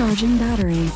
Charging battery.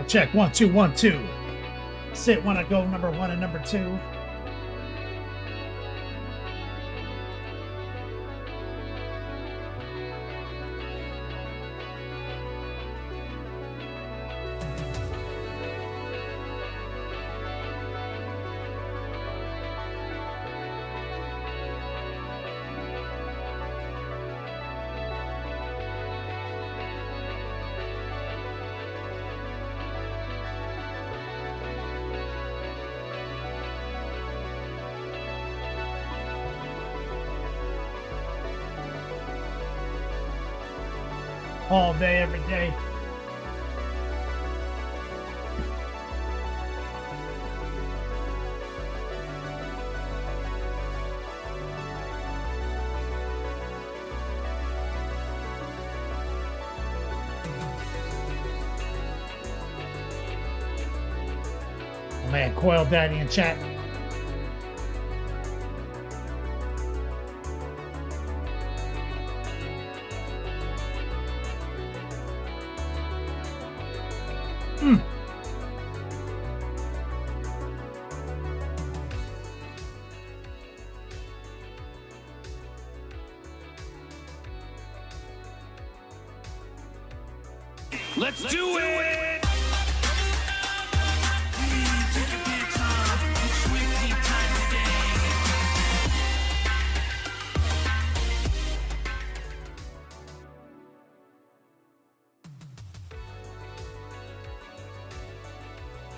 Check 1 2 1 2. Sit wanna go number 1 and number 2. All day, every day. Oh man, Coil Daddy in chat. Let's do it!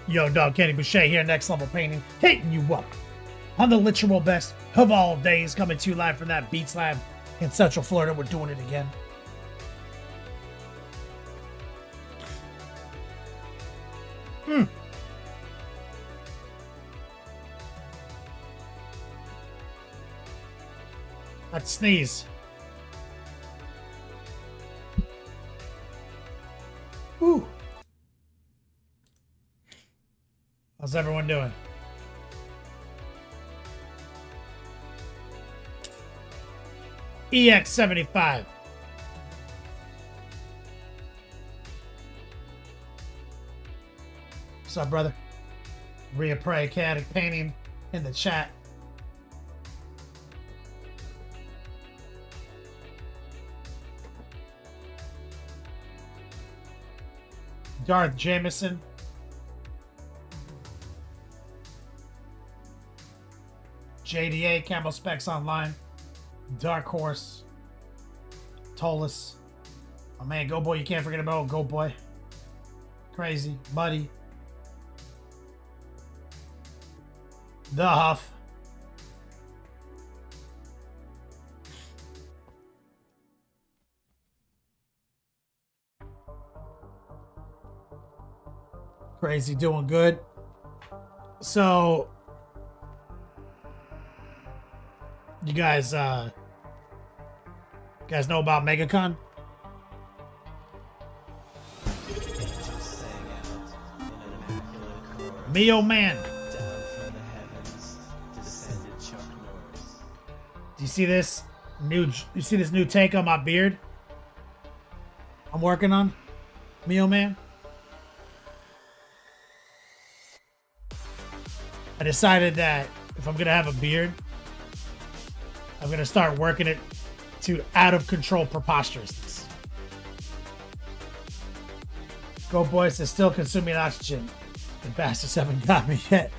Yo, dog, Kenny Boucher here, Next Level Painting, hitting you up on the literal best of all days, coming to you live from that Beats Lab in Central Florida. We're doing it again. Let's sneeze. Whew. How's everyone doing? EX75. What's up, brother? Rhea Prey, Chaotic Painting in the chat. Darth Jameson. JDA, Camo Specs Online. Dark Horse. Tolus. Oh man, Go Boy, you can't forget about Go Boy. Crazy. Muddy. The Huff. Crazy, doing good. So, you guys know about MegaCon? Me, oh man. Do you see this new take on my beard? I'm working on. Me, oh man. I decided that if I'm gonna have a beard, I'm gonna start working it to out of control preposterousness. Go Boys is still consuming oxygen. The bastards haven't got me yet.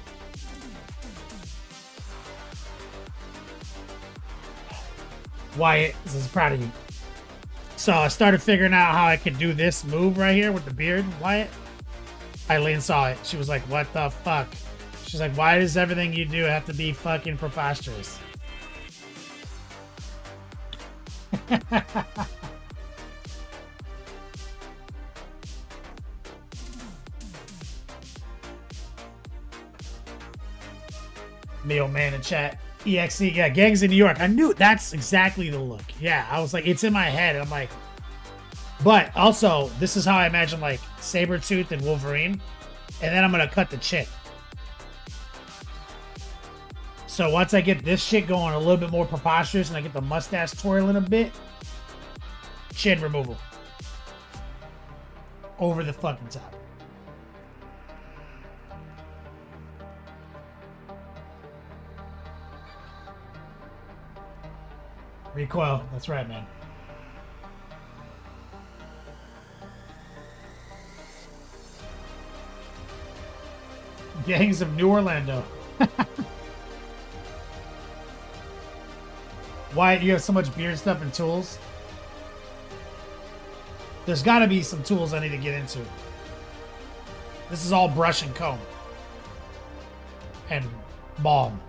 Wyatt is proud of you. So I started figuring out how I could do this move right here with the beard, Wyatt. Eileen saw it. She was like, what the fuck? She's like, why does everything you do have to be fucking preposterous? Meal man in chat. EXE, yeah, gangs in New York. I knew that's exactly the look. Yeah, I was like, it's in my head. I'm like, but also, this is how I imagine like Sabretooth and Wolverine. And then I'm gonna cut the chin. So once I get this shit going a little bit more preposterous and I get the mustache twirling a bit, chin removal. Over the fucking top. Recoil. That's right, man. Gangs of New Orlando. Wyatt, you have so much beard stuff and tools. There's got to be some tools I need to get into. This is all brush and comb. And balm.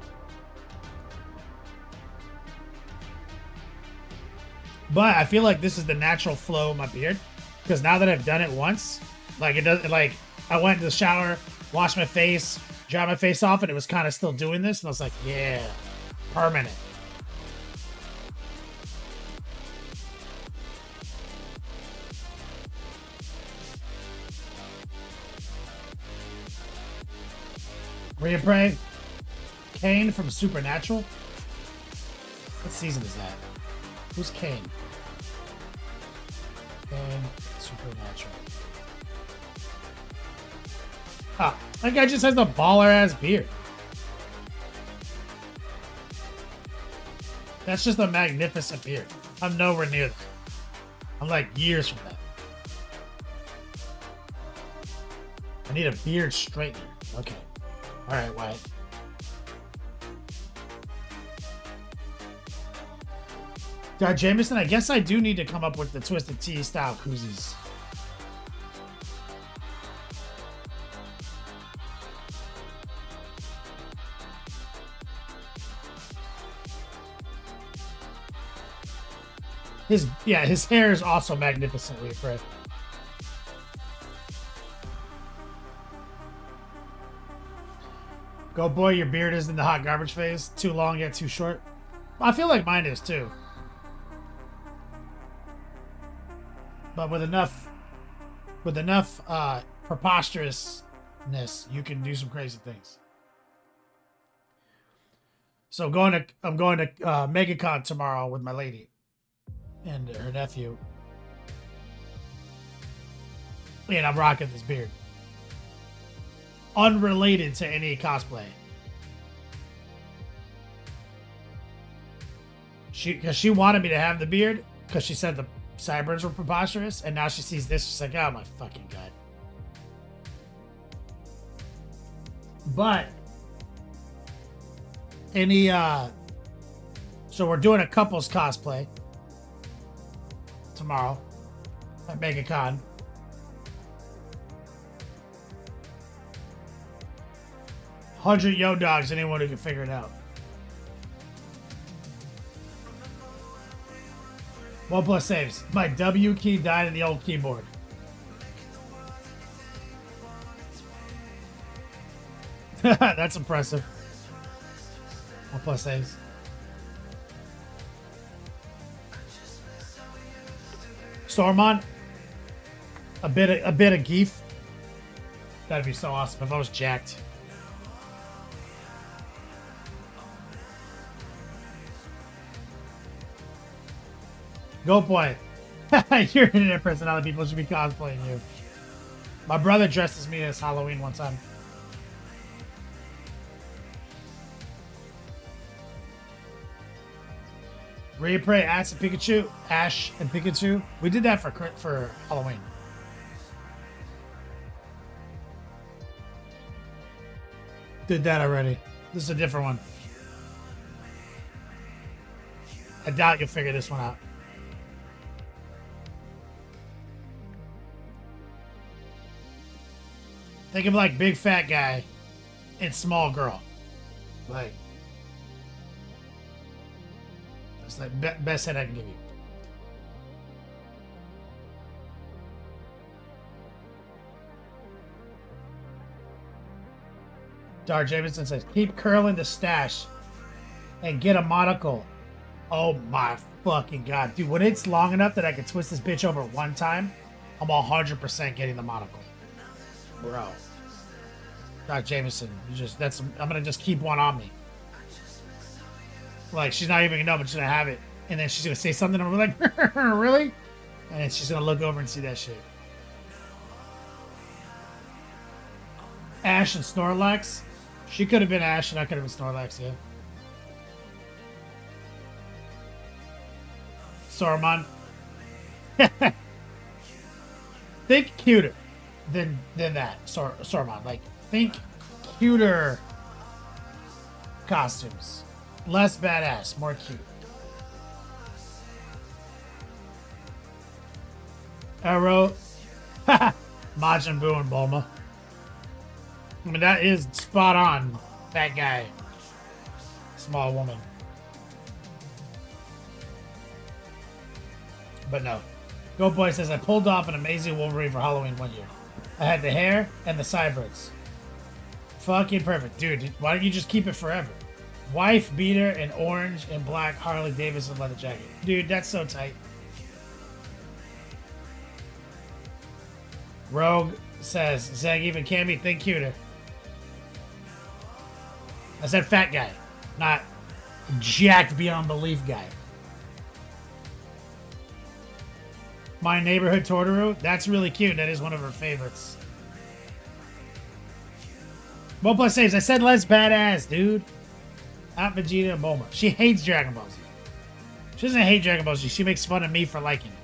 But I feel like this is the natural flow of my beard. Because now that I've done it once, like it doesn't, like I went to the shower, washed my face, dried my face off, and it was kind of still doing this. And I was like, yeah, permanent. Rhea Prey, Kane from Supernatural. What season is that? Who's Kane? Kane, Supernatural. Ah, that guy just has a baller ass beard. That's just a magnificent beard. I'm nowhere near that. I'm like years from that. I need a beard straightener. Okay. Alright, Wyatt. Jameson, I guess I do need to come up with the Twisted Tea style koozies. His hair is also magnificently afraid. Go boy, your beard is in the hot garbage phase. Too long yet too short. I feel like mine is too. But with enough preposterousness, you can do some crazy things. So I'm going to MegaCon tomorrow with my lady and her nephew. And I'm rocking this beard. Unrelated to any cosplay. She wanted me to have the beard because she said the sideburns were preposterous, and now she sees this, she's like, oh my fucking god. But any so we're doing a couples cosplay tomorrow at MegaCon. $100 yo dogs, anyone who can figure it out. OnePlus saves. My W key died in the old keyboard. That's impressive. OnePlus saves. Stormont. A bit of geef. That'd be so awesome if I was jacked. Go boy. You're an internet personality. People should be cosplaying you. My brother dressed as me as Halloween one time. Ray Prey, Ash and Pikachu. Ash and Pikachu. We did that for Halloween. Did that already. This is a different one. I doubt you'll figure this one out. Think of like big fat guy and small girl. Like, that's the best head I can give you. Dar Jameson says, keep curling the stash and get a monocle. Oh my fucking god. Dude, when it's long enough that I can twist this bitch over one time, I'm 100% getting the monocle. Bro. Doc Jameson, I'm gonna just keep one on me. Like, she's not even gonna know, but she's gonna have it. And then she's gonna say something, and I'm like, really? And then she's gonna look over and see that shit. Ash and Snorlax. She could have been Ash, and I could have been Snorlax, yeah. Saruman. Think cuter than that, Saruman. Like, think cuter costumes. Less badass, more cute. Arrow. Majin Buu and Bulma. I mean, that is spot on. That guy. Small woman. But no. Go Boy says, I pulled off an amazing Wolverine for Halloween one year. I had the hair and the sideburns. Fucking perfect. Dude, why don't you just keep it forever? Wife beater in orange and black Harley Davidson leather jacket. Dude, that's so tight. Rogue says, Zangief and Cammy, think cuter. I said fat guy, not jacked beyond belief guy. My Neighborhood Totoro, that's really cute. That is one of her favorites. Moplus saves, I said less badass, dude. Not Vegeta and Bulma. She hates Dragon Ball Z. She doesn't hate Dragon Ball Z. She makes fun of me for liking it.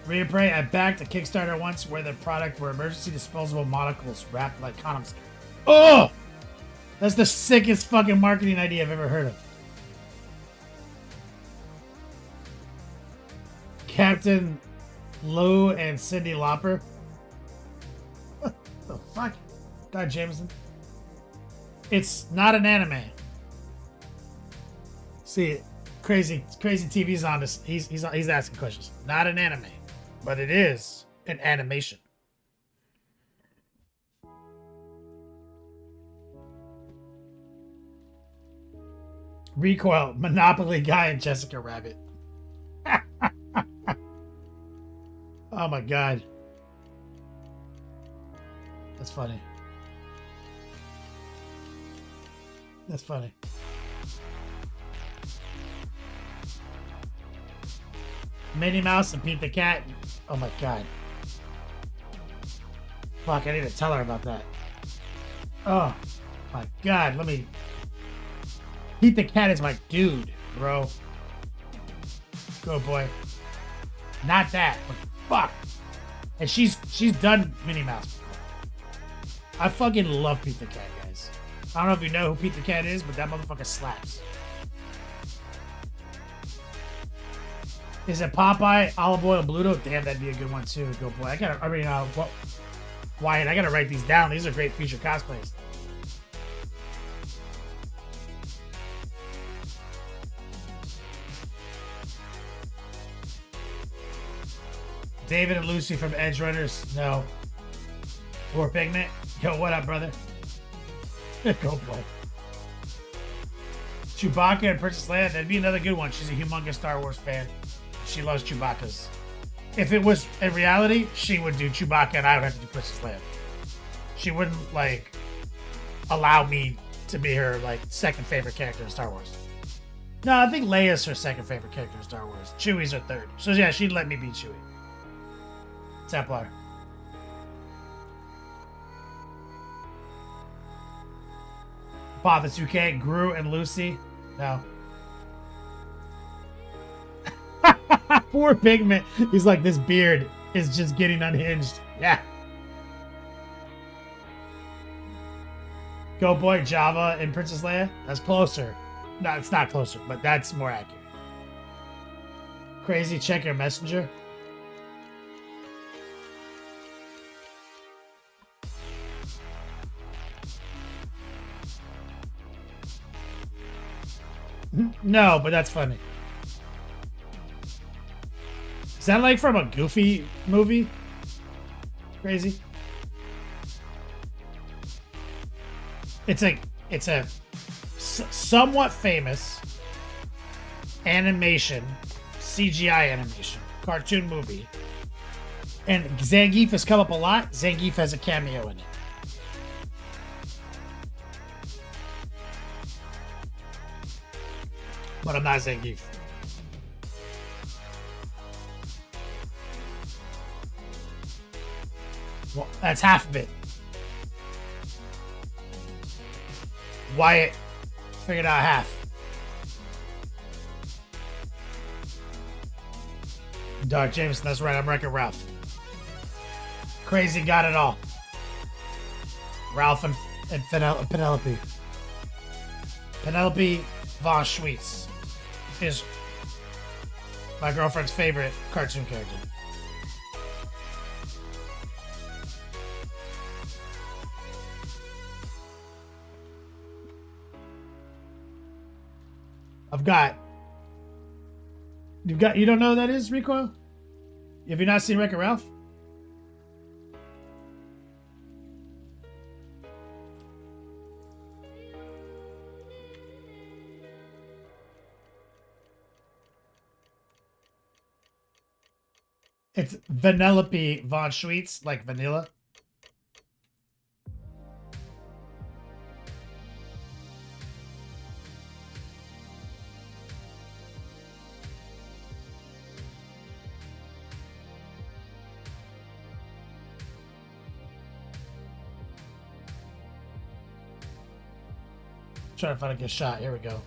Rita Prey, I backed a Kickstarter once where the product were emergency disposable monocles wrapped like condoms. Oh! That's the sickest fucking marketing idea I've ever heard of. Captain Lou and Cyndi Lauper. What the fuck? God, Jameson. It's not an anime. See, crazy TV's on this. He's asking questions. Not an anime, but it is an animation. Recoil, Monopoly Guy, and Jessica Rabbit. Oh my god. That's funny. That's funny. Minnie Mouse and Pete the Cat. Oh my god. Fuck, I need to tell her about that. Oh my god, let me... Pete the Cat is my dude, bro. Go boy. Not that, but fuck. And she's done Minnie Mouse before. I fucking love Pete the Cat, guys. I don't know if you know who Pete the Cat is, but that motherfucker slaps. Is it Popeye, Olive Oil, Bluto? Damn, that'd be a good one too. Go boy. Wyatt, I gotta write these down. These are great future cosplays. David and Lucy from Edge Runners. No. Or Pigment. Yo, what up, brother? Go boy. Chewbacca and Princess Leia. That'd be another good one. She's a humongous Star Wars fan. She loves Chewbacca's. If it was in reality, she would do Chewbacca and I would have to do Princess Leia. She wouldn't, like, allow me to be her, like, second favorite character in Star Wars. No, I think Leia's her second favorite character in Star Wars. Chewie's her third. So, yeah, she'd let me be Chewie. Templar. Bothas UK, Gru and Lucy. No. Poor Pigment. He's like, this beard is just getting unhinged. Yeah. Go boy, Java and Princess Leia. That's closer. No, it's not closer, but that's more accurate. Crazy, check your messenger. No, but that's funny. Is that like from a Goofy movie? Crazy. It's a somewhat famous animation, CGI animation, cartoon movie. And Zangief has come up a lot. Zangief has a cameo in it. But I'm not Zangief. Well, that's half of it. Wyatt figured out half. Dark Jameson, that's right, I'm Wreck-It Ralph. Crazy got it all. Ralph and Penelope. Penelope von Schweetz is my girlfriend's favorite cartoon character. You don't know who that is, Recoil? Have you not seen Wreck-It Ralph? It's Vanellope von Schweetz, like vanilla. Trying to find a good shot. Here we go.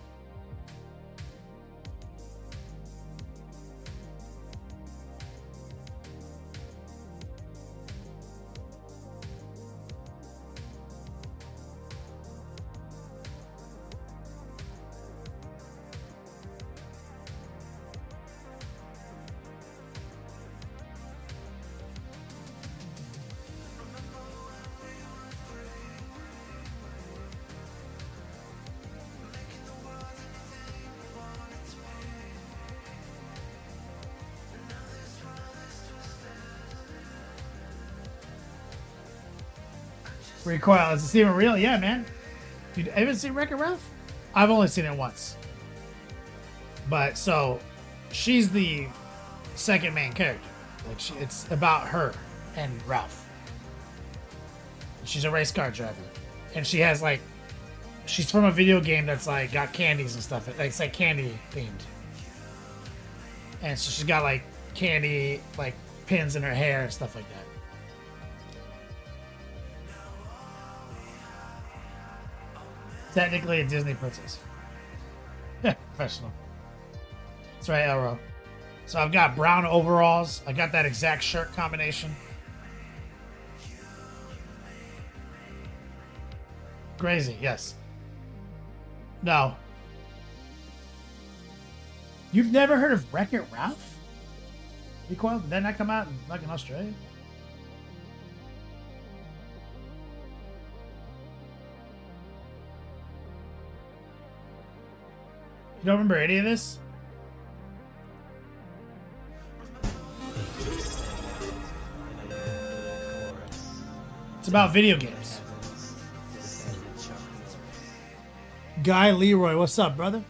Recoil, is this even real? Yeah, man. You ever seen Wreck-It Ralph? I've only seen it once. But so, she's the second main character. Like it's about her and Ralph. She's a race car driver, and she has like, she's from a video game that's like got candies and stuff. It's like candy themed, and so she's got like candy like pins in her hair and stuff like that. Technically a Disney princess. Professional. That's right, Elro. So I've got brown overalls. I got that exact shirt combination. Crazy, yes. No. You've never heard of Wreck-It Ralph? Recoil? Did that not come out in Australia? You don't remember any of this? It's about video games. Guy Leroy, what's up, brother?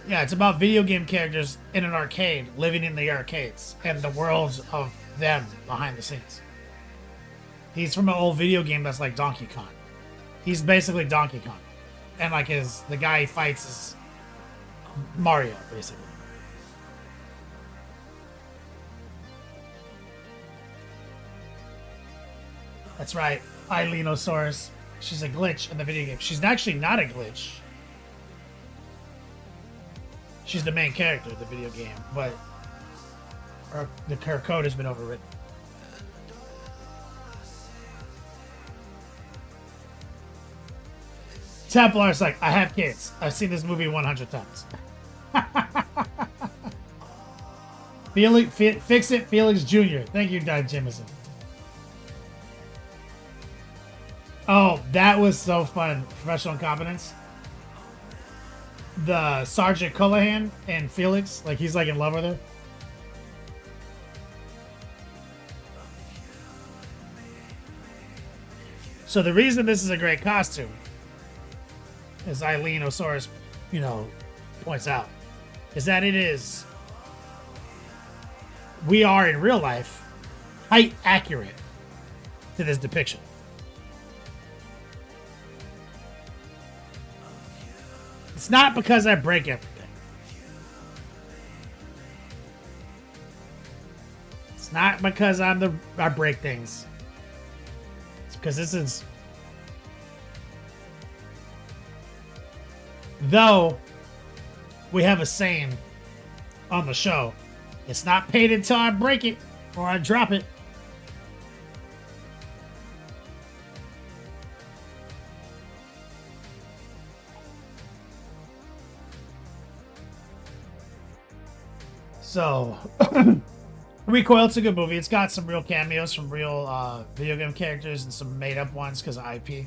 Yeah, it's about video game characters in an arcade, living in the arcades, and the worlds of them behind the scenes. He's from an old video game that's like Donkey Kong. He's basically Donkey Kong. And like the guy he fights is Mario, basically. That's right, Eilenosaurus. She's a glitch in the video game. She's actually not a glitch. She's the main character of the video game, but her code has been overwritten. Templar's like, I have kids. I've seen this movie 100 times. Fix it, Felix Jr. Thank you, Don Jameson. Oh, that was so fun. Professional Incompetence. The Sergeant Cullahan and Felix, like he's like in love with her. So the reason this is a great costume, as Eilenosaurus, points out, is that we are in real life height accurate to this depiction. It's not because I break everything. It's not because I break things. It's because this is Though we have a saying on the show, it's not paid until I break it or I drop it. So, Recoil, it's a good movie. It's got some real cameos from real video game characters and some made up ones because of IP.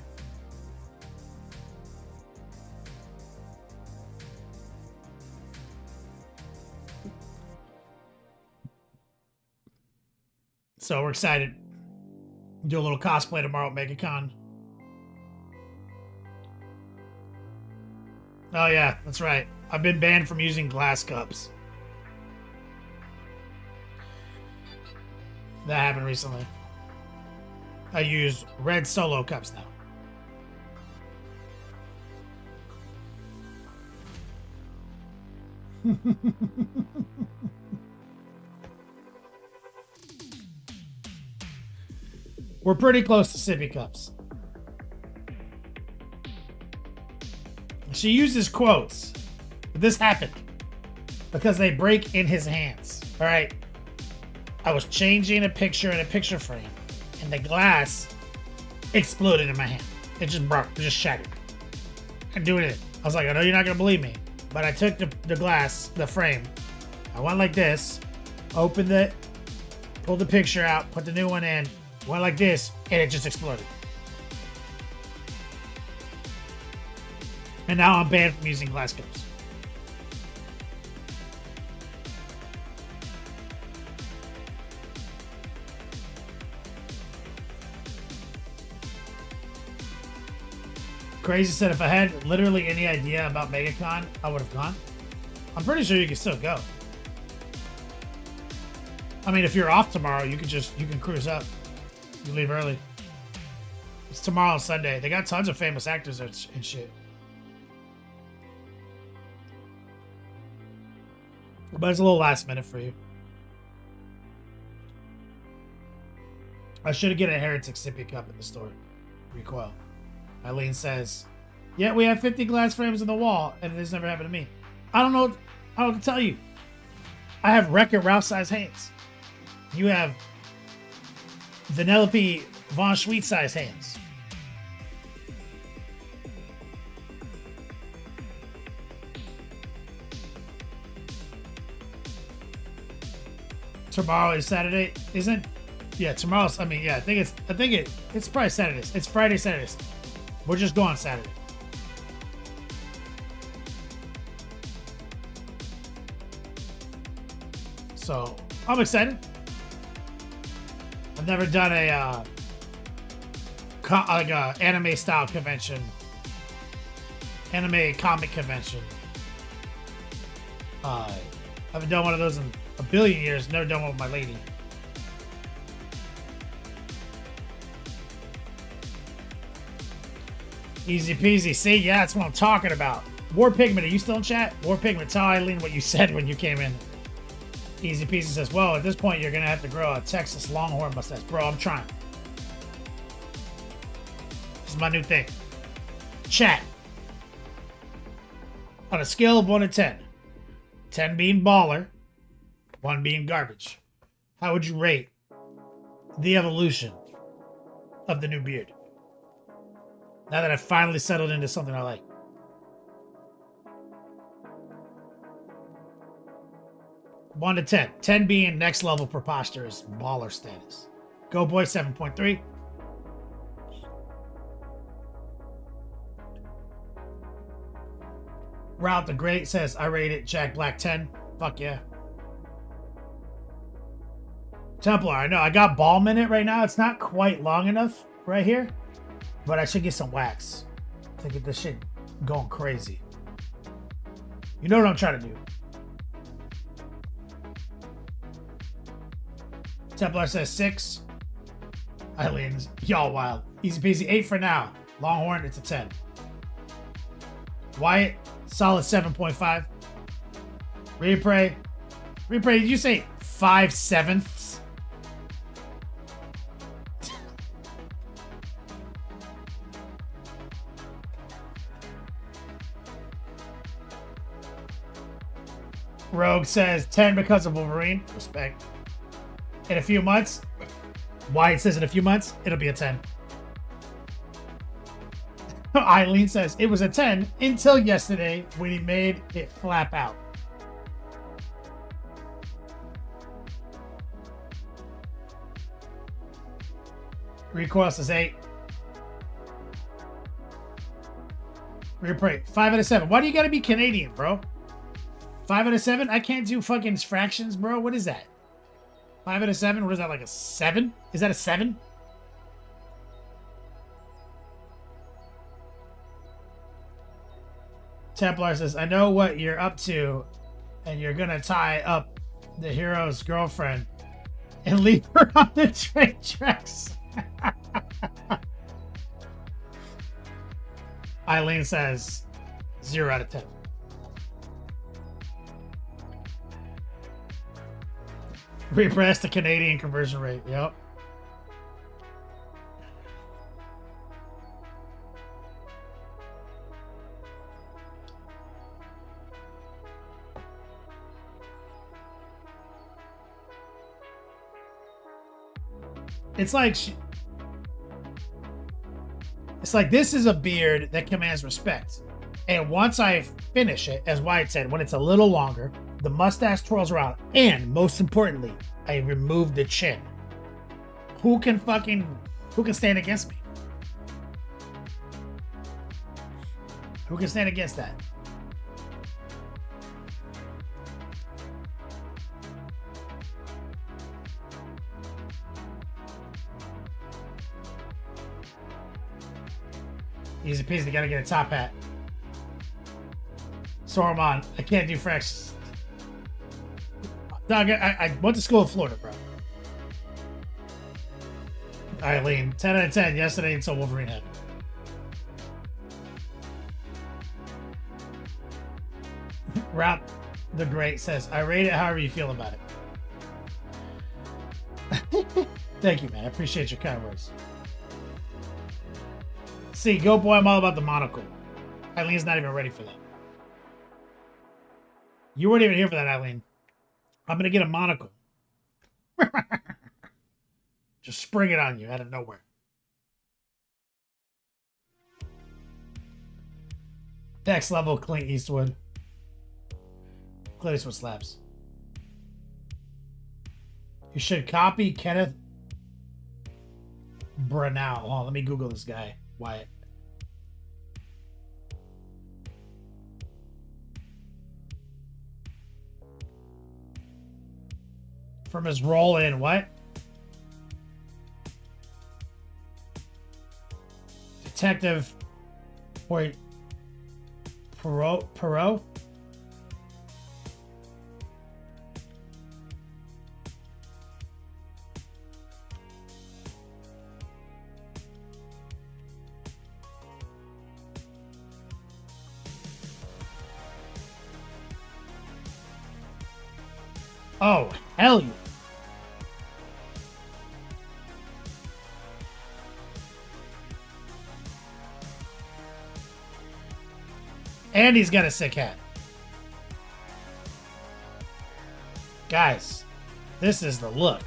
So we're excited. Do a little cosplay tomorrow at MegaCon. Oh yeah, that's right. I've been banned from using glass cups. That happened recently. I use red Solo cups now. We're pretty close to sippy cups. She uses quotes, but this happened because they break in his hands. All right. I was changing a picture in a picture frame, and the glass exploded in my hand. It just broke, it just shattered. I'm doing it. I was like, I know you're not gonna believe me, but I took the glass, the frame. I went like this, opened it, pulled the picture out, put the new one in, went like this, and it just exploded. And now I'm banned from using glass cups. Crazy said if I had literally any idea about MegaCon, I would have gone. I'm pretty sure you can still go. I mean, if you're off tomorrow, you can cruise up. You leave early. It's tomorrow, Sunday. They got tons of famous actors and shit. But it's a little last minute for you. I should get a Heretic sippy cup at the store. Recoil. Eileen says, yeah, we have 50 glass frames on the wall, and this never happened to me. I don't know what to tell you. I have Wreck-It Ralph-size hands. You have Vanellope Von Schweet-size hands. Tomorrow is Saturday, isn't? Yeah, tomorrow's. I mean, yeah, I think it's probably Saturdays. It's Friday, Saturdays. We're just going Saturday. So I'm excited. I've never done a anime style convention, anime comic convention. I haven't done one of those in a billion years. Never done one with my lady. Easy peasy. See, yeah, that's what I'm talking about. War Pigment, are you still in chat? War Pigment, tell Eileen what you said when you came in. Easy peasy says, well, at this point, you're going to have to grow a Texas Longhorn mustache. Bro, I'm trying. This is my new thing. Chat. On a scale of 1 to 10, 10 being baller, 1 being garbage, how would you rate the evolution of the new beard? Now that I've finally settled into something I like. One to 10. 10 being next level preposterous baller status. Go boy 7.3. Route the Great says I rate it Jack Black 10. Fuck yeah. Templar, I know. I got balm in it right now. It's not quite long enough right here. But I should get some wax to get this shit going crazy. You know what I'm trying to do. Templar says 6. Eileen's y'all wild. Easy peasy 8 for now. Longhorn, it's a 10. Wyatt, solid 7.5. Repray, did you say 5/7? Rogue says 10 because of Wolverine. Respect. In a few months. Wyatt says in a few months, it'll be a 10. Eileen says it was a 10 until yesterday when he made it flap out. Recoil says 8. Replay 5 out of 7. Why do you gotta be Canadian, bro? 5 out of 7? I can't do fucking fractions, bro. What is that? 5 out of 7? What is that, like a 7? Is that a 7? Templar says, I know what you're up to, and you're gonna tie up the hero's girlfriend and leave her on the train tracks. Eileen says 0 out of 10. Repress the Canadian conversion rate. Yep. It's like this is a beard that commands respect. And once I finish it, as Wyatt said, when it's a little longer, the mustache twirls around, and most importantly, I remove the chin. Who can stand against me? Who can stand against that? Easy peasy, gotta get a top hat. Soromon, I can't do fractions. Dog, I went to school in Florida, bro. Eileen, 10 out of 10 yesterday until Wolverine happened. Rap the Great says, I rate it however you feel about it. Thank you, man. I appreciate your kind words. See, go boy, I'm all about the monocle. Eileen's not even ready for that. You weren't even here for that, Eileen. I'm gonna get a monocle. Just spring it on you out of nowhere. Next level, Clint Eastwood. Clint Eastwood slaps. You should copy Kenneth Branagh. Hold on, let me Google this guy. Wyatt. From his role in what? Detective Perot? Oh, hell yeah. And he's got a sick hat. Guys, this is the look.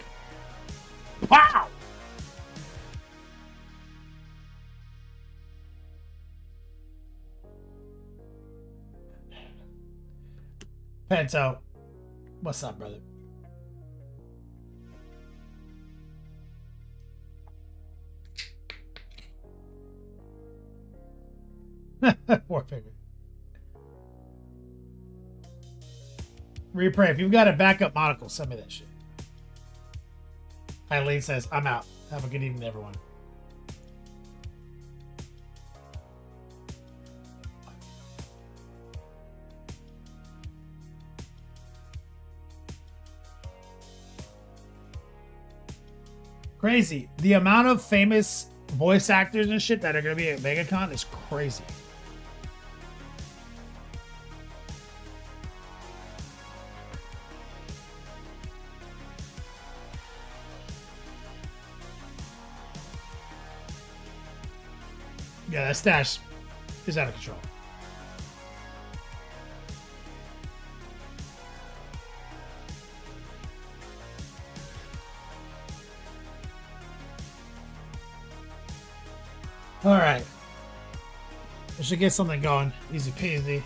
Wow! Pento, what's up, brother? Poor figure. Repray, if you've got a backup monocle, send me that shit. Eileen says, I'm out. Have a good evening, everyone. Crazy. The amount of famous voice actors and shit that are going to be at MegaCon is crazy. Yeah, that stash is out of control. All right. We should get something going. Easy peasy.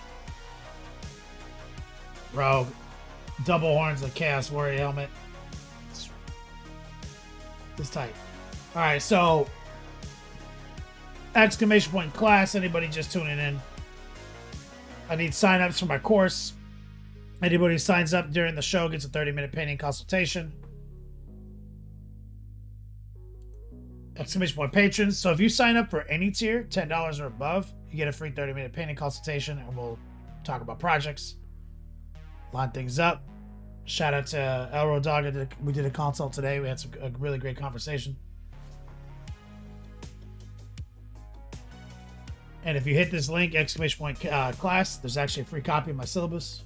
Rogue. Double horns of Chaos Warrior helmet. It's tight. All right, so exclamation point class. Anybody just tuning in? I need signups for my course. Anybody who signs up during the show gets a 30-minute painting consultation. Exclamation point patrons. So if you sign up for any tier, $10 or above, you get a free 30-minute painting consultation, and we'll talk about projects, line things up. Shout out to Elro Dog. We did a consult today. We had a really great conversation. And if you hit this link, exclamation point class, there's actually a free copy of my syllabus.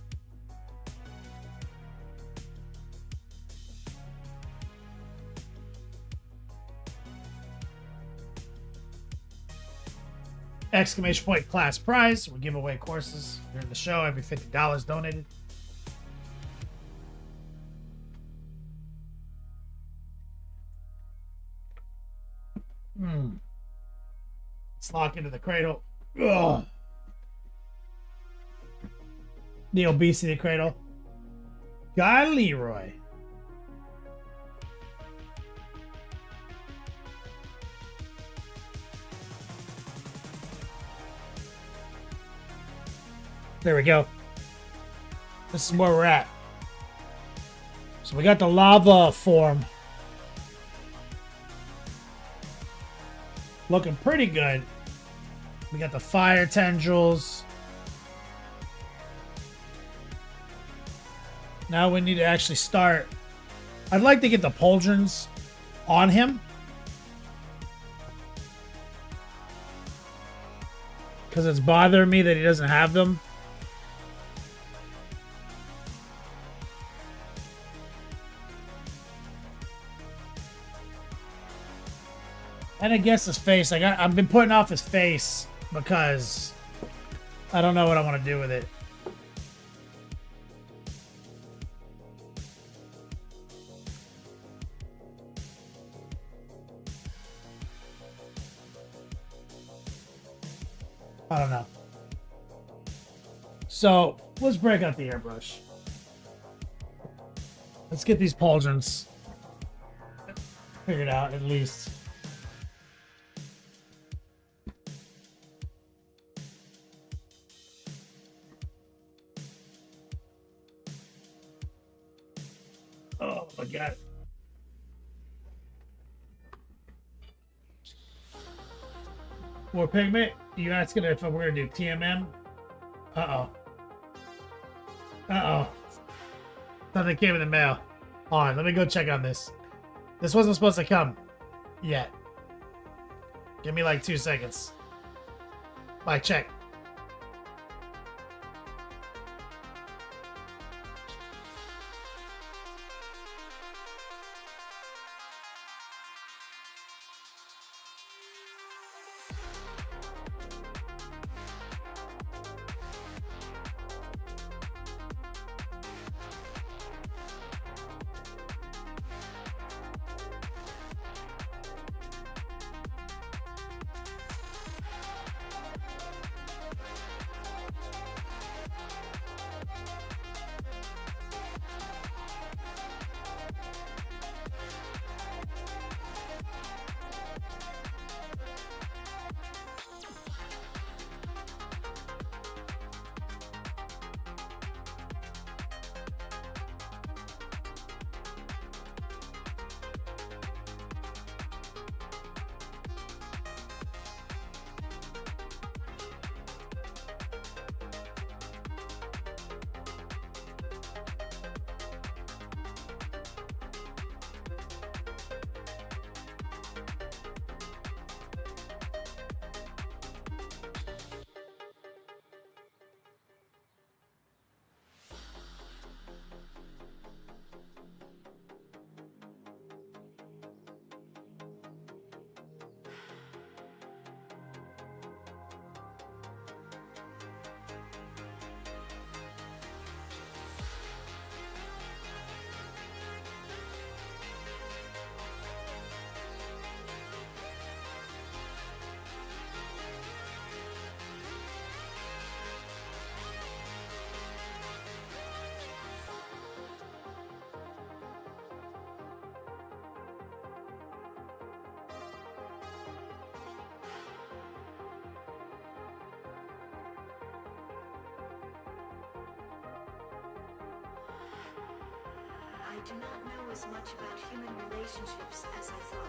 Exclamation point class prize. We give away courses during the show. Every $50 donated. Let's lock into the cradle. Ugh. The obesity cradle. Guy Leroy. There we go. This is where we're at. So we got the lava form. Looking pretty good. We got the fire tendrils. Now we need to actually start. I'd like to get the pauldrons on him, because it's bothering me that he doesn't have them. And I guess his face. I've been putting off his face because I don't know what I want to do with it. I don't know. So let's break out the airbrush. Let's get these pauldrons figured out at least. Oh my god. More pigment? You asking if we're gonna do TMM? Uh-oh. Uh-oh. Something came in the mail. Hold on, let me go check on this. This wasn't supposed to come yet. Give me like 2 seconds. Bye, check. do not know as much about human relationships as I thought.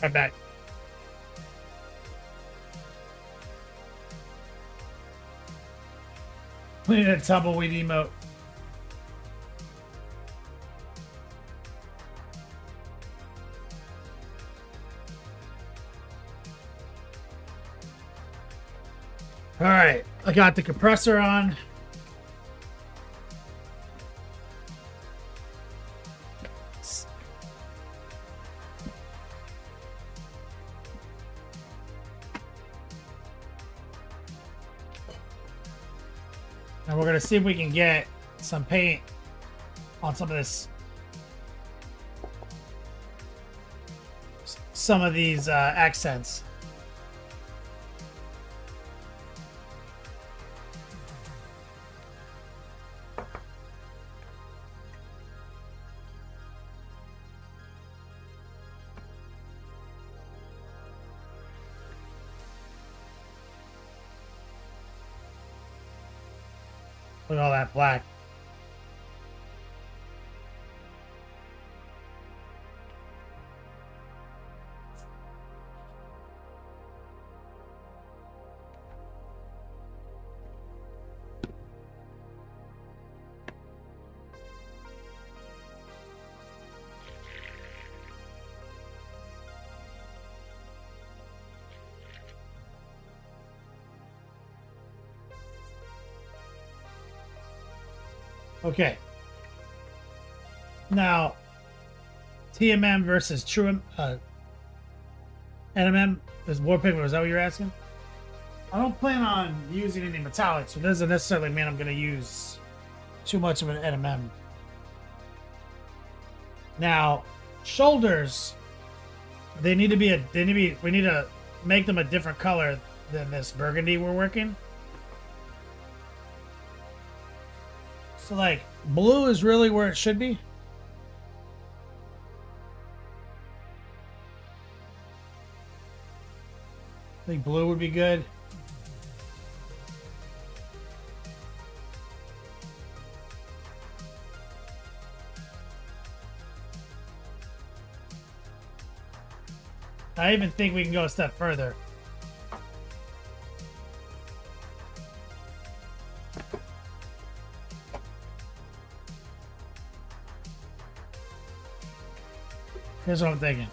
Right back. We need a tumbleweed emote. All right, I got the compressor on. And we're gonna see if we can get some paint on some of this, some of these accents. Look at all that black. Okay. Now, TMM versus true NMM is wallpaper. Is that what you're asking? I don't plan on using any metallics, so it doesn't necessarily mean I'm going to use too much of an NMM. Now, shoulders, we need to make them a different color than this burgundy we're working. So, like, blue is really where it should be. I think blue would be good. I even think we can go a step further. Here's what I'm thinking.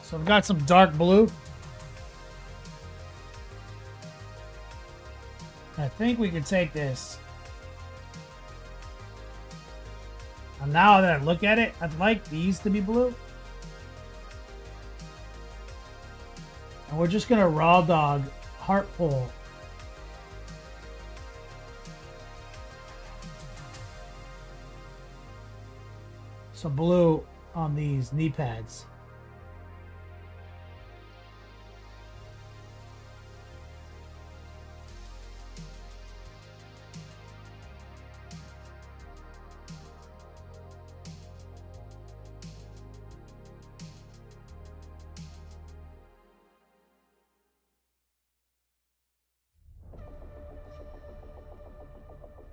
So I've got some dark blue. I think we can take this. And now that I look at it, I'd like these to be blue. And we're just gonna raw dog heart pull. So blue on these knee pads.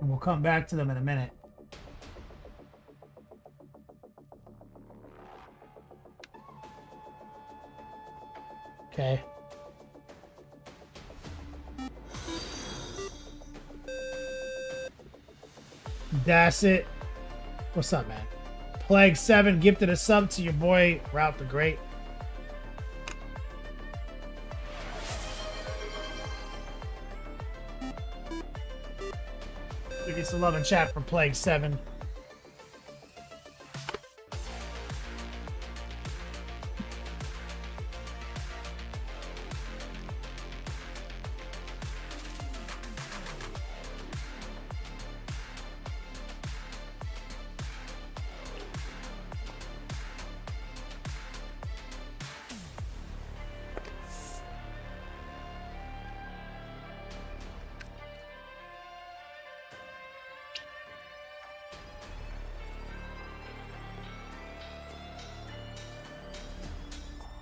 And we'll come back to them in a minute. Okay. That's it. What's up, man? Plague 7 gifted a sub to your boy Route the Great. Give you some love in chat for Plague 7.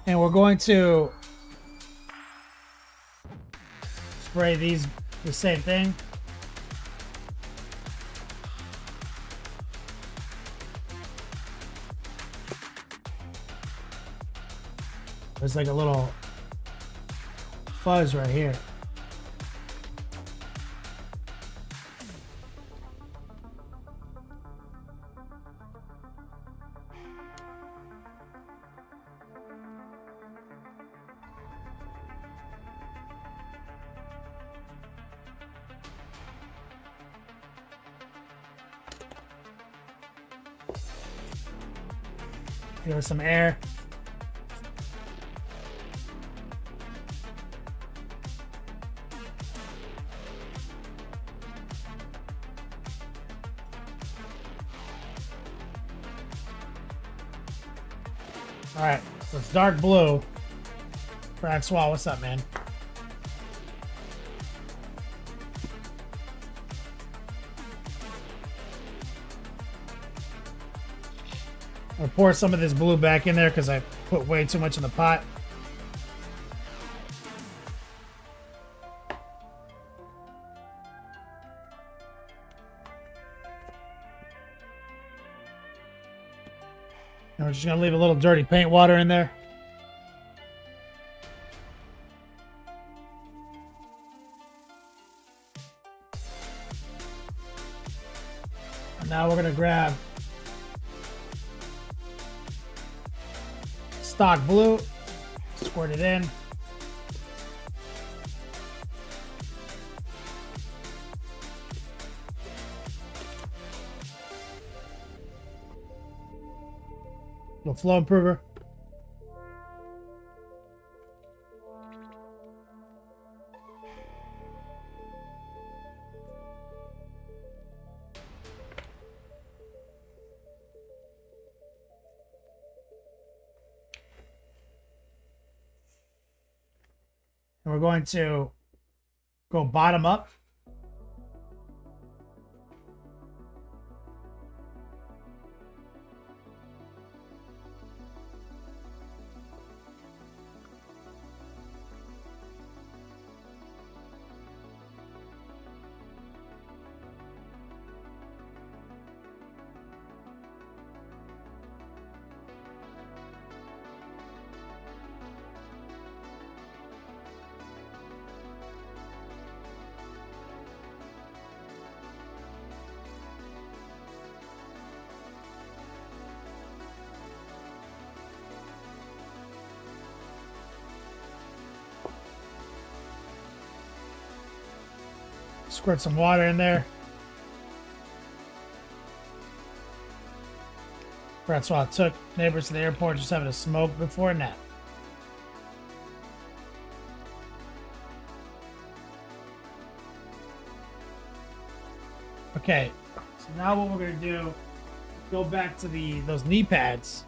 And we're going to spray these the same thing. There's like a little fuzz right here. Give it some air. All right, so it's dark blue. Francois, what's up, man? I'll pour some of this blue back in there because I put way too much in the pot. And we're just gonna leave a little dirty paint water in there. And now we're gonna grab stock blue, squirt it in. Little flow improver. And we're going to go bottom up. Squirt some water in there. Francois took neighbors to the airport just having a smoke before a nap. Okay, so now what we're gonna do, go back to those knee pads.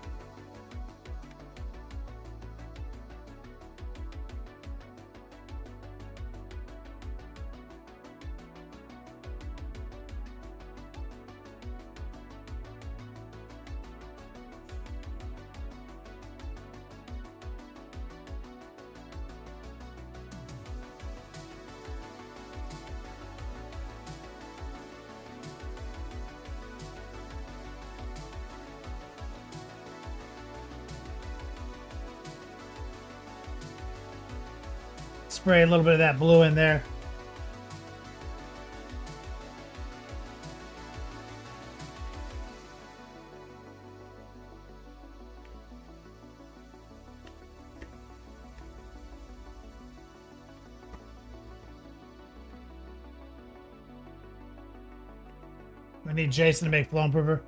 Spray a little bit of that blue in there. I need Jason to make flow improver.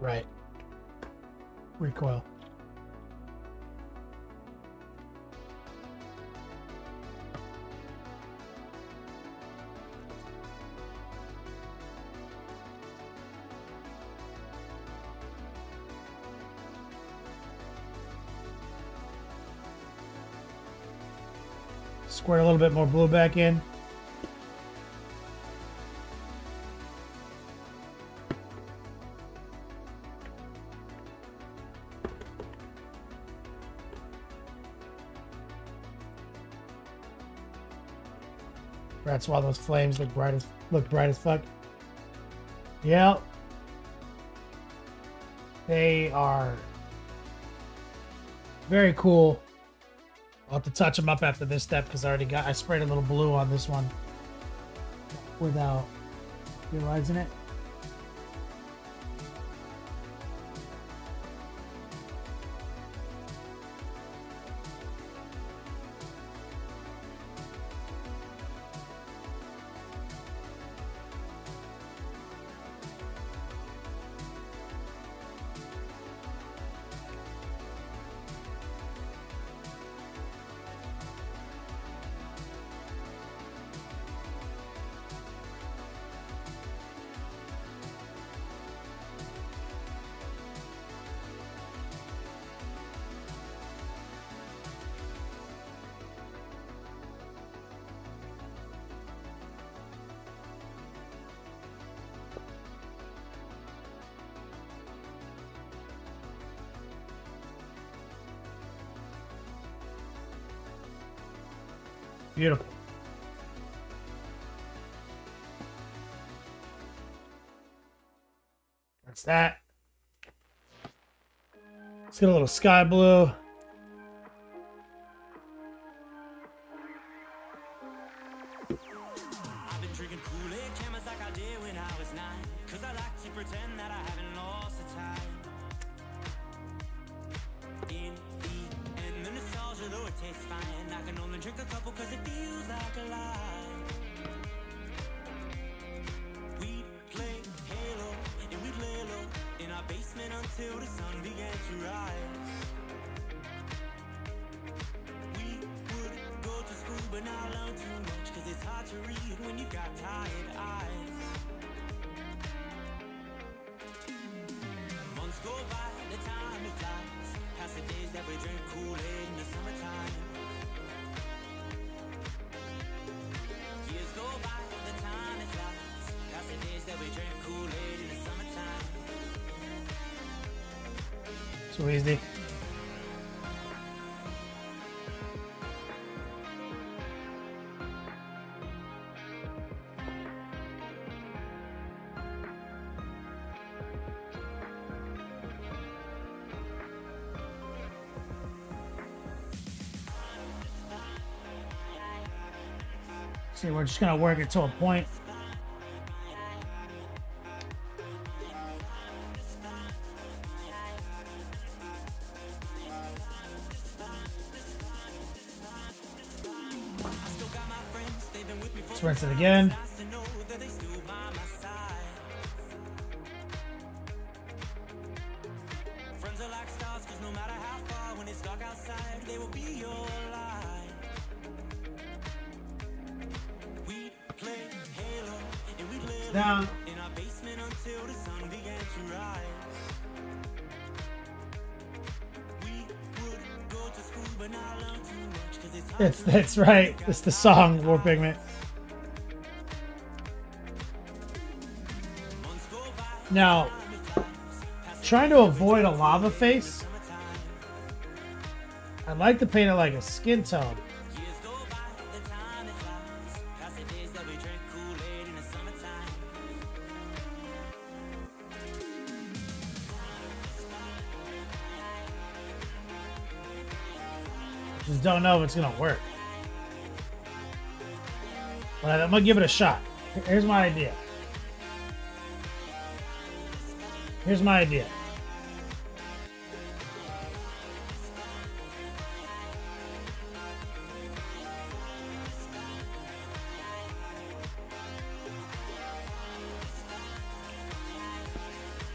Right. Recoil. Squirt a little bit more blue back in. That's why those flames look bright as fuck. Yep. They are very cool. I'll have to touch them up after this step because I sprayed a little blue on this one without realizing it. Beautiful. That's that. Let's get a little sky blue. I've been drinking Kool-Aid cameras like I did when I was 9, 'cause I like to pretend that I haven't lost the time. In the end, the nostalgia, though it tastes fine, I can only drink a couple 'cause it feels like a lie. We'd play Halo and we'd lay low in our basement until the sun began to rise. We would go to school but not learn too much, 'cause it's hard to read when you've got tired eyes. Months go by, the time it flies, past the days that we drink Kool-Aid in the summertime. Years go by, the time it flies, past the days that we drink Kool-Aid in the summertime. So easy. See, we're just gonna work it to a point. Let's rinse it again. Down. That's right. It's the song War Pigment. Now, trying to avoid a lava face, I'd like to paint it like a skin tone. Just don't know if it's gonna work. But I'm gonna give it a shot. Here's my idea. Here's my idea.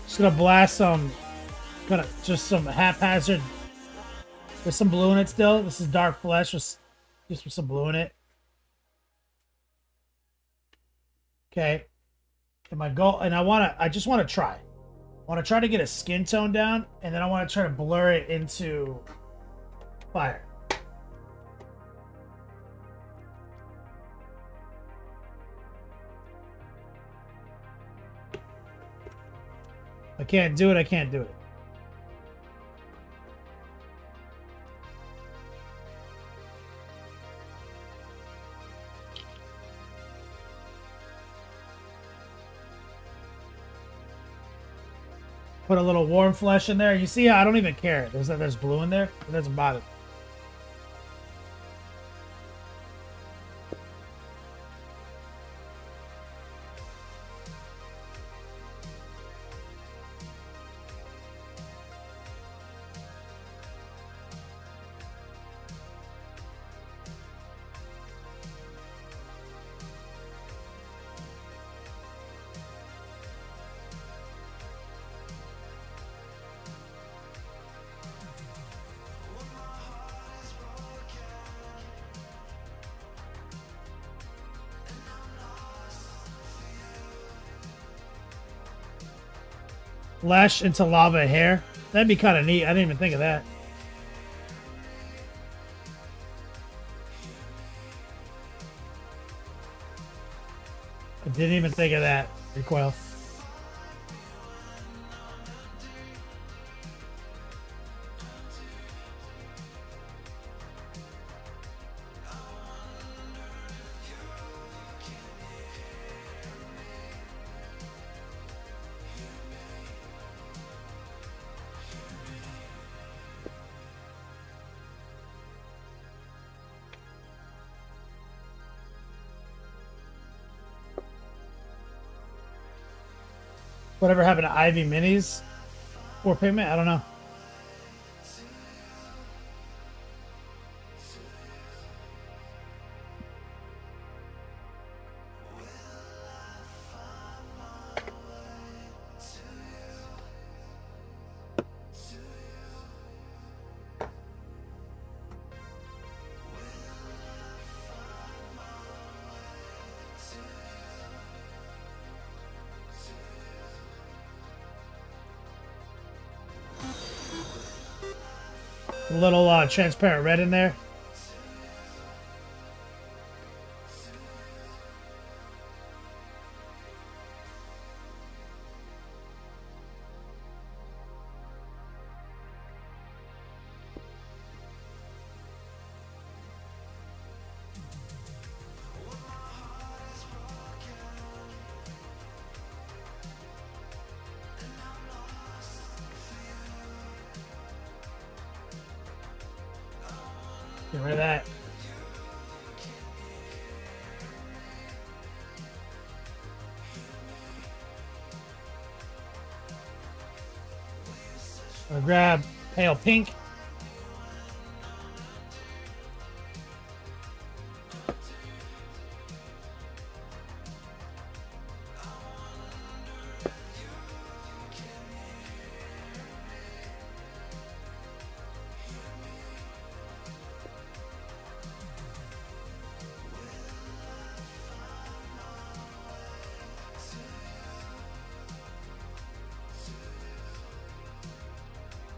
Just gonna blast some, just some haphazard. There's some blue in it still. This is dark flesh, just with some blue in it. Okay. And my goal, and I just want to try. I want to try to get a skin tone down, and then I want to try to blur it into fire. I can't do it. I can't do it. Put a little warm flesh in there. You see how I don't even care. There's blue in there. It doesn't bother. Lash into lava hair. That'd be kind of neat. I didn't even think of that. I didn't even think of that. Recoil. Whatever happened to Ivy Minis or pigment? I don't know. A little transparent red in there. Get rid of that. I'll grab pale pink.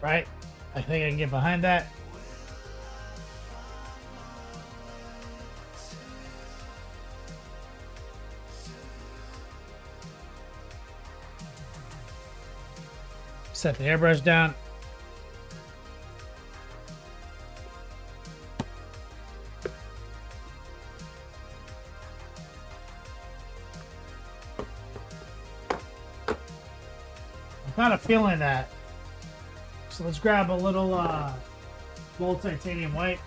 Right? I think I can get behind that. Set the airbrush down. I'm kind of feeling that. So let's grab a little gold titanium white.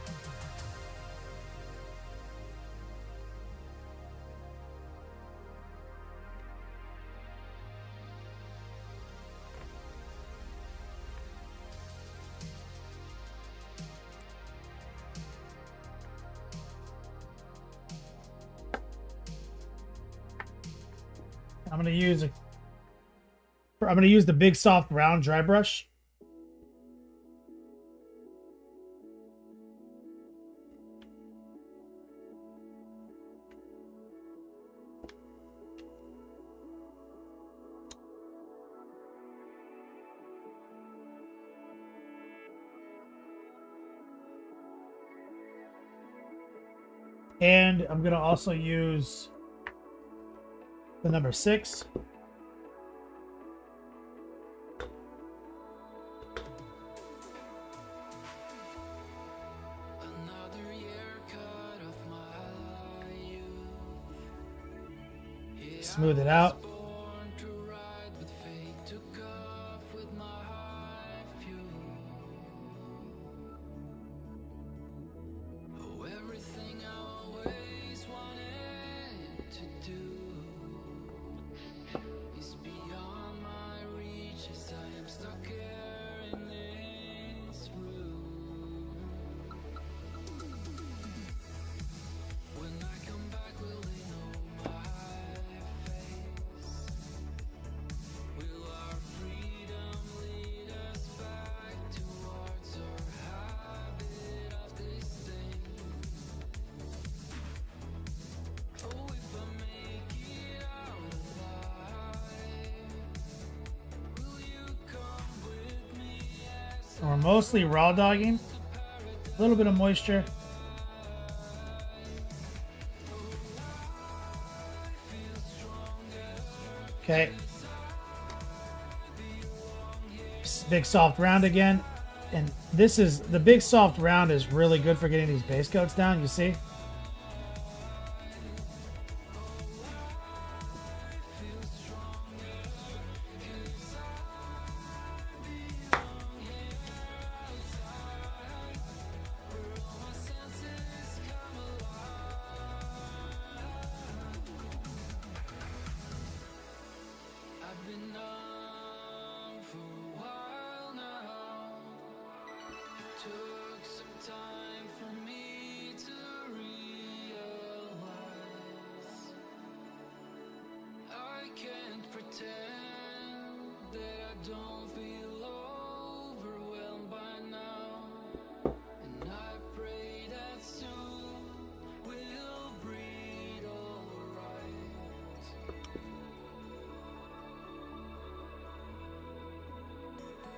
I'm gonna use the big soft round dry brush. And I'm gonna also use the number 6. Smooth it out. We're mostly raw dogging. A little bit of moisture. Okay. Big soft round again. And this is, the big soft round is really good for getting these base coats down, you see?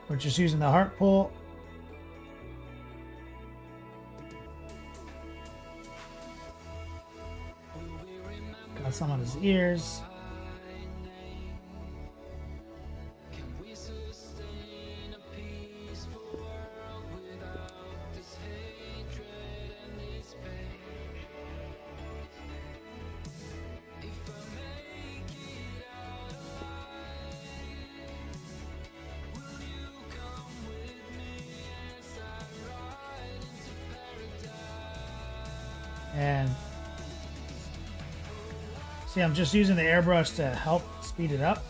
We're just using the heart pull. Got some on his ears. And see, I'm just using the airbrush to help speed it up.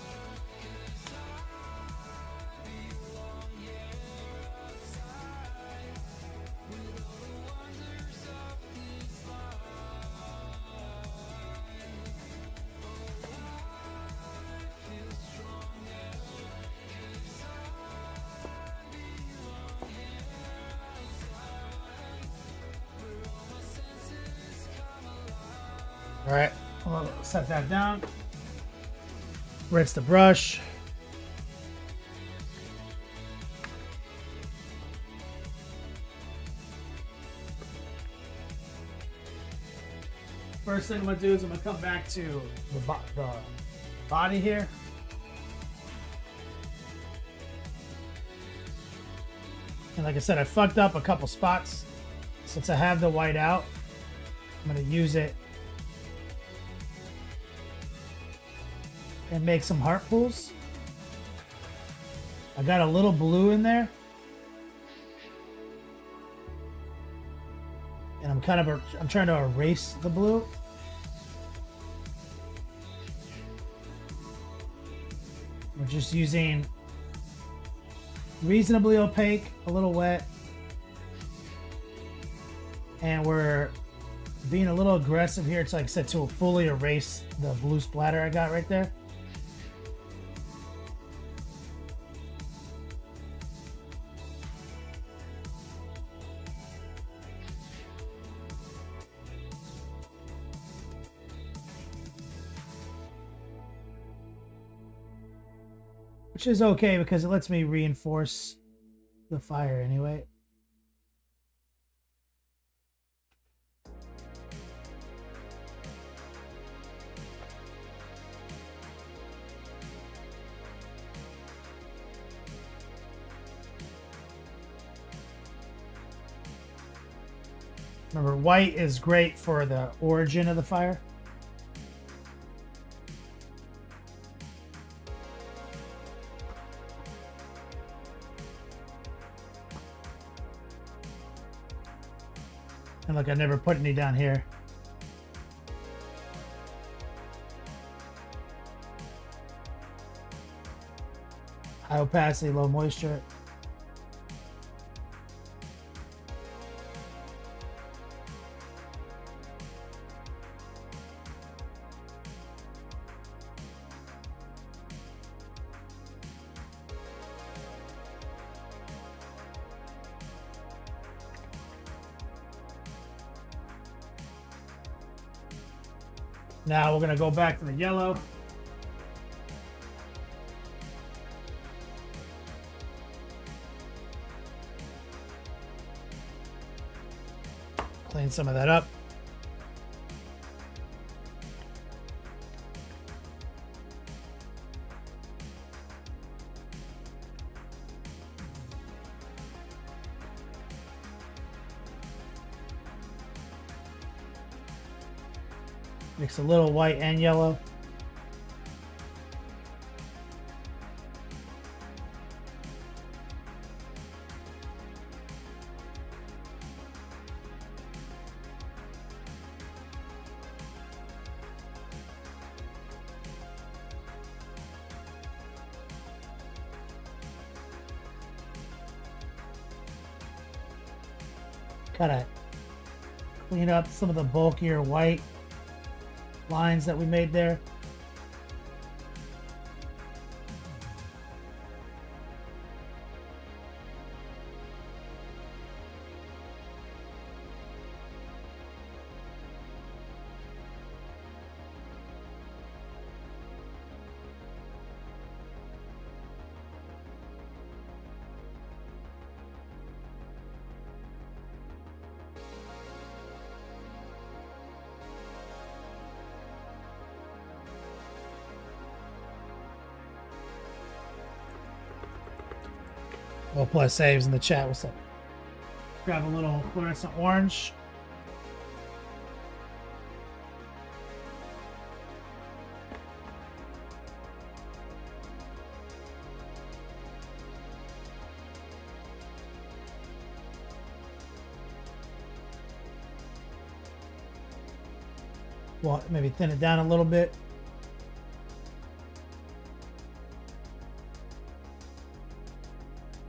All right, we'll set that down. Rinse the brush. First thing I'm gonna do is I'm gonna come back to the body here. And like I said, I fucked up a couple spots. Since I have the white out, I'm gonna use it and make some heart pools. I got a little blue in there. And I'm trying to erase the blue. We're just using reasonably opaque, a little wet. And we're being a little aggressive here. It's like I said, to fully erase the blue splatter I got right there. Which is okay because it lets me reinforce the fire anyway. Remember, white is great for the origin of the fire. And look, I never put any down here. High opacity, low moisture. Now we're gonna go back to the yellow. Clean some of that up. Mix a little white and yellow. Kind of clean up some of the bulkier white lines that we made there. Well, plus saves in the chat. What's up? Grab a little fluorescent orange. Well, maybe thin it down a little bit.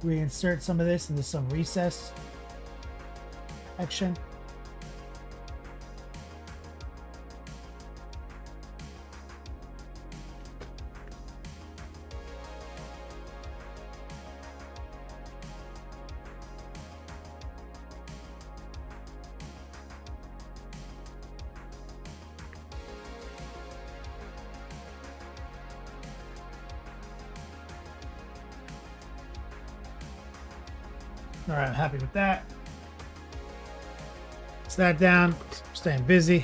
Reinsert some of this into some recess action. All right, I'm happy with that. It's that down. Staying busy.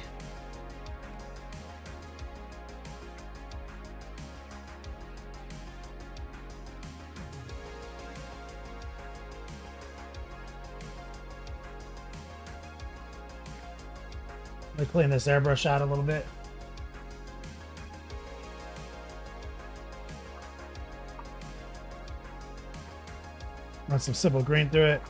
Let me clean this airbrush out a little bit. Run some simple green through it.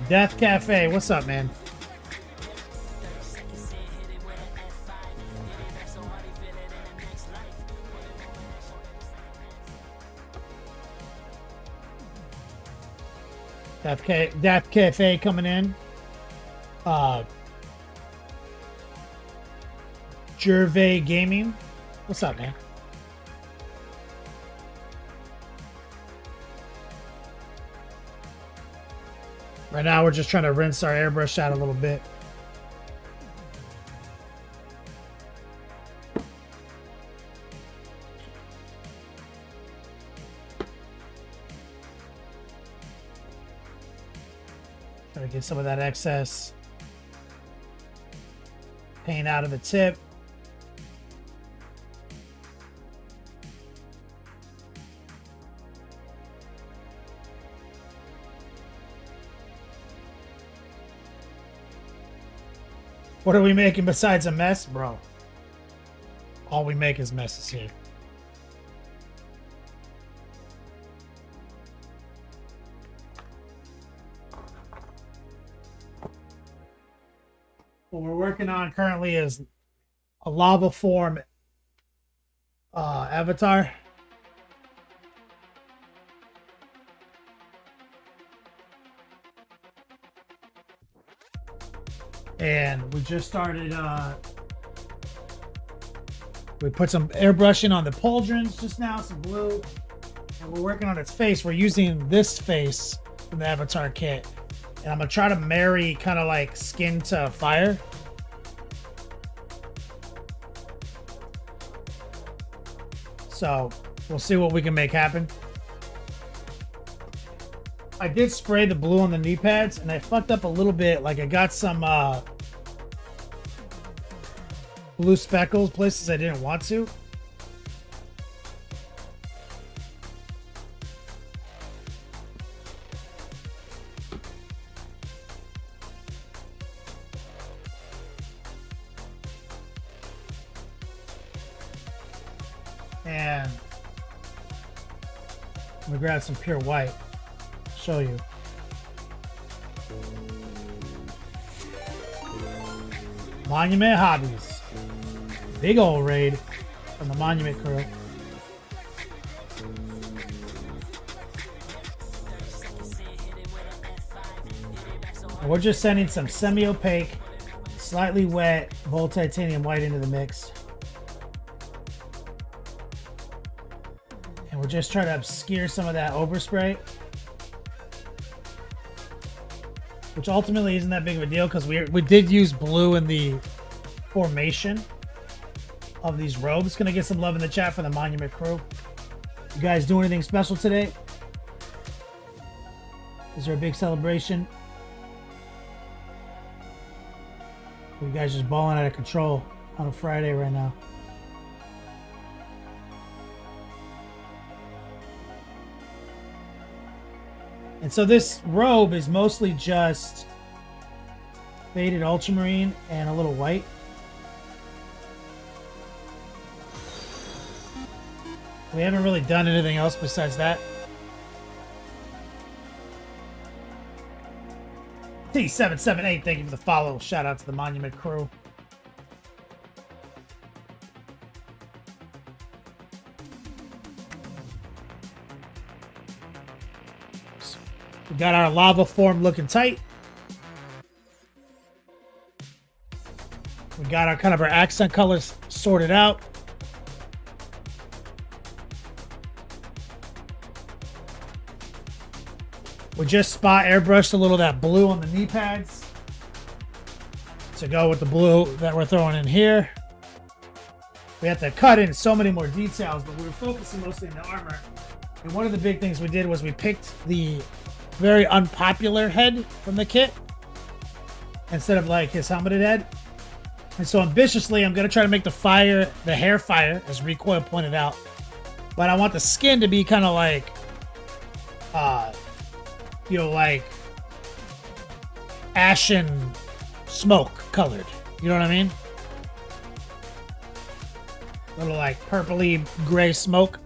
Death Cafe, what's up, man? Death Cafe coming in. Gervais Gaming, what's up, man? Right now, we're just trying to rinse our airbrush out a little bit. Try to get some of that excess paint out of the tip. What are we making besides a mess, bro? All we make is messes here. What we're working on currently is a lava form avatar. And we just started, we put some airbrushing on the pauldrons just now, some blue, and we're working on its face. We're using this face from the avatar kit, and I'm gonna try to marry kind of like skin to fire. So we'll see what we can make happen. I did spray the blue on the knee pads, and I fucked up a little bit. Like I got some blue speckles places I didn't want to. And I'm gonna grab some pure white. Show you. Monument Hobbies. Big old raid from the Monument crew. And we're just sending some semi-opaque, slightly wet Volt Titanium white into the mix. And we're just trying to obscure some of that overspray, which ultimately isn't that big of a deal because we did use blue in the formation of these robes. Gonna get some love in the chat for the Monument crew. You guys do anything special today? Is there a big celebration? Or you guys just balling out of control on a Friday right now? And so this robe is mostly just faded ultramarine and a little white. We haven't really done anything else besides that. T778, thank you for the follow. Shout out to the Monument crew. We got our lava form looking tight. We got our kind of our accent colors sorted out. We just spot airbrushed a little of that blue on the knee pads to go with the blue that we're throwing in here. We have to cut in so many more details, but we were focusing mostly on the armor. And one of the big things we did was we picked the very unpopular head from the kit. instead of like his helmeted head. And so ambitiously, I'm gonna try to make the hair fire, as Recoil pointed out. But I want the skin to be kind of like, you know, like ashen smoke colored. You know what I mean? Little like purpley gray smoke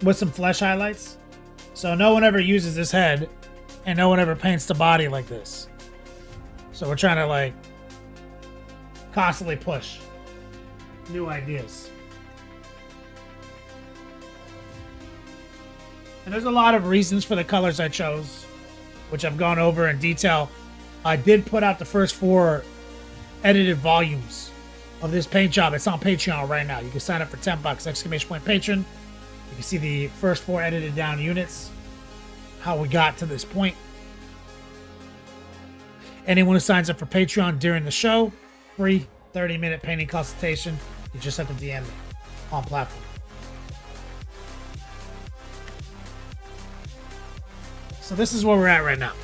with some flesh highlights. So no one ever uses this head, and no one ever paints the body like this. So we're trying to like constantly push new ideas. And there's a lot of reasons for the colors I chose, which I've gone over in detail. I did put out the first 4 edited volumes of this paint job. It's on Patreon right now. You can sign up for $10, exclamation point patron. You can see the first 4 edited down units, how we got to this point. Anyone who signs up for Patreon during the show, free 30-minute painting consultation. You just have to DM me on platform. So this is where we're at right now.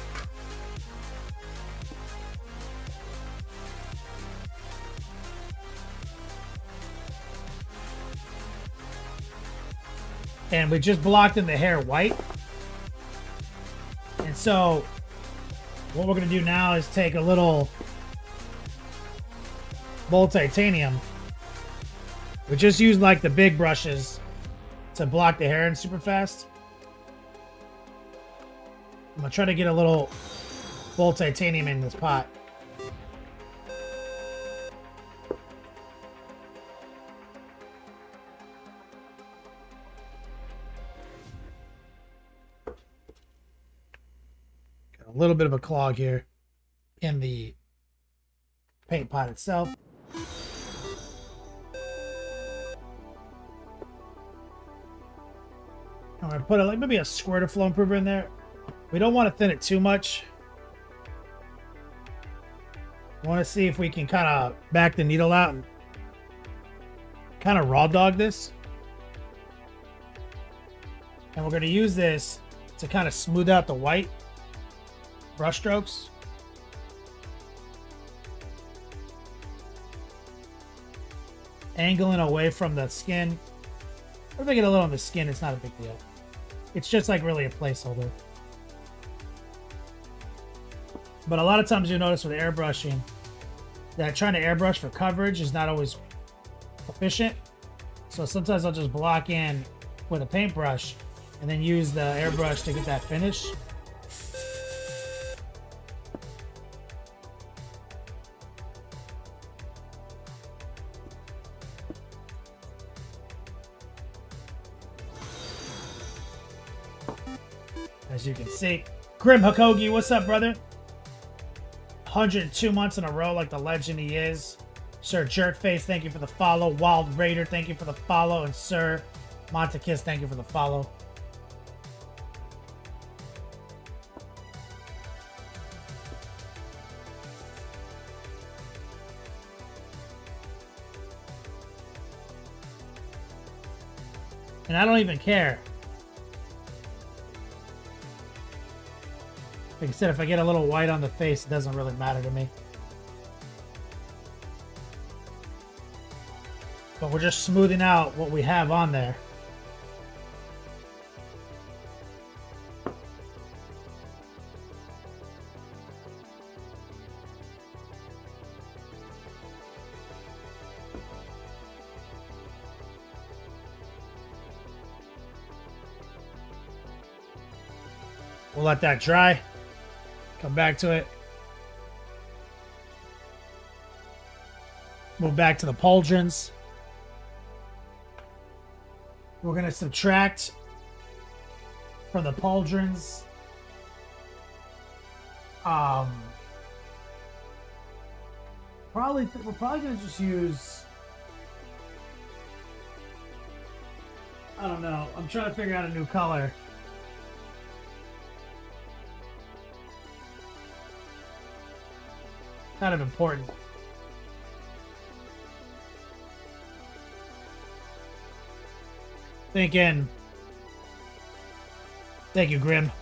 And we just blocked in the hair white. And so what we're going to do now is take a little bold titanium. We just use like the big brushes to block the hair in super fast. I'm going to try to get a little bold titanium in this pot. Got a little bit of a clog here in the paint pot itself. I'm going to put like maybe a squirt of flow improver in there. We don't want to thin it too much. I want to see if we can kind of back the needle out and kind of raw dog this. And we're going to use this to kind of smooth out the white brush strokes. Angling away from the skin. If I get a little on the skin, it's not a big deal. It's just like really a placeholder. But a lot of times you'll notice with airbrushing that trying to airbrush for coverage is not always efficient. So sometimes I'll just block in with a paintbrush and then use the airbrush to get that finish. As you can see. Grim Hakogi, what's up, brother? 102 months in a row like the legend he is. Sir Jerkface, thank you for the follow. Wild Raider, thank you for the follow. And Sir Montekiss, thank you for the follow. And I don't even care. Like I said, if I get a little white on the face, it doesn't really matter to me. But we're just smoothing out what we have on there. We'll let that dry. Come back to it. Move back to the pauldrons. We're going to subtract from the pauldrons. We're probably going to just use, I don't know. I'm trying to figure out a new color. Kind of important. Thinking. Thank you, Grim.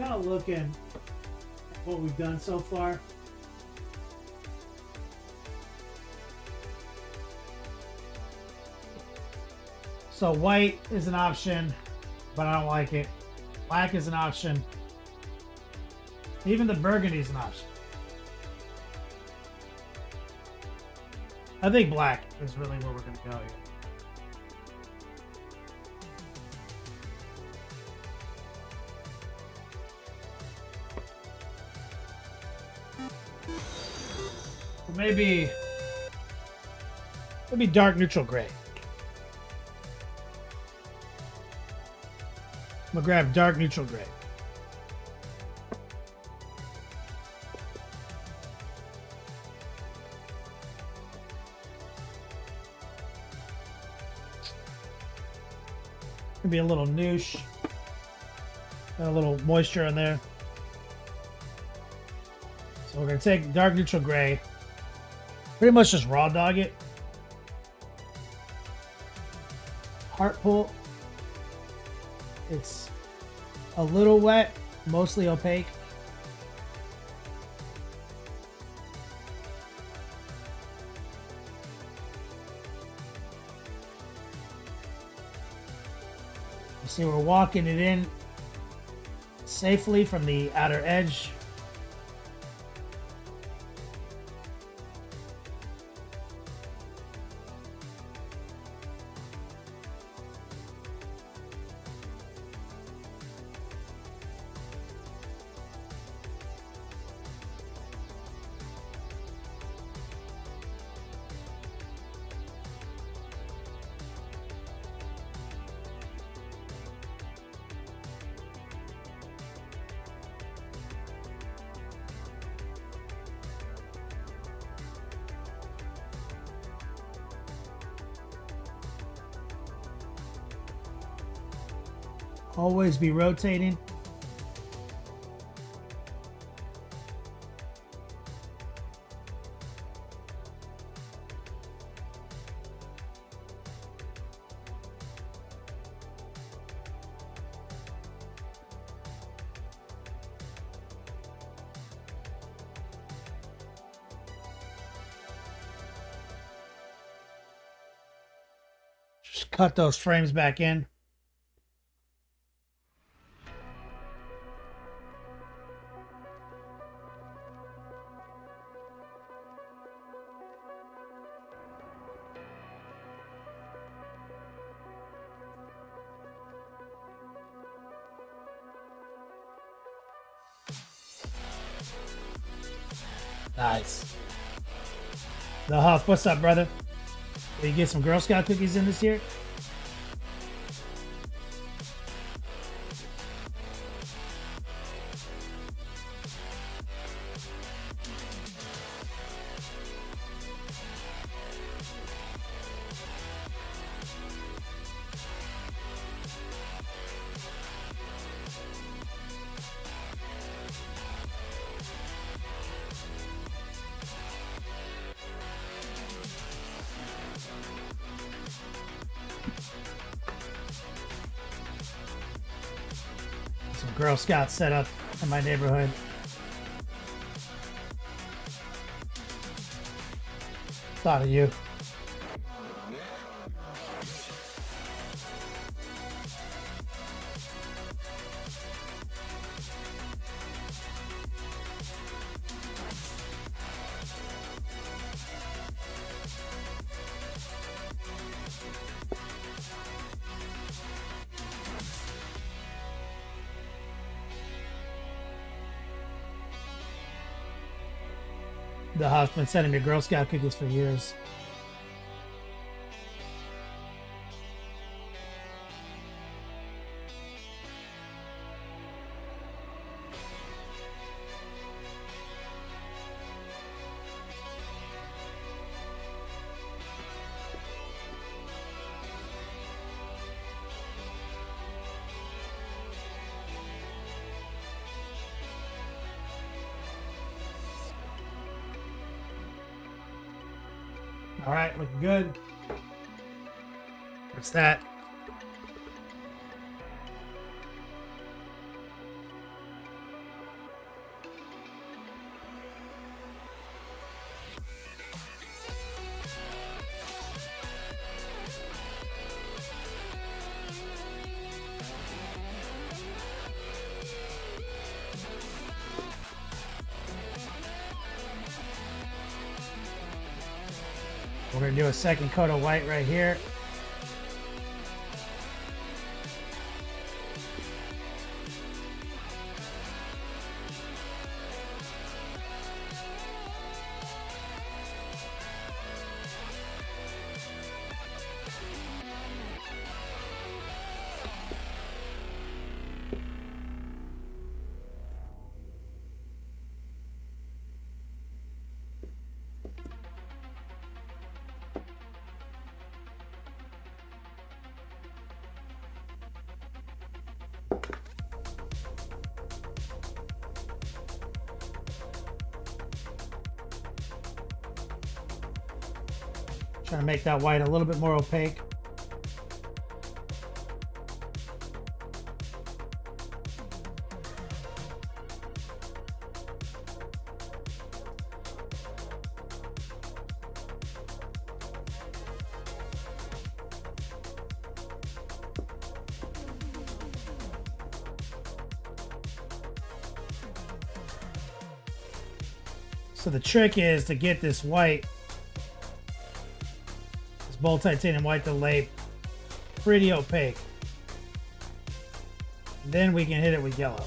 Kind of looking at what we've done so far. So white is an option, but I don't like it. Black is an option. Even the burgundy is an option. I think black is really where we're going to go here. Maybe dark neutral gray. I'm gonna grab dark neutral gray. Maybe a little noosh. Got a little moisture in there. So we're gonna take dark neutral gray. Pretty much just raw dog it. Heart pull. It's a little wet, mostly opaque. You see, we're walking it in safely from the outer edge. Always be rotating. Just cut those frames back in. Nice. The Huff, what's up, brother? Did you get some Girl Scout cookies in this year? Some Girl Scouts set up in my neighborhood. Thought of you. The Huff's been sending me Girl Scout cookies for years. All right, looking good. What's that? We're gonna do a second coat of white right here. Trying to make that white a little bit more opaque. So the trick is to get this white, this bold titanium white, to lay pretty opaque. Then we can hit it with yellow.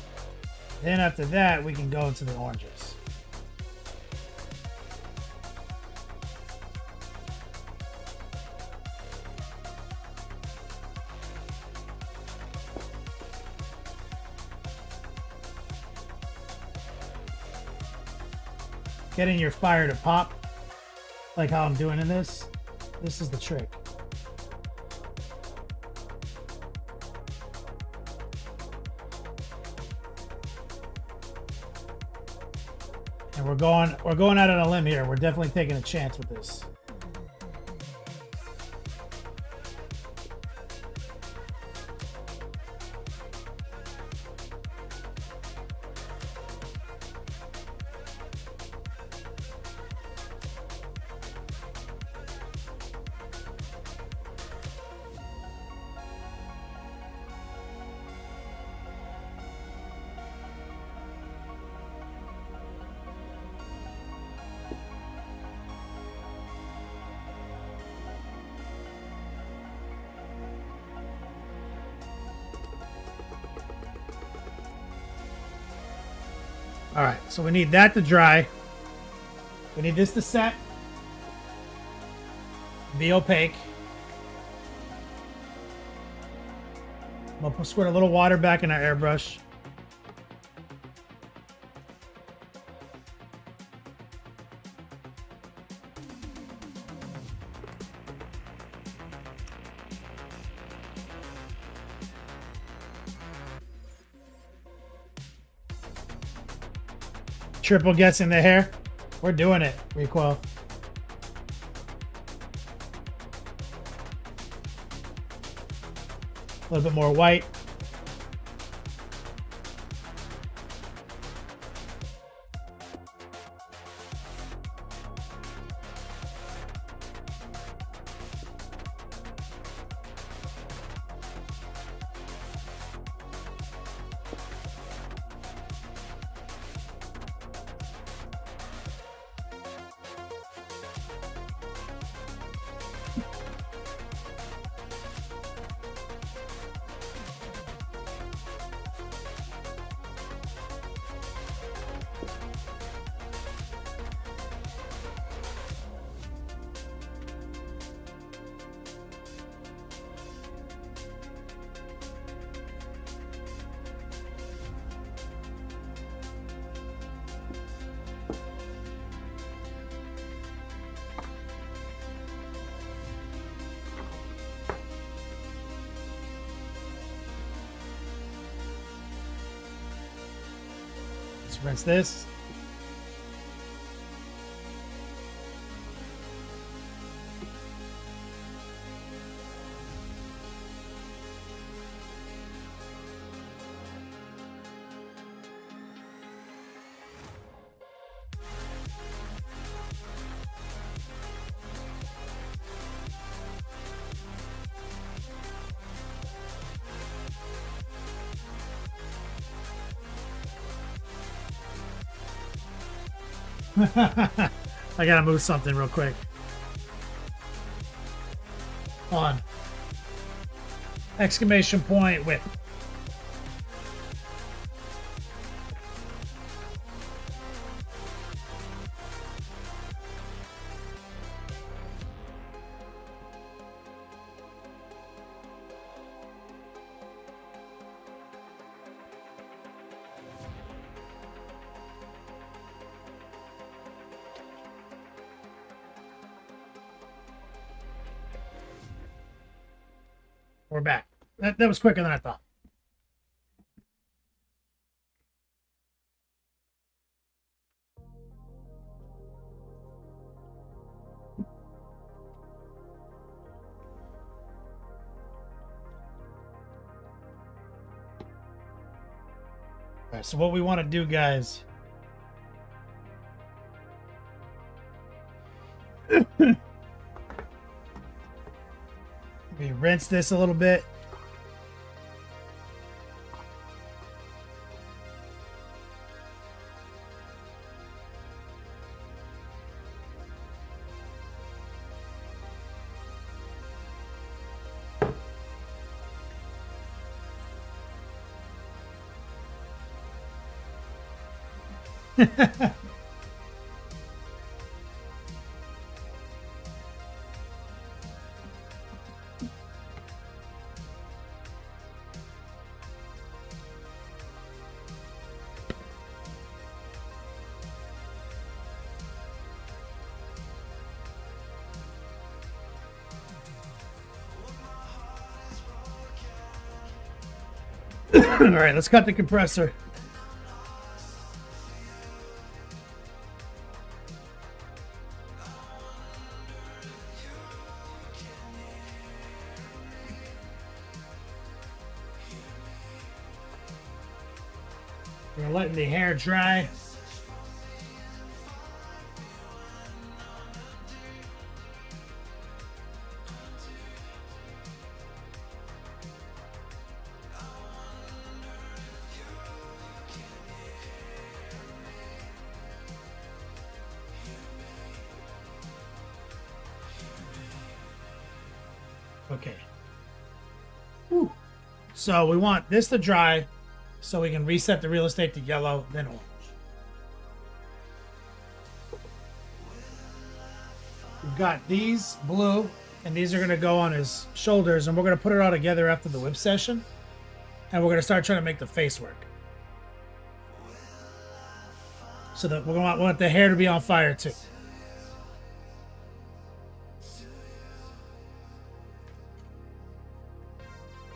Then after that, we can go into the oranges. Getting your fire to pop, like how I'm doing in this. This is the trick. And we're going out on a limb here. We're definitely taking a chance with this. All right, so we need that to dry. We need this to set. Be opaque. We'll squirt a little water back in our airbrush. Triple gets in the hair. We're doing it, Recoil. A little bit more white. Let's rinse this. I gotta move something real quick. On. Exclamation point whip. We're back. That was quicker than I thought. All right, so what we want to do, guys, we rinse this a little bit. All right, let's cut the compressor. We're letting the hair dry. Okay. Whew. So we want this to dry so we can reset the real estate to yellow, then orange. We've got these blue, and these are going to go on his shoulders, and we're going to put it all together after the whip session, and we're going to start trying to make the face work. So that we want the hair to be on fire too.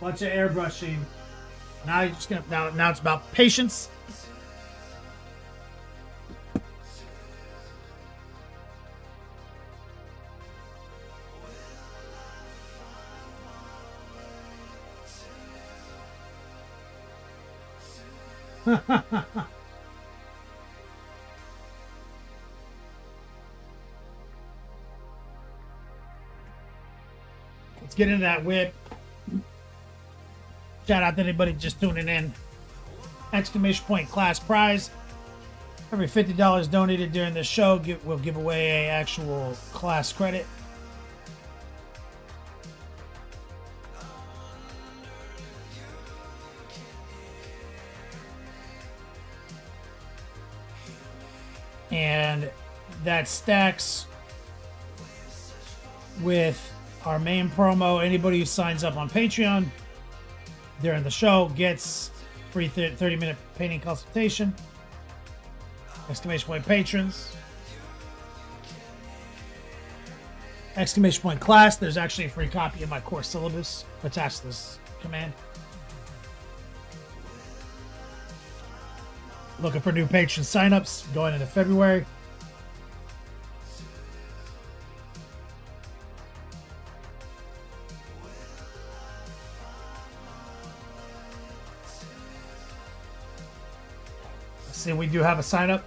Bunch of airbrushing. Now you're just gonna now it's about patience. Let's get into that whip. Shout out to anybody just tuning in. Exclamation point class prize. Every $50 donated during this show, we'll give away a actual class credit. And that stacks with our main promo. Anybody who signs up on Patreon during the show gets free 30-minute painting consultation. Exclamation point patrons. Exclamation point class. There's actually a free copy of my course syllabus attached to this command. Looking for new patron signups going into February. See, we do have a sign up.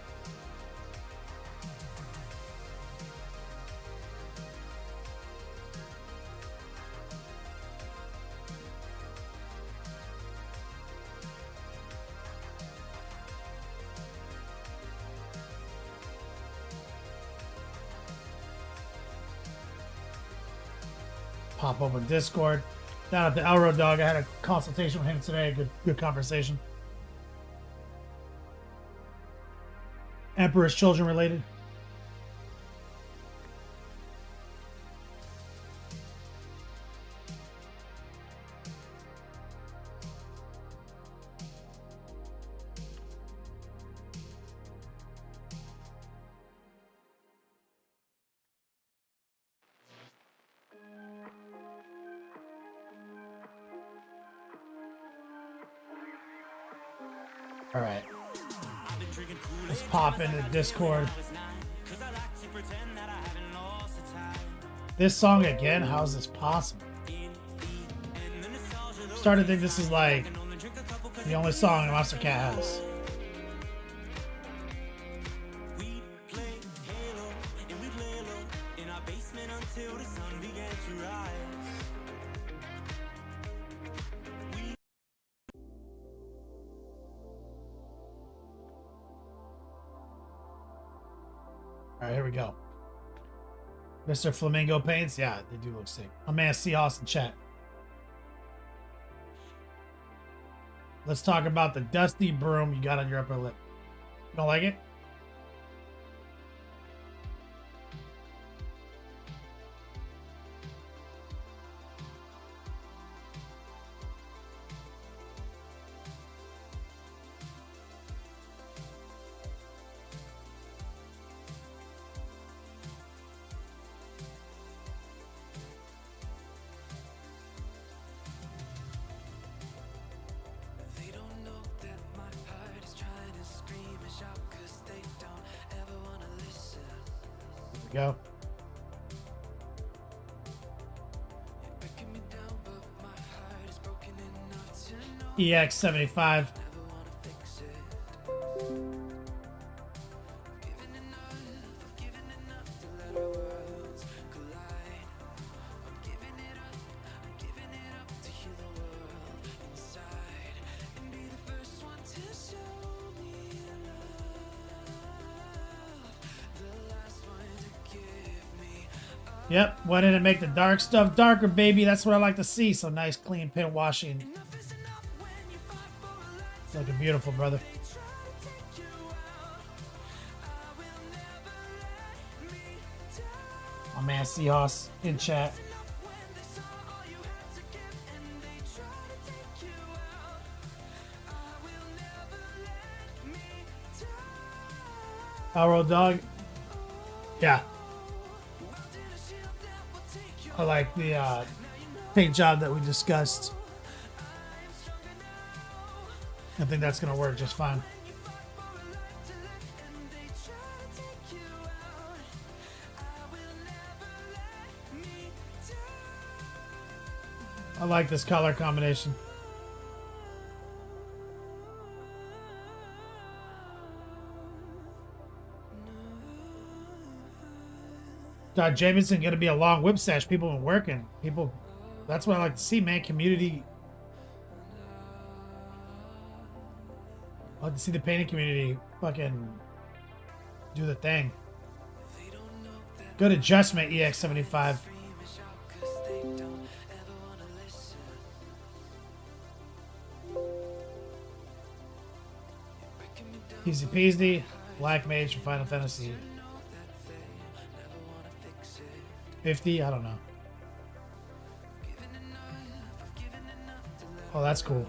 pop open Discord. Down at the Elro Dog, I had a consultation with him today. Good conversation. Emperor's Children related. All right. Let's pop into Discord. This song again? How is this possible? Started to think this is like the only song Monster Cat has. All right, here we go. Mr. Flamingo Paints. Yeah, they do look sick. My man Seahawks in chat. Let's talk about the dusty broom you got on your upper lip. You don't like it? Go. EX75. Yep, why didn't it make the dark stuff darker, baby? That's what I like to see. So nice, clean pin washing. It's looking beautiful, brother. My man Seahawks in chat. Our dog. Yeah. I like the paint job that we discussed. I think that's going to work just fine. I like this color combination. Jamison gonna be a long whip sesh. People been working. People, that's what I like to see, man. Community. I like to see the painting community fucking do the thing. Good adjustment, EX75. Easy peasy. Black Mage from Final Fantasy 50, I don't know. Oh, that's cool.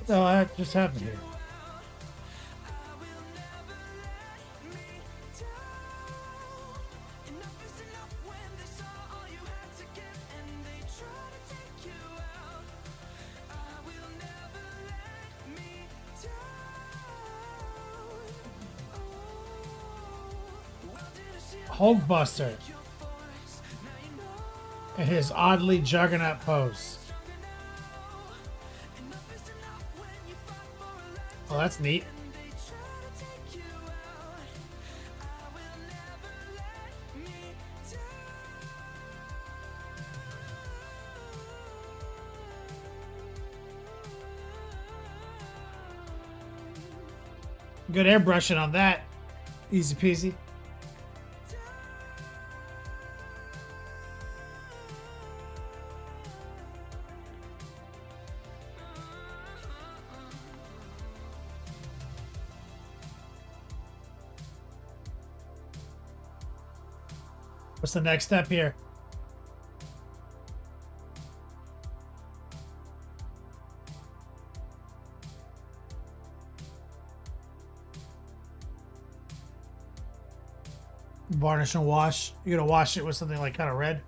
No, that just happened here. Hulkbuster in his oddly juggernaut pose. Oh, that's neat. Good airbrushing on that. Easy peasy. What's the next step here? Varnish and wash. You're gonna wash it with something like kind of red.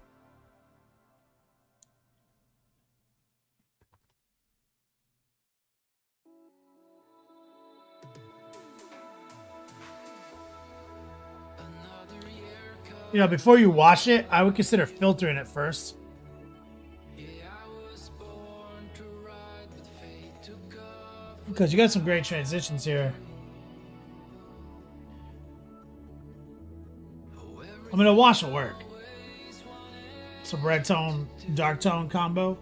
You know, before you wash it, I would consider filtering it first. Because you got some great transitions here. I mean, a wash will work. Some red tone, dark tone combo.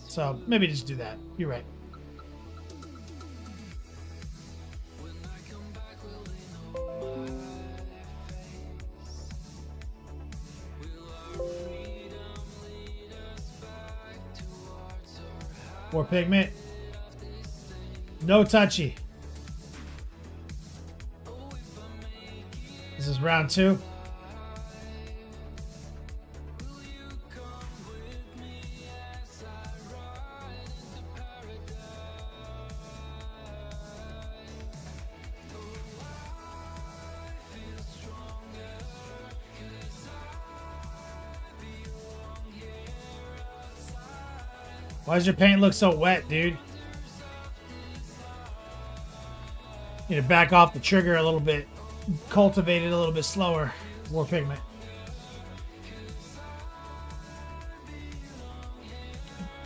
So maybe just do that. You're right. More pigment. No touchy. This is round 2. Why does your paint look so wet, dude? You need to back off the trigger a little bit. Cultivate it a little bit slower. More pigment.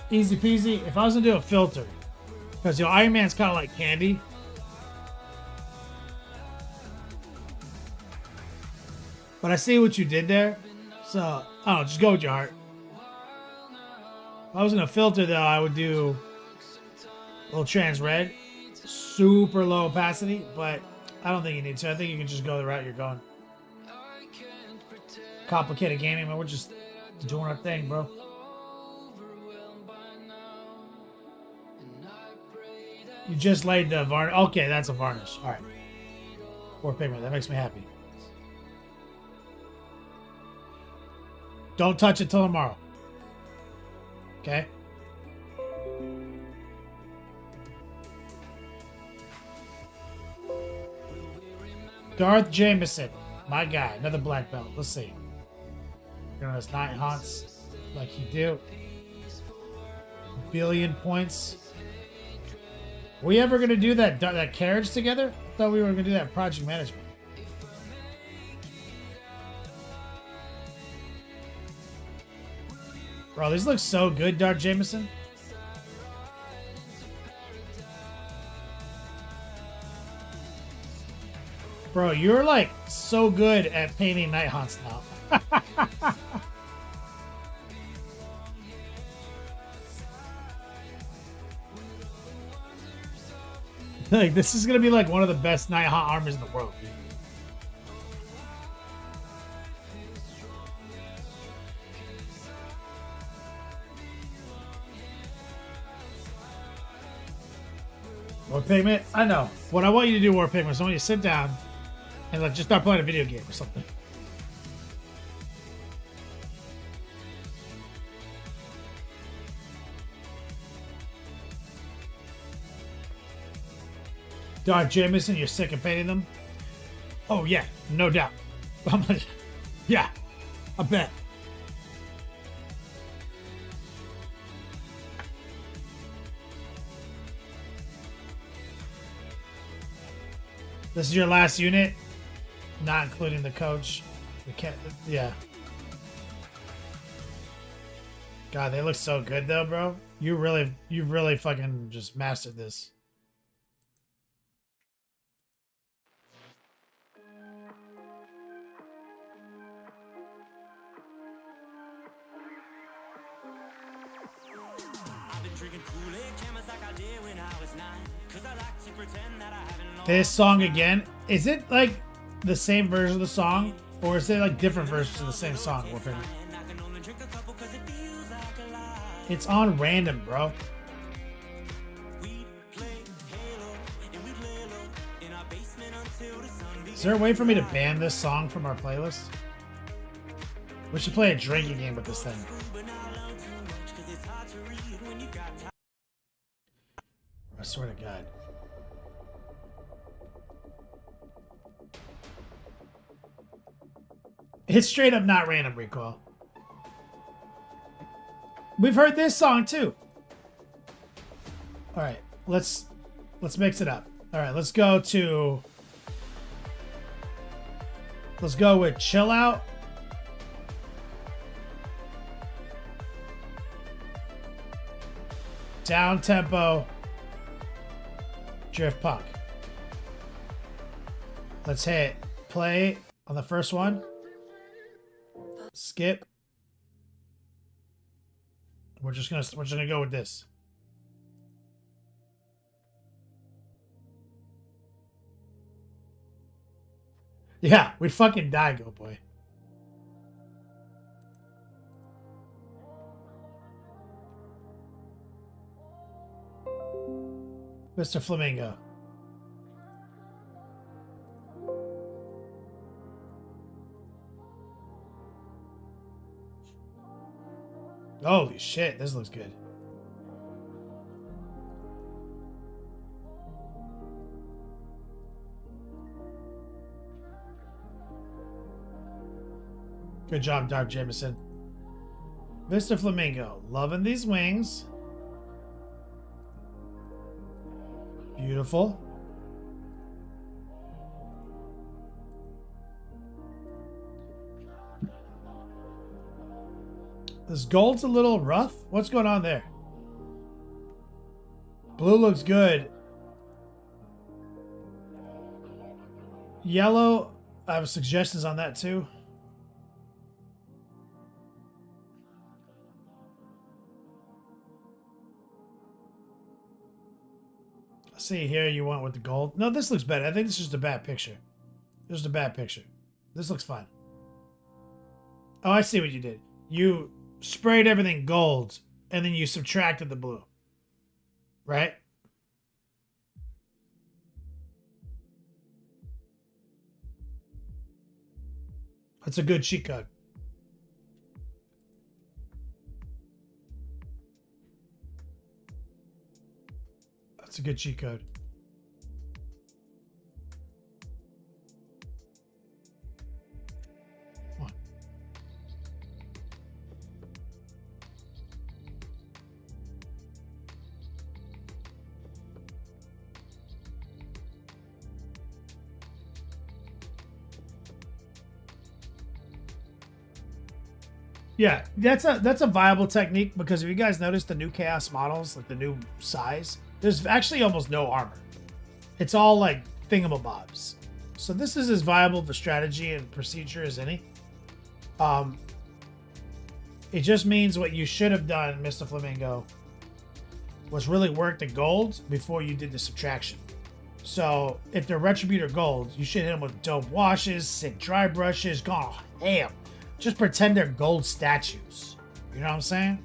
Easy peasy. If I was gonna do a filter, because Iron Man's kind of like candy. But I see what you did there. So, I don't know, just go with your heart. If I was gonna filter though, I would do a little trans red. Super low opacity, but I don't think you need to. I think you can just go the route you're going. Complicated gaming, man. We're just doing our thing, bro. You just laid the varnish. Okay, that's a varnish. All right. More pigment. That makes me happy. Don't touch it till tomorrow. Okay? Darth Jameson. My guy. Another black belt. Let's see. Gonna have 9 haunts like you do. 1 billion points. We ever gonna do that carriage together? I thought we were gonna do that project management. Bro, these look so good, Darth Jameson. Bro, you're like so good at painting night haunts now. Like, this is gonna be like one of the best night haunt armors in the world, dude. More pigment? I know. What I want you to do, more pigment, is I want you to sit down and like just start playing a video game or something. Darth Jameson, you're sick of painting them? Oh yeah, no doubt. Yeah, I bet. This is your last unit, not including the coach. We can't. Yeah. God, they look so good though, bro. You really fucking just mastered this. Drinking Kool-Aid cameras like I did when I was 9. Cause I like to pretend that I haven't lost. This song again, is it like the same version of the song? Or is it like different versions of the same song? I can only drink a couple cause it feels like a lie. It's on random, bro. We'd play Halo and we'd lay low in our basement until the sun began. Is there a way for me to ban this song from our playlist? We should play a drinking game with this thing. I swear to God. It's straight up not random, Recoil. We've heard this song too. All right, let's mix it up. All right, let's go with Chill Out. Down tempo. Drift Punk. Let's hit play on the first one. Skip. We're just gonna go with this. Yeah, we'd fucking die, Go Boy. Mr. Flamingo. Holy shit, this looks good. Good job, Dark Jameson. Mr. Flamingo, loving these wings. Beautiful. This gold's a little rough. What's going on there? Blue looks good. Yellow, I have suggestions on that too. See here, you went with the gold. No, this looks better. I think this is just a bad picture. Just a bad picture. This looks fine. Oh, I see what you did. You sprayed everything gold, and then you subtracted the blue. Right? That's a good cheat code. That's a good cheat code. Come on. Yeah, that's a viable technique because if you guys notice the new Chaos models, like the new size, there's actually almost no armor. It's all like thingamabobs. So this is as viable of a strategy and procedure as any. It just means what you should have done, Mr. Flamingo, was really work the gold before you did the subtraction. So if they're Retributor gold, you should hit them with dope washes, sick dry brushes, gone ham. Just pretend they're gold statues. You know what I'm saying?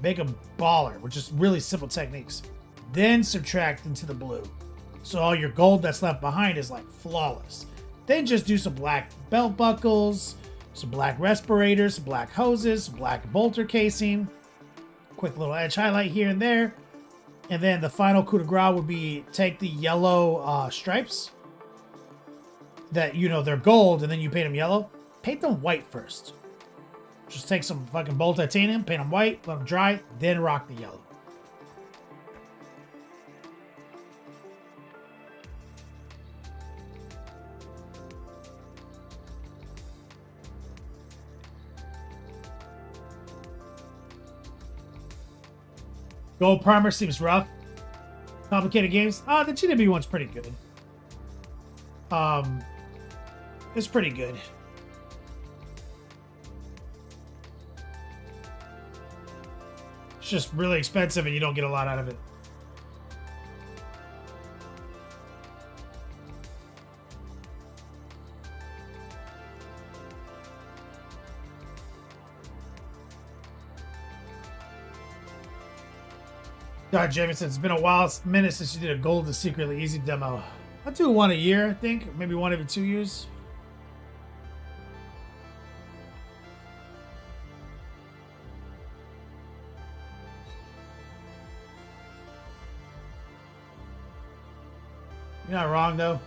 Make them baller with just really simple techniques. Then subtract into the blue. So all your gold that's left behind is like flawless. Then just do some black belt buckles, some black respirators, some black hoses, some black bolter casing, quick little edge highlight here and there. And then the final coup de grace would be take the yellow stripes that, you know, they're gold and then you paint them yellow. Paint them white first. Just take some fucking bold titanium, paint them white, let them dry, then rock the yellow. Gold primer seems rough. Complicated games. Oh, the GW one's pretty good. It's pretty good. It's just really expensive and you don't get a lot out of it. God, Jameson, it's been a minute since you did a gold to secretly easy demo. I'll do one a year, I think. Maybe one every 2 years. You're not wrong, though.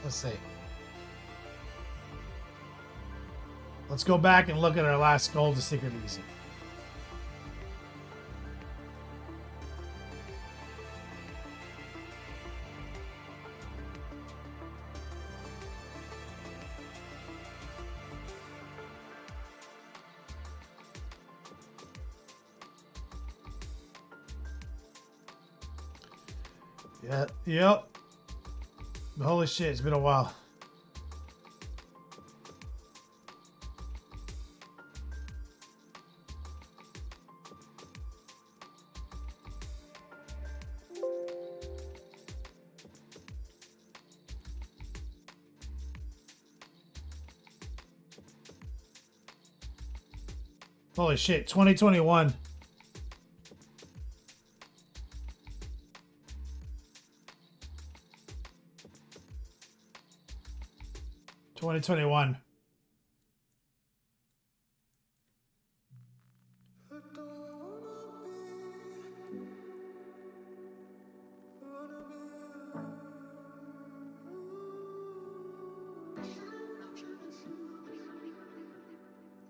Let's see. Let's go back and look at our last gold to secret easy. Yeah, yep. Holy shit, it's been a while. Holy shit, 2021.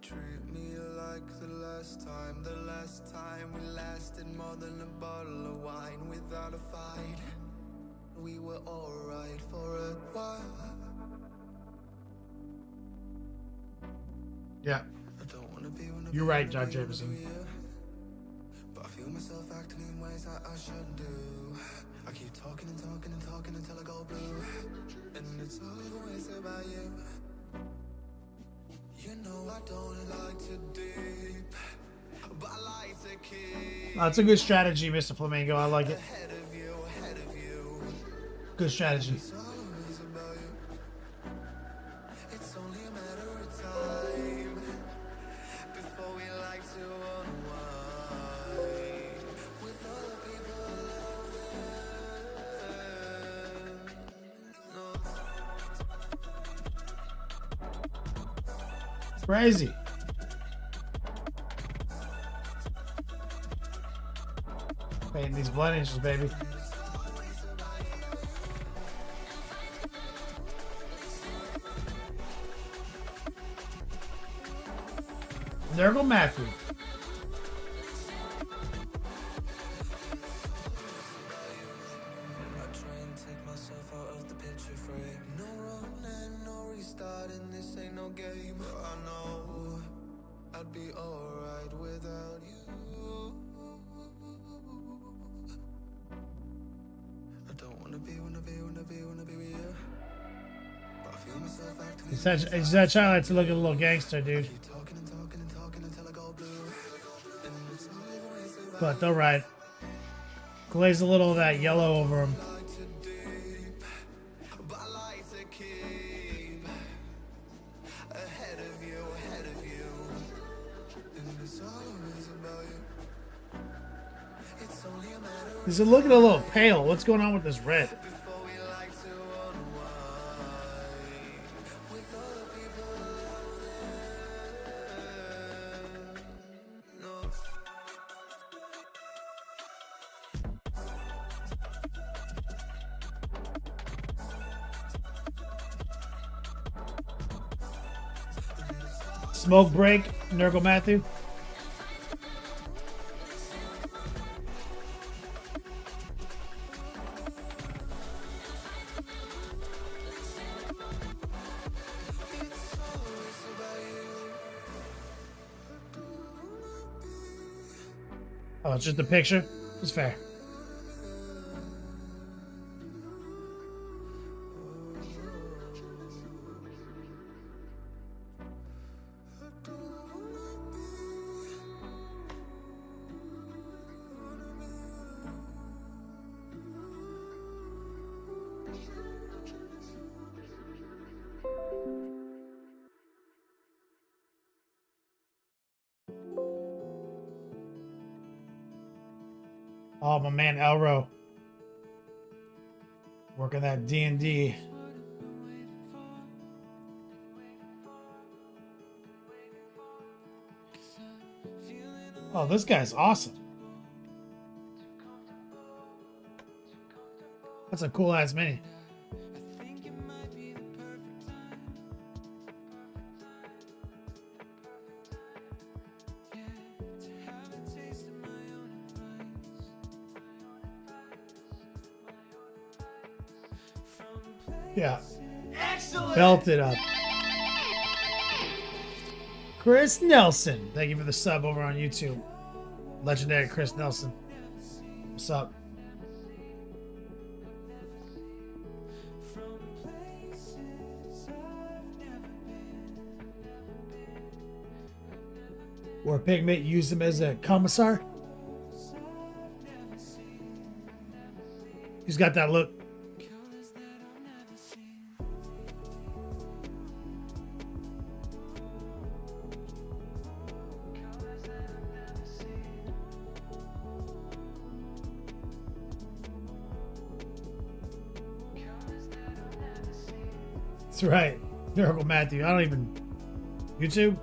Treat me like the last time we lasted more than a bottle of wine without a fight. We were alright for a while. Yeah. I don't wanna be You're right, John Jameson. but I feel myself acting in ways that I shouldn't do. I keep talking and talking and talking until I go blue, and it's always about you. You know I don't like to deep, but I like to keep That's a good strategy, Mr. Flamingo. I like it. ahead of you, ahead of you. Good strategy. It's always about you. It's only a matter of time before we like to unwind with other people out there. Crazy. Painting these blood inches, baby. There go Matthew. I try and take myself out of the picture frame. No running, no restarting, this ain't no game. I know I'd be alright without you. I don't wanna be with you. But I feel myself acting. He's that child likes to look at a little gangster, dude. Keep talking and talking and talking until I go blue. And it's always about But they're right. Glaze a little of that yellow over him. to deep, but I like to keep ahead of you, ahead of you. And it's always about you. It's only a matter of He's looking a little pale. What's going on with this red? before we like to unwind with other people out there. No. Smoke break, Nurgle Matthew. Oh, it's just a picture? It's fair. Oh, my man Elro. Working that D&D. Oh, this guy's awesome. That's a cool ass mini. Yeah. Excellent. Belt it up. Chris Nelson. Thank you for the sub over on YouTube. Legendary Chris Nelson. What's up? Or Pigment used him as a commissar. He's got that look. That's right. Miracle Matthew. I don't even... YouTube?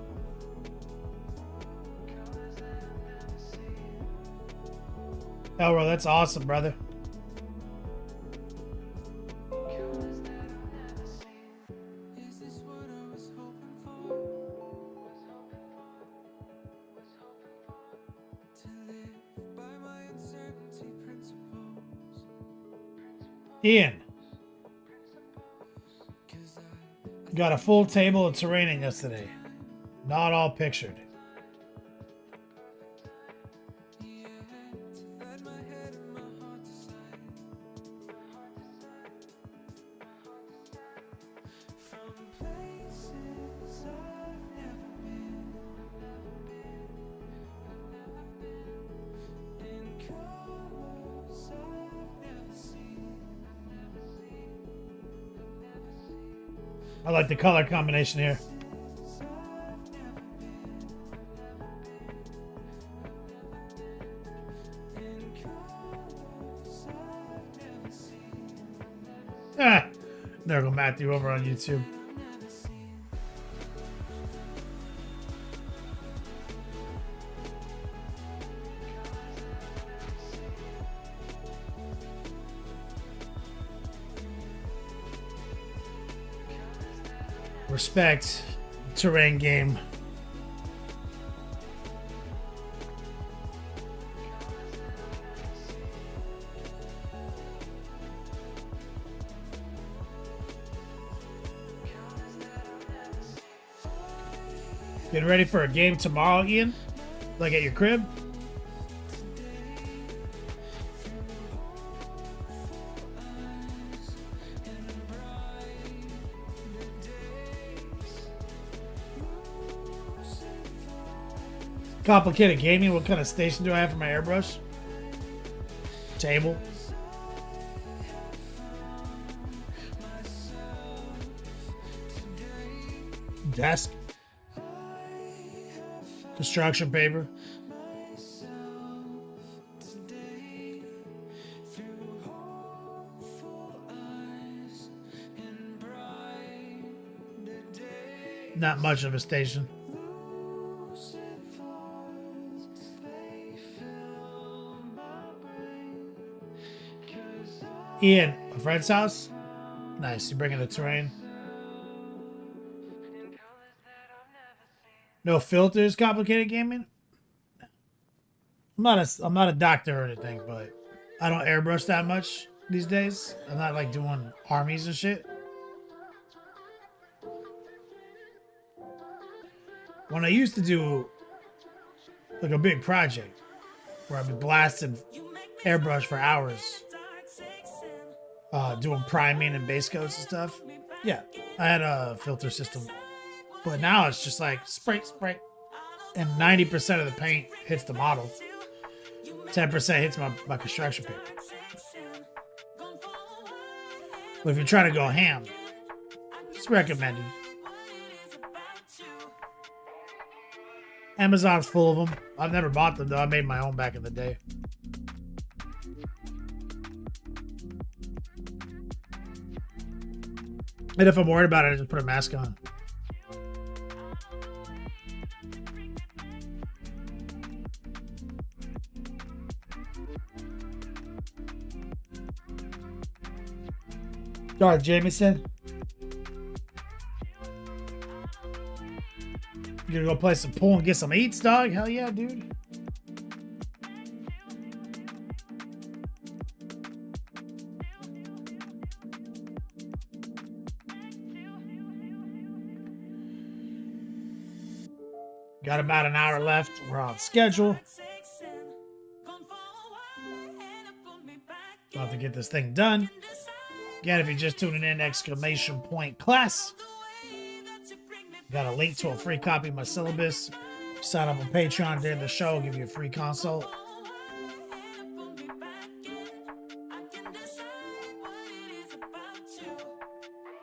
Elro, that's awesome, brother. Ian. Got a full table of terrain yesterday. Not all pictured. I like the color combination here. Ah, there go Matthew over on YouTube. Respect terrain game. Getting ready for a game tomorrow, Ian? Like at your crib? Complicated gaming. What kind of station do I have for my airbrush? Table. Desk. Construction paper. Not much of a station. Ian, a friend's house? Nice, you bringing the terrain. No filters, complicated gaming? I'm not a doctor or anything, but I don't airbrush that much these days. I'm not like doing armies and shit. When I used to do like a big project where I'd be blasting airbrush for hours, doing priming and base coats and stuff. Yeah, I had a filter system. But now it's just like spray, spray. And 90% of the paint hits the model. 10% hits my construction paper. But if you're trying to go ham, it's recommended. Amazon's full of them. I've never bought them though. I made my own back in the day. And if I'm worried about it, I just put a mask on. Darth Jameson. You gonna go play some pool and get some eats, dog? Hell yeah, dude. Got about an hour left. We're on schedule. About to get this thing done. Again, if you're just tuning in, exclamation point class. Got a link to a free copy of my syllabus. Sign up on Patreon during the show. I'll give you a free consult.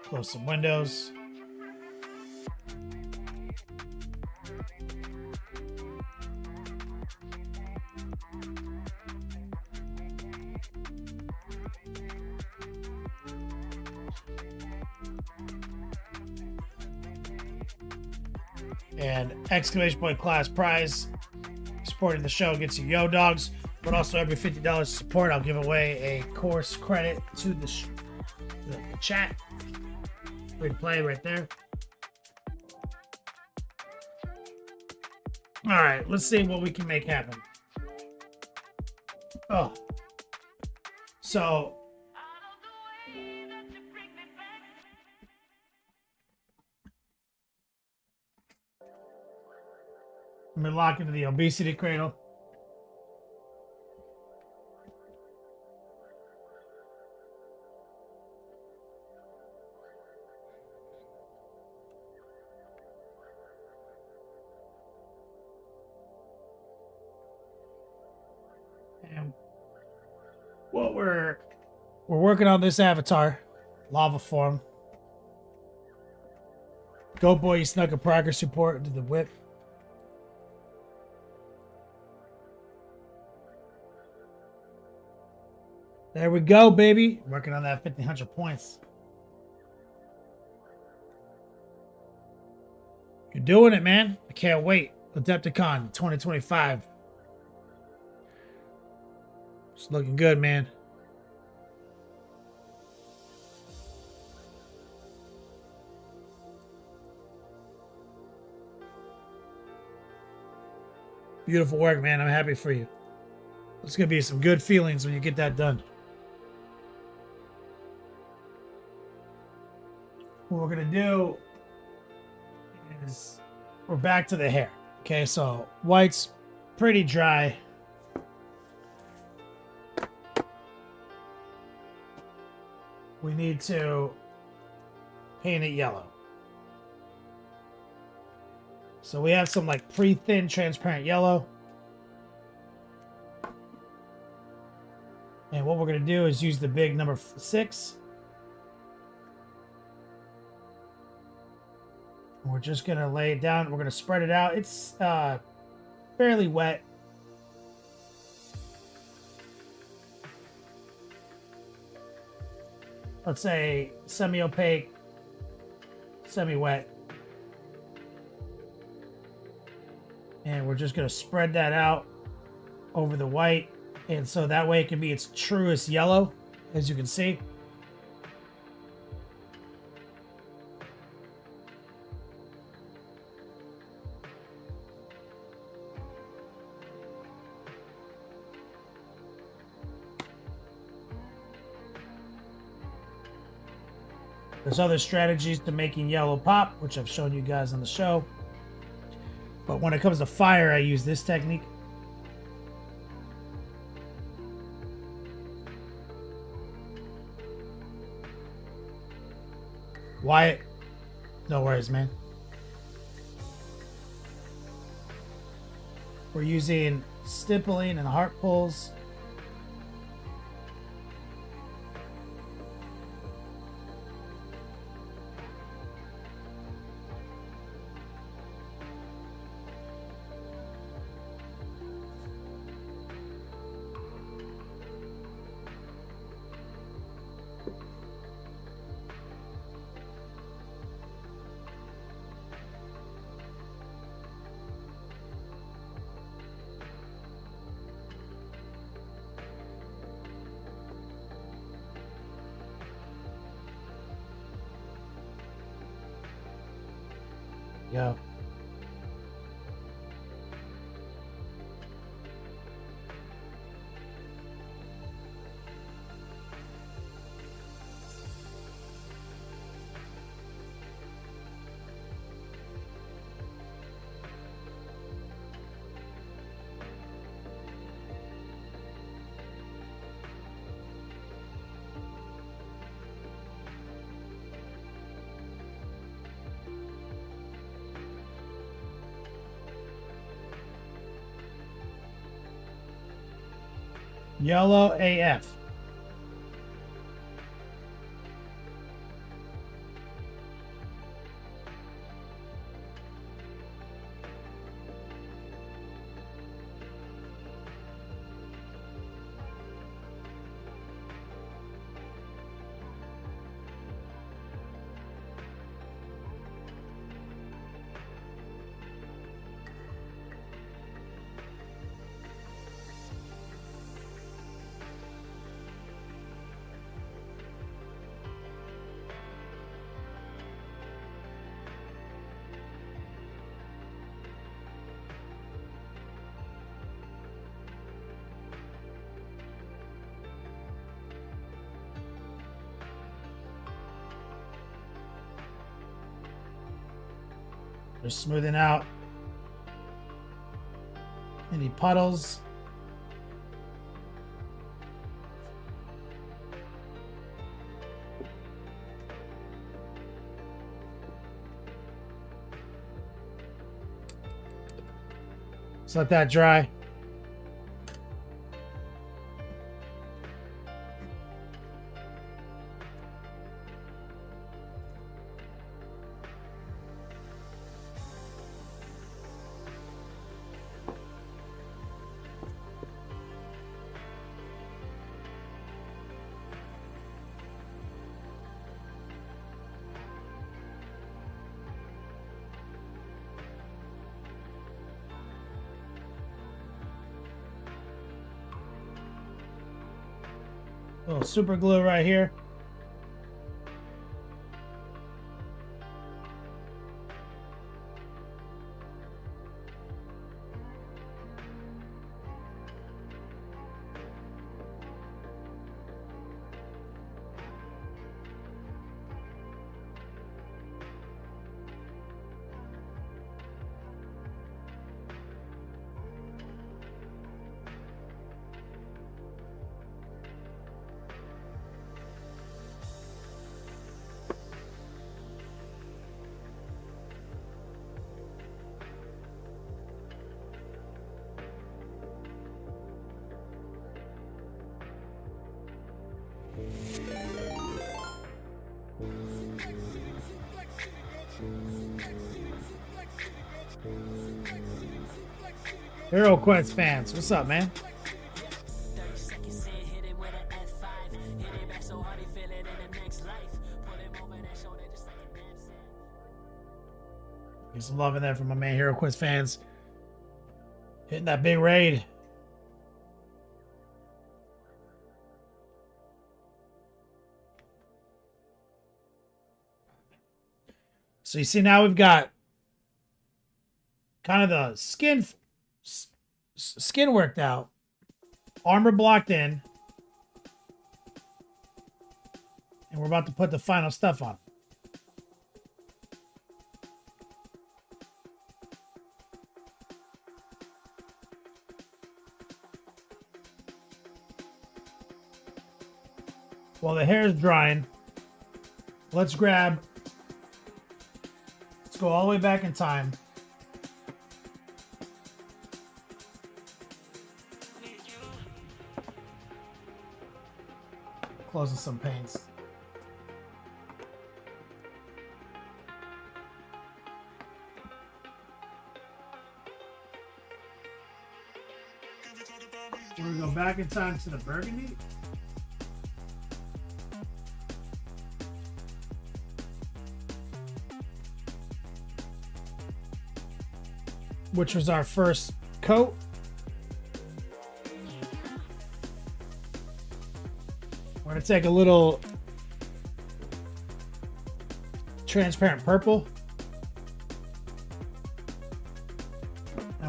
Close some windows. And exclamation point class prize. Supporting the show gets you yo dogs, but also every $50 support, I'll give away a course credit to the chat. Free to play right there. All right, let's see what we can make happen. Oh, so I'm gonna lock into the obesity cradle. And what we're working on this avatar, lava form. Go boy, you snuck a progress report into the whip. There we go, baby. Working on that 1,500 points. You're doing it, man. I can't wait. Adepticon 2025. It's looking good, man. Beautiful work, man. I'm happy for you. It's going to be some good feelings when you get that done. What we're going to do is we're back to the hair. Okay, so white's pretty dry. We need to paint it yellow. So we have some like pre-thin transparent yellow. And what we're going to do is use the big number 6. We're just going to lay it down. We're going to spread it out. It's fairly wet. Let's say semi-opaque, semi-wet. And we're just going to spread that out over the white. And so that way it can be its truest yellow, as you can see. There's other strategies to making yellow pop, which I've shown you guys on the show. But when it comes to fire, I use this technique. Wyatt, no worries, man. We're using stippling and heart pulls. go. Yellow AF. They're smoothing out any puddles. Just let that dry. Little super glue right here. Hero Quest fans, what's up, man? Get some love in there from my man Hero Quest fans. Hitting that big raid. So you see now we've got kind of the skin worked out, armor blocked in, and we're about to put the final stuff on. While the hair is drying, let's go all the way back in time. Closing some paints. We're gonna go back in time to the burgundy. Which was our first coat. We're gonna take a little transparent purple.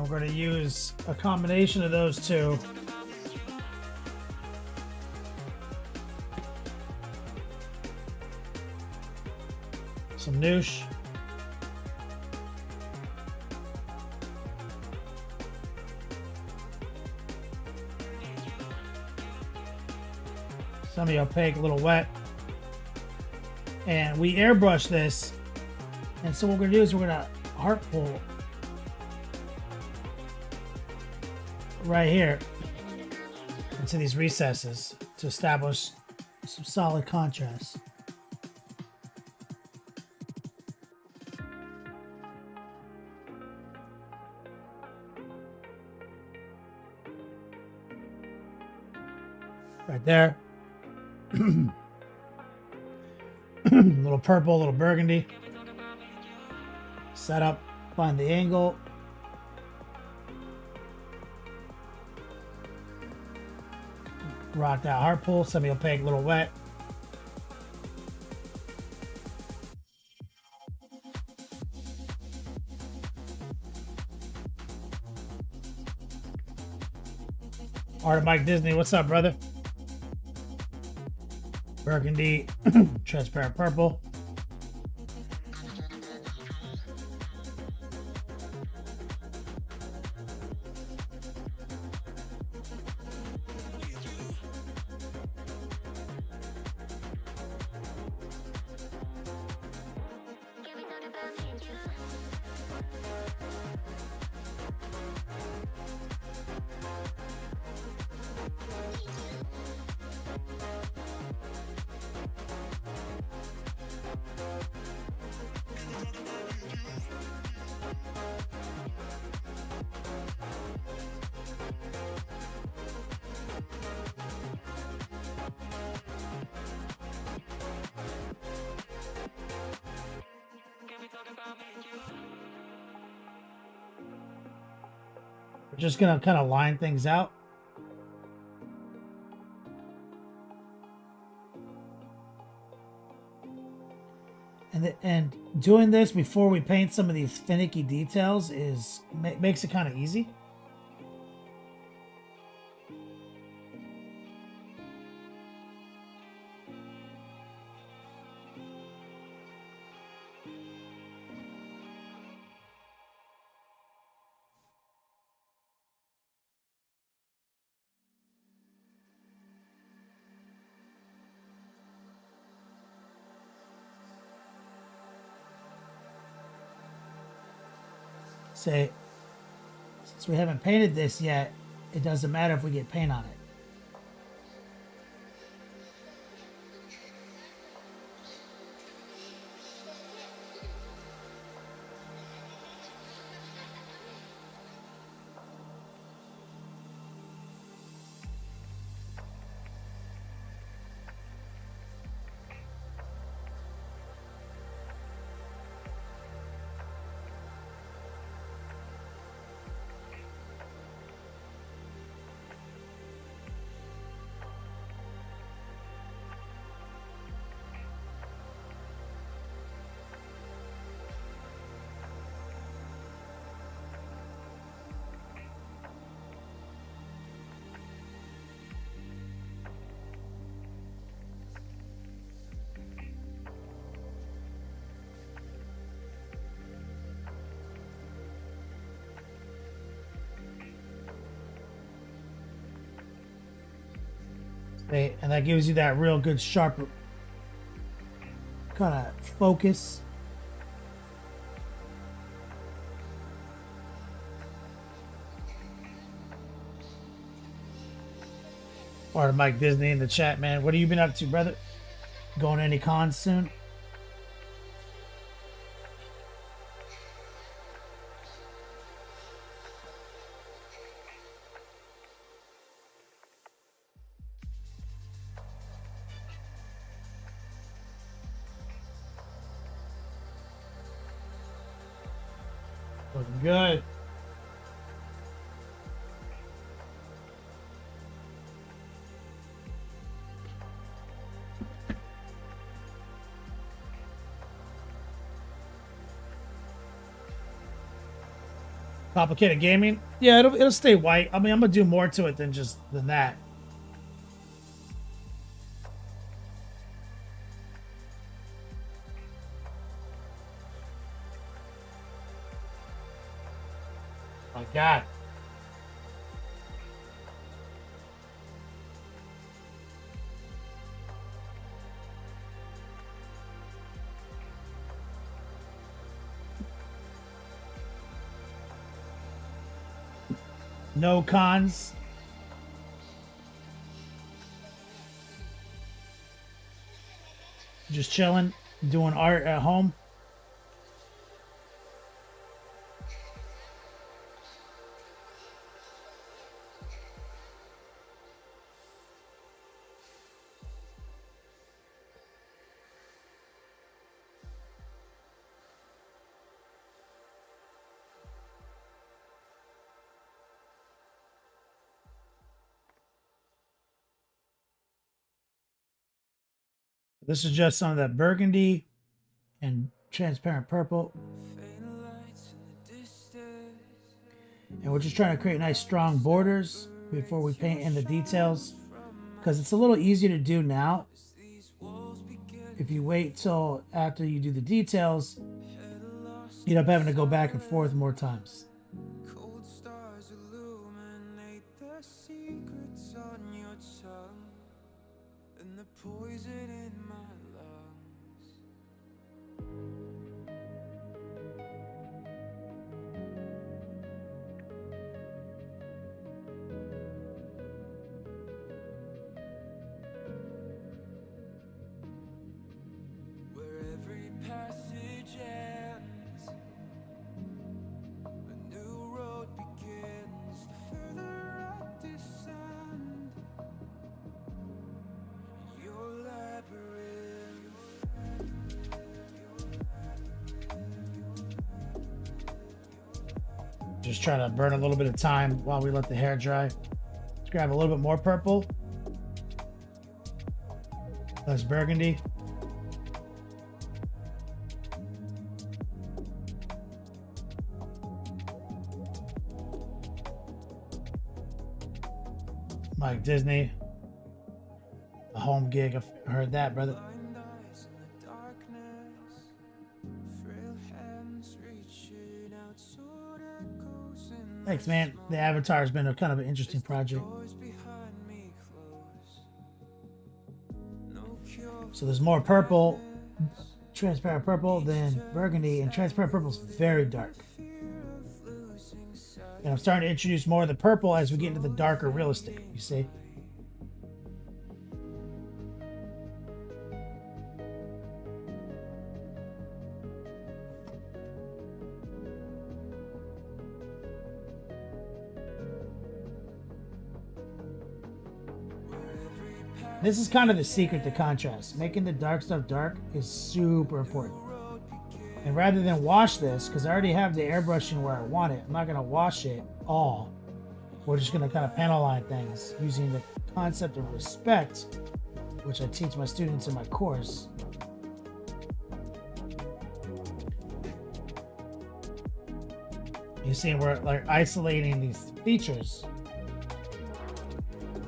we're going to use a combination of those two. Some noosh. Semi-opaque, a little wet. And we airbrush this. And so what we're going to do is we're going to heart pull right here into these recesses to establish some solid contrast. Right there. A little purple, a little burgundy. Set up, find the angle. Rock that heart pull, semi-opaque, a little wet. Art of Mike Disney, what's up, brother? Burgundy, transparent purple. We're just gonna kind of line things out. And doing this before we paint some of these finicky details makes it kind of easy. Say, since we haven't painted this yet, it doesn't matter if we get paint on it. Okay, and that gives you that real good sharp kind of focus. Art of Mike Disney in the chat, man. What have you been up to, brother? Going to any cons soon? Looking good. Complicated gaming? Yeah, it'll stay white. I mean, I'm gonna do more to it than that. My God. No cons. Just chilling, doing art at home. This is just some of that burgundy and transparent purple. And we're just trying to create nice strong borders before we paint in the details, because it's a little easier to do now. If you wait till after you do the details, you end up having to go back and forth more times. Cold stars illuminate the secrets on your tongue and the poison in my lungs. Where every passage ends, a new road begins. The further I descend, your labyrinth. Just trying to burn a little bit of time while we let the hair dry. Let's grab a little bit more purple. Less burgundy. Like Disney. A home gig. I've heard that, brother. Blind eyes in the darkness, frail hands reaching out, sword echoes in Thanks, man. The Avatar has been a kind of an interesting project. doors behind me close. No cure So there's more purple, transparent purple, than burgundy, and transparent purple is very dark. fear of losing sight. And I'm starting to introduce more of the purple as we get into the darker real estate, you see? This is kind of the secret to contrast. Making the dark stuff dark is super important. And rather than wash this, because I already have the airbrushing where I want it, I'm not going to wash it all. We're just going to kind of panel line things using the concept of respect, which I teach my students in my course. You see, we're like isolating these features.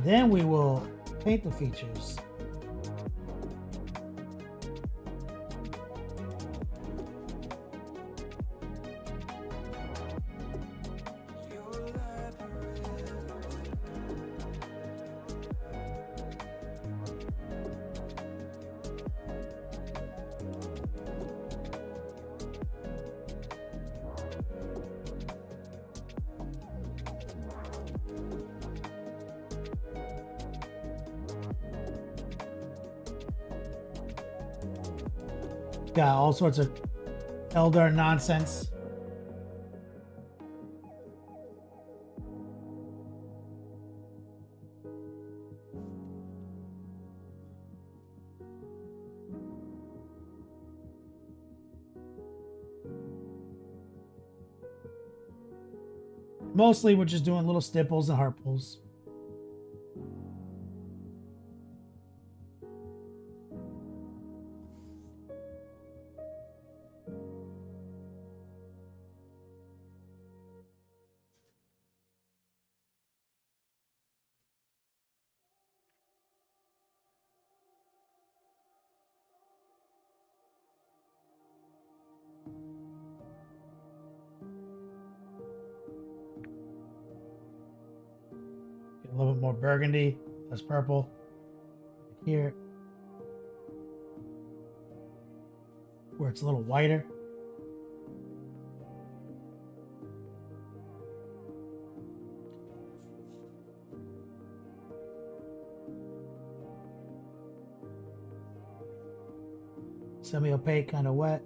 Then we will paint the features. Got all sorts of Eldar nonsense. Mostly we're just doing little stipples and heart pulls. little more burgundy, less purple. Here, where it's a little whiter. Semi-opaque, kind of wet.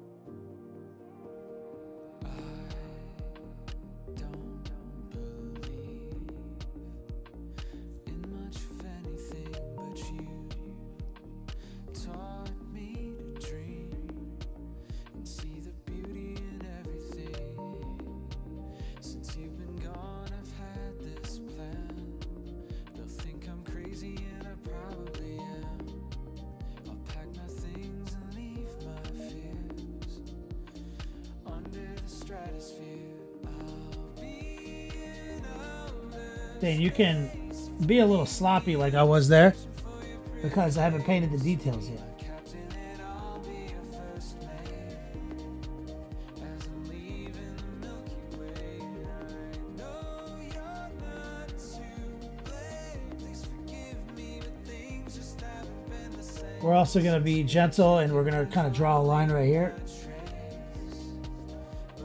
Then you can be a little sloppy like I was there because I haven't painted the details yet. We're also going to be gentle and we're going to kind of draw a line right here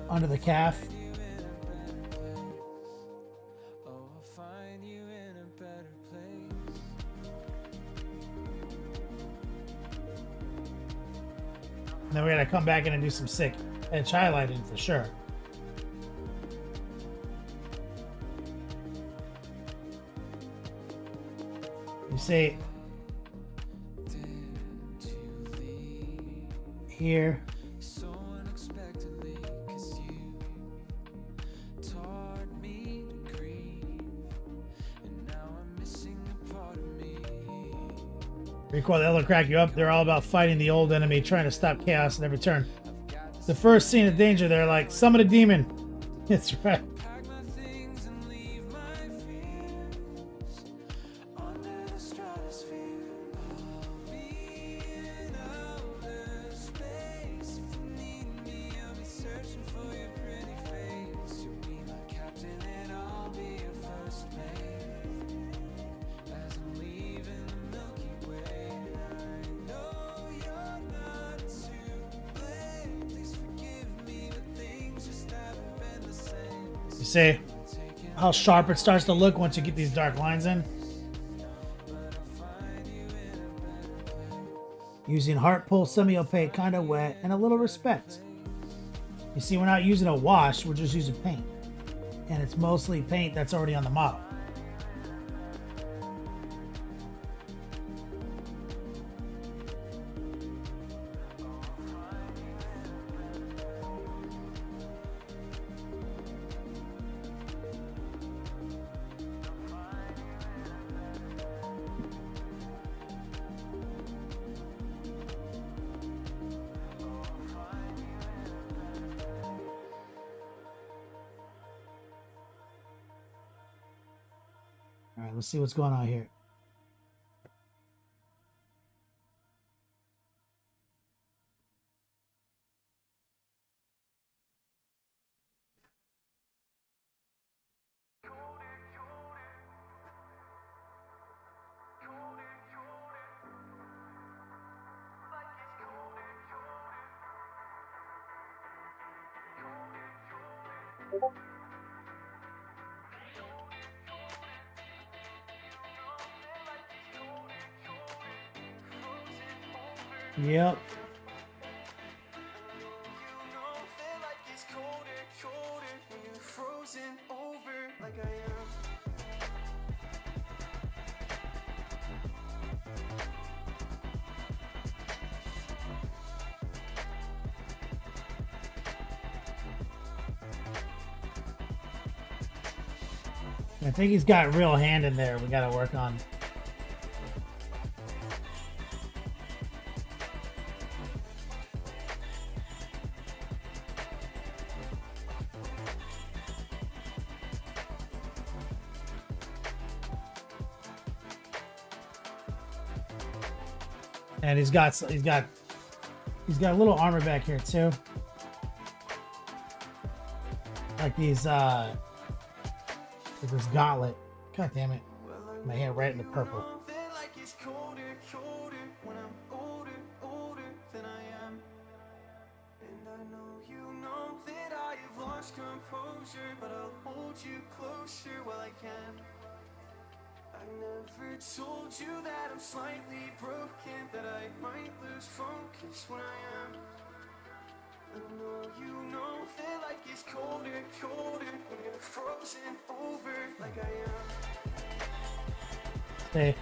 under the calf. Then we're gonna come back in and do some sick edge highlighting for sure. You see here. Recall the Eldar crack you up. They're all about fighting the old enemy, trying to stop chaos at every turn. The first scene of danger, they're like, summon a demon. That's right. See how sharp it starts to look once you get these dark lines in? Using heart pull, semi-opaque, kind of wet, and a little respect. You see, we're not using a wash, we're just using paint. And it's mostly paint that's already on the model. All right, let's see what's going on here. Yep. I think he's got real hand in there. We got to work on. And he's got a little armor back here too. Like these like this gauntlet. God damn it. My hand right in the purple. Feel like it's colder, colder when I'm older, older than I am. And I know you know that I have lost composure, but I'll hold you closer while I can. I never told you that I'm slightly broken, that I might lose focus when I am. I know you know that life gets colder, colder when you're frozen over like I am. Hey.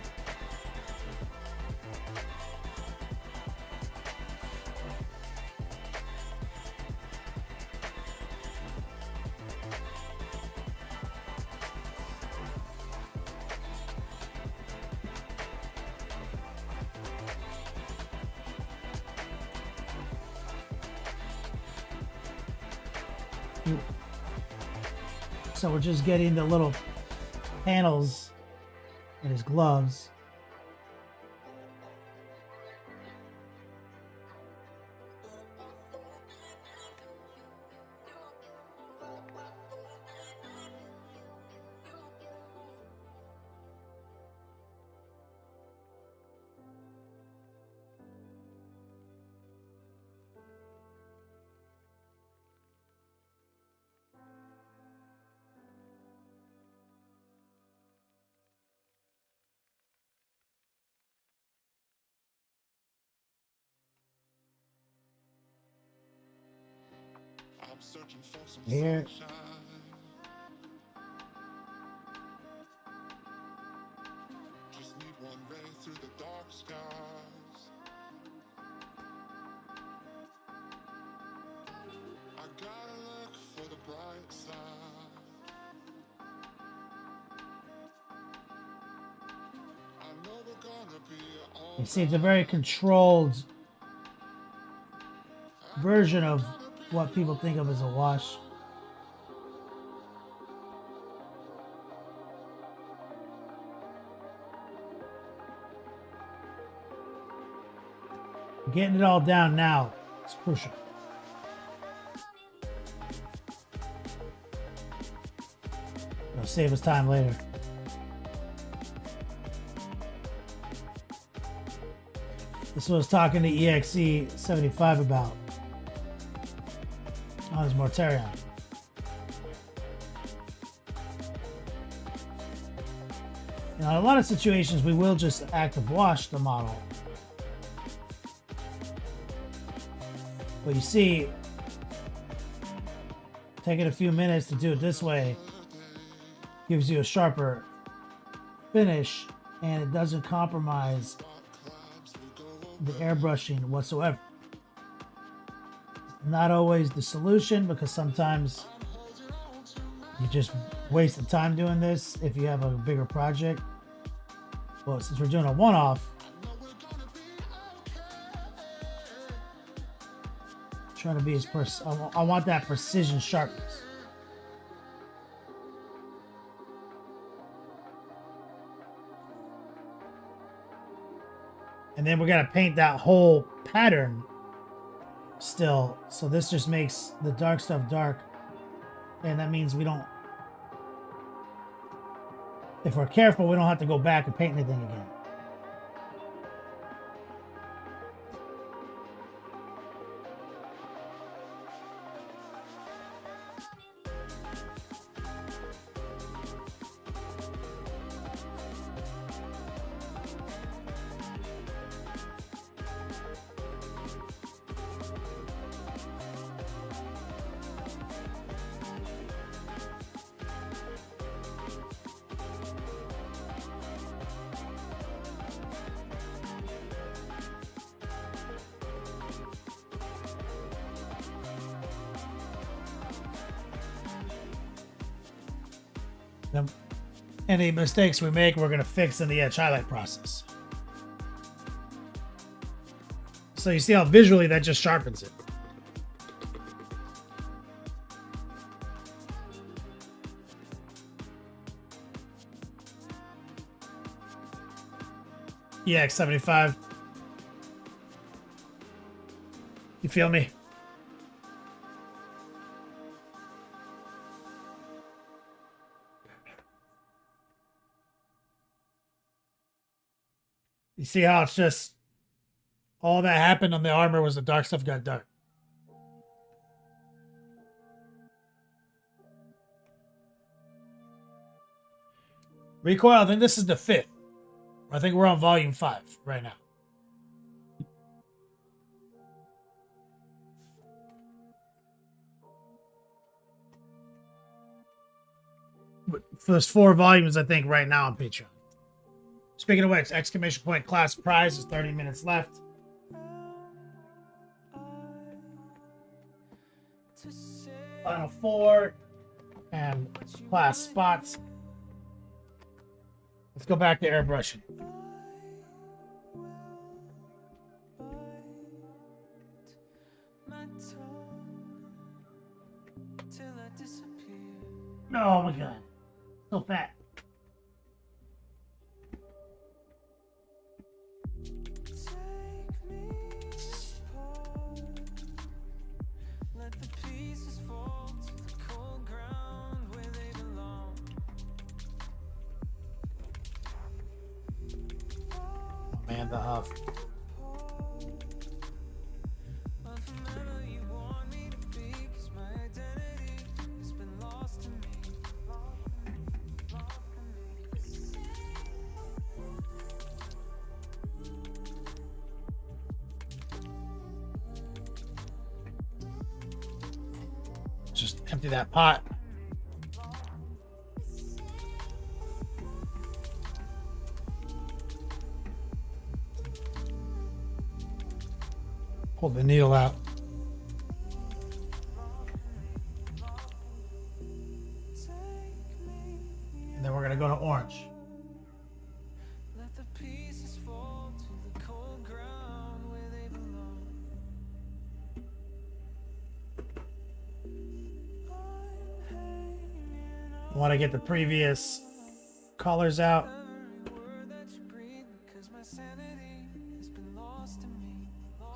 So we're just getting the little panels in his gloves. I'm searching for some Here. sunshine. Just need one ray through the dark skies. I gotta look for the bright side. I know we're gonna be all You see, it's a very controlled version of what people think of as a wash. Getting it all down now is crucial. It'll save us time later. This was talking to EXE 75 about on his Mortarion. Now, in a lot of situations, we will just active wash the model. But you see, taking a few minutes to do it this way gives you a sharper finish, and it doesn't compromise the airbrushing whatsoever. Not always the solution, because sometimes you just waste the time doing this if you have a bigger project. Well, since we're doing a one-off, trying to be as I want that precision sharpness. And then we're gonna paint that whole pattern still. So this just makes the dark stuff dark. And that means we don't, if we're careful, we don't have to go back and paint anything again. Any mistakes we make, we're going to fix in the edge highlight process. So you see how visually that just sharpens it. EX75. You feel me? You see how it's just all that happened on the armor was the dark stuff got dark. Recoil, I think this is the 5th. I think we're on volume 5 right now. But there's 4 volumes, I think, right now on Patreon. Speaking of which, exclamation point class prize is 30 minutes left. Final 4 and class spots. Let's go back to airbrushing. Oh my god. So fat. Man, the huff. Just empty that pot. Pull the needle out. And then we're gonna go to orange. I want to get the previous colors out.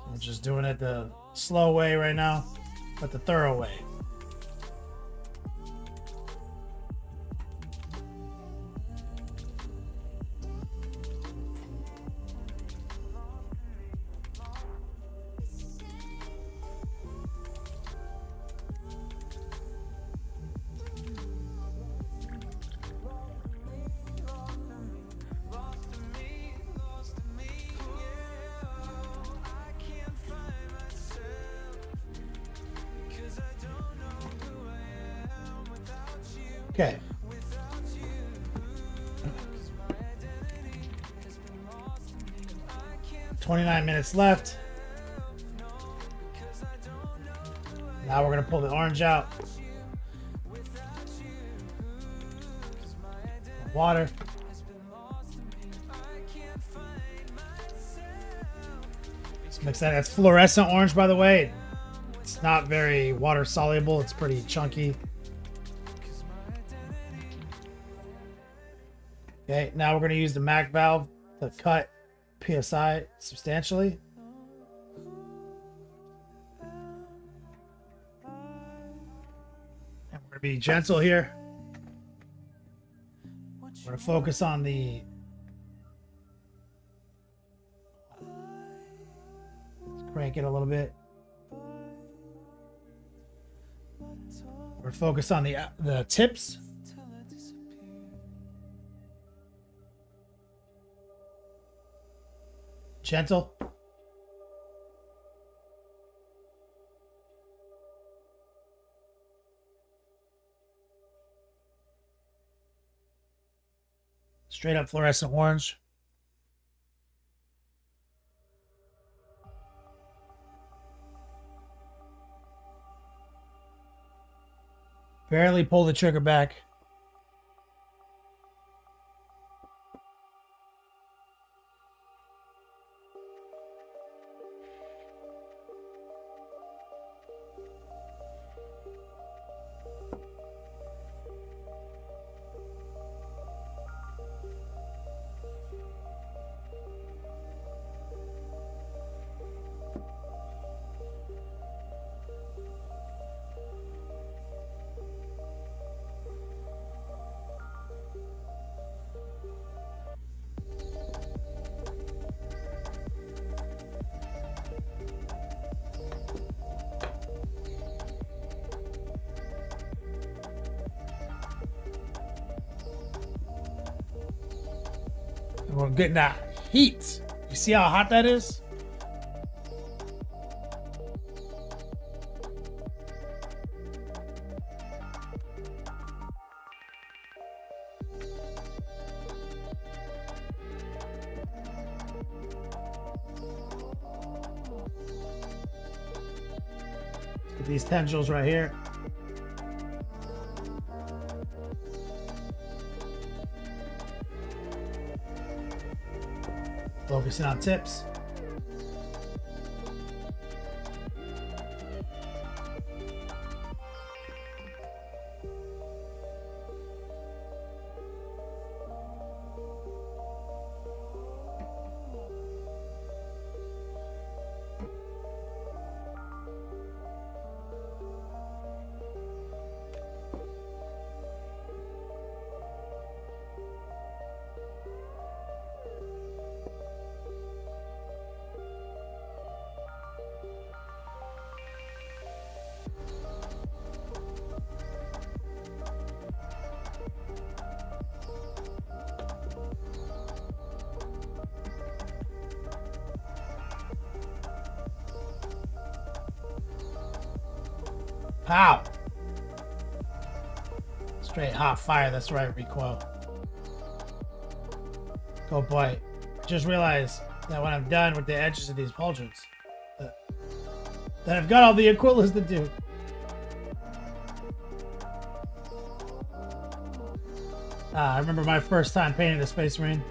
I'm just doing it the slow way right now, but the thorough way. Okay. "29 minutes left. Now we're gonna pull the orange out. Water. Let's mix that. It's fluorescent orange, by the way. It's not very water soluble. It's pretty chunky. Okay, now we're going to use the mag valve to cut PSI substantially. And we're going to be gentle here. We're going to focus on the... Let's crank it a little bit. We're focused on the tips. Gentle. Straight up fluorescent orange. Barely pull the trigger back. We're getting that heat. You see how hot that is? Get these tendrils right here. Focusing on tips. Pow! Straight hot fire, that's right, recoil. Oh boy. I just realized that when I'm done with the edges of these pauldrons, that I've got all the equivalents to do. I remember my first time painting a Space Marine.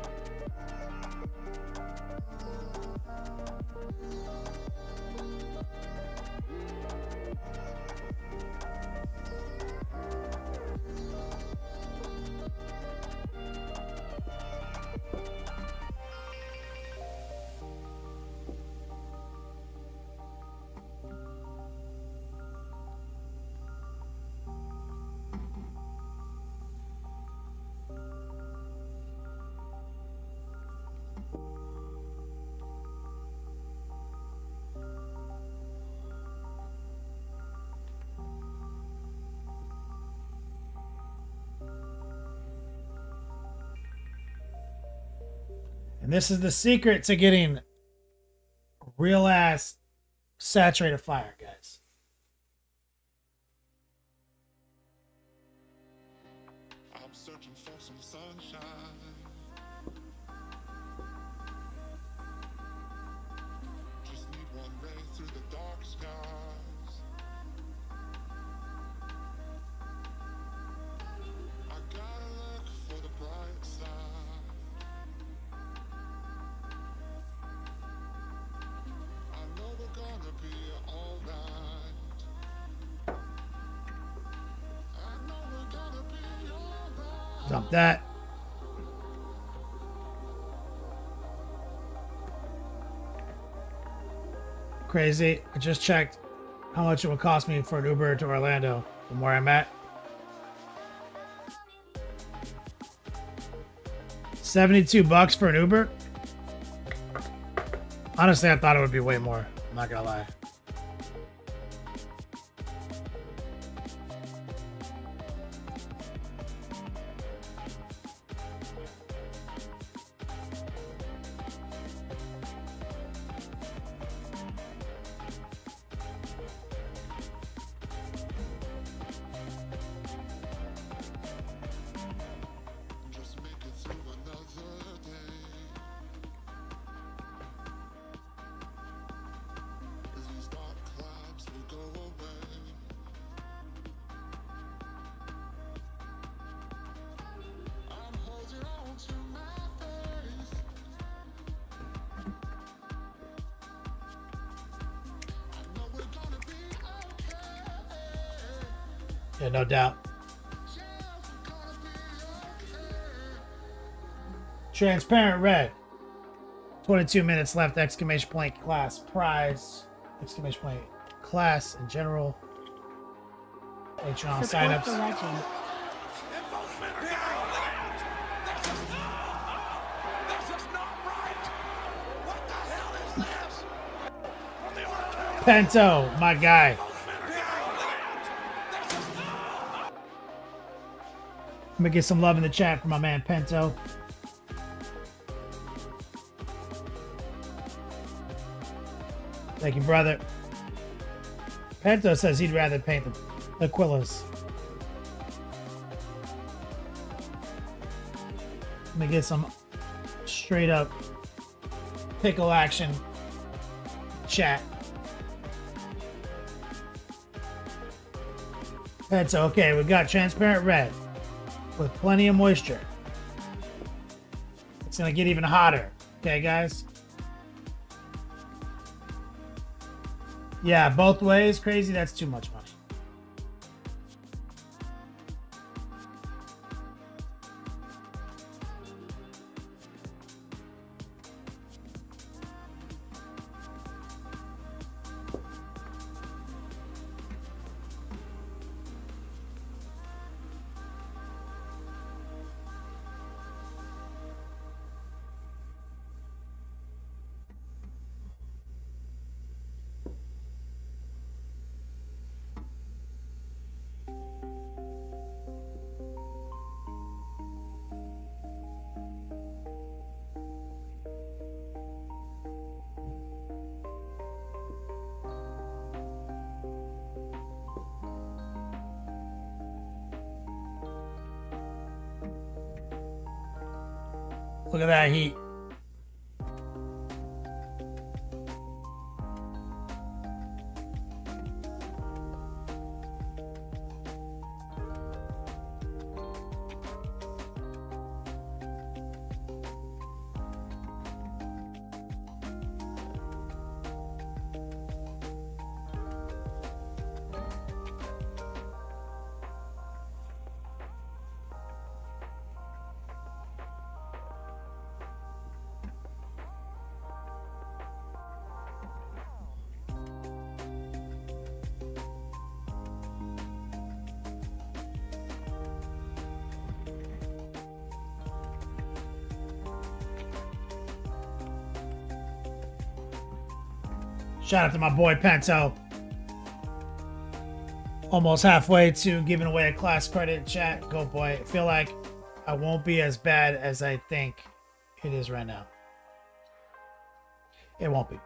And this is the secret to getting real ass saturated fire, guys. I'm searching for some sunshine. Just need one ray through the dark skies. I gotta look for the bright side. I know we're gonna be alright. I know we're gonna be alright. Dump that. Crazy. I just checked how much it would cost me for an Uber to Orlando from where I'm at. $72 for an Uber? Honestly, I thought it would be way more. I'm not gonna lie. Just make it through another day. These dark clouds will go away. I'm holding on to my faith. I know we're gonna be okay. Yeah, no doubt. Yeah, we're gonna be okay. Transparent red. 22 minutes left. Exclamation point class prize. Exclamation point class in general. Patreon Support the signups. legend. Pento, my guy. I'm gonna get some love in the chat for my man Pento. Thank you, brother. Pento says he'd rather paint the Aquillas. Let me get some straight up pickle action chat. Pento, okay, we got transparent red with plenty of moisture. It's gonna get even hotter. Okay, guys? Yeah, both ways. Crazy, that's too much money. Look at that heat. Shout out to my boy Pento. Almost halfway to giving away a class credit, chat. Go boy. I feel like I won't be as bad as I think it is right now. It won't be.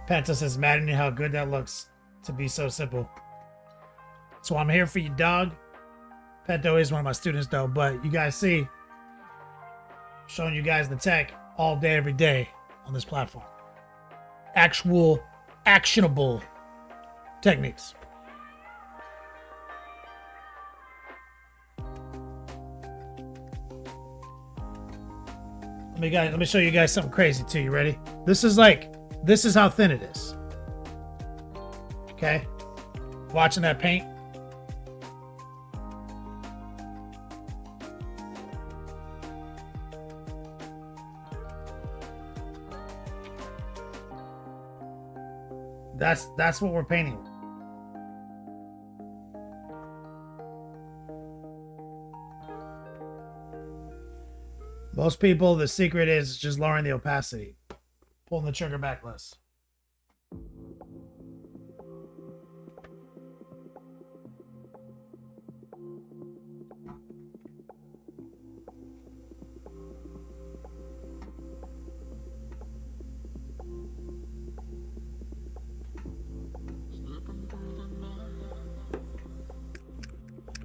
Pento says, maddening how good that looks to be so simple. So I'm here for you, dog. Pento is one of my students though, but you guys see, showing you guys the tech all day, every day on this platform. Actual, actionable techniques. Let me show you guys something crazy too. You ready? This is how thin it is. Okay? Watching that paint. That's what we're painting. Most people, the secret is just lowering the opacity, pulling the trigger back less.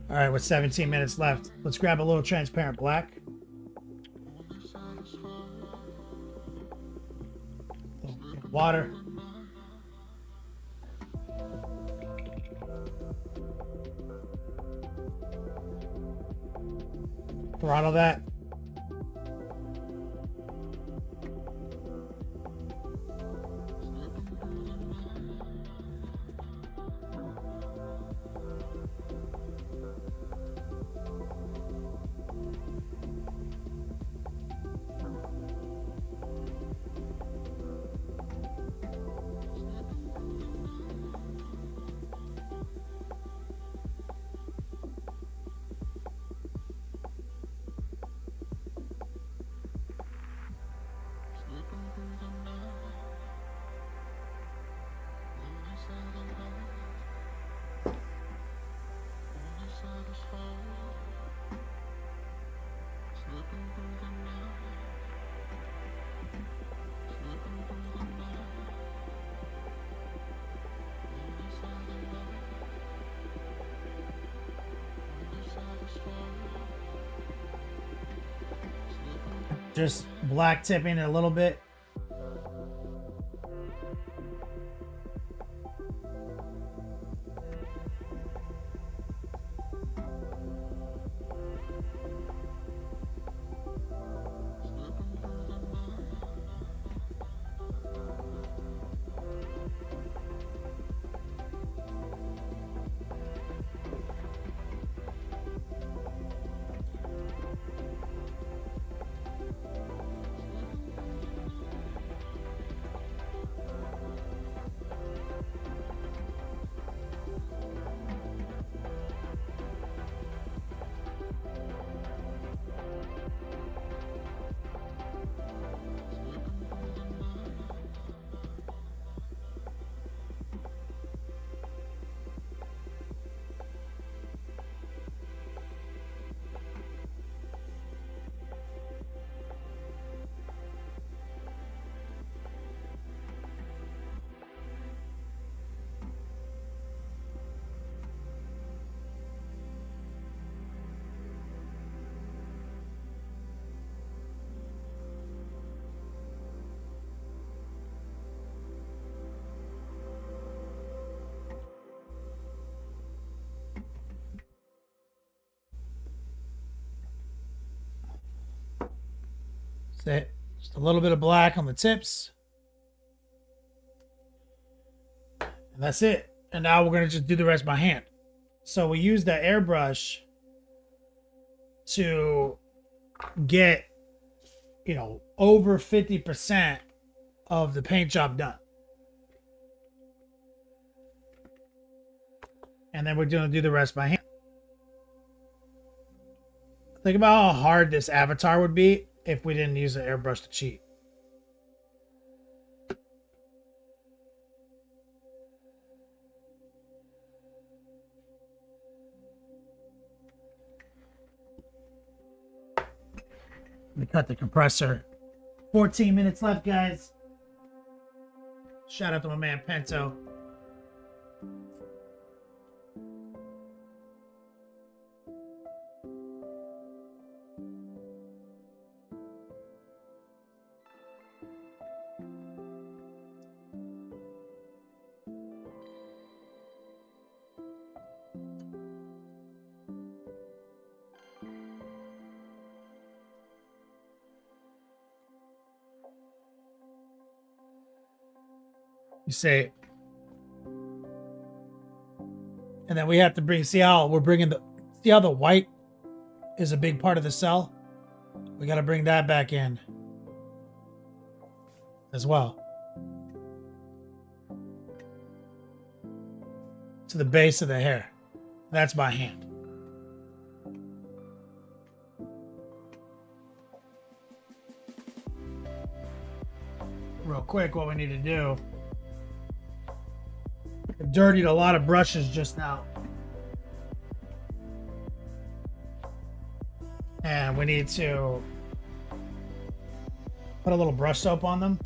All right, with 17 minutes left, let's grab a little transparent black. Water. Throttle that. Just black tipping it a little bit. That's it. Just a little bit of black on the tips. And that's it. And now we're going to just do the rest by hand. So we use the airbrush to get, you know, over 50% of the paint job done. And then we're going to do the rest by hand. Think about how hard this avatar would be if we didn't use the airbrush to cheat. Let me cut the compressor. 14 minutes left, guys. Shout out to my man Pento. You say, and then we have to bring, see how we're bringing see how the white is a big part of the cell? We got to bring that back in as well. To the base of the hair. That's by hand. Real quick, what we need to do. I've dirtied a lot of brushes just now. And we need to put a little brush soap on them.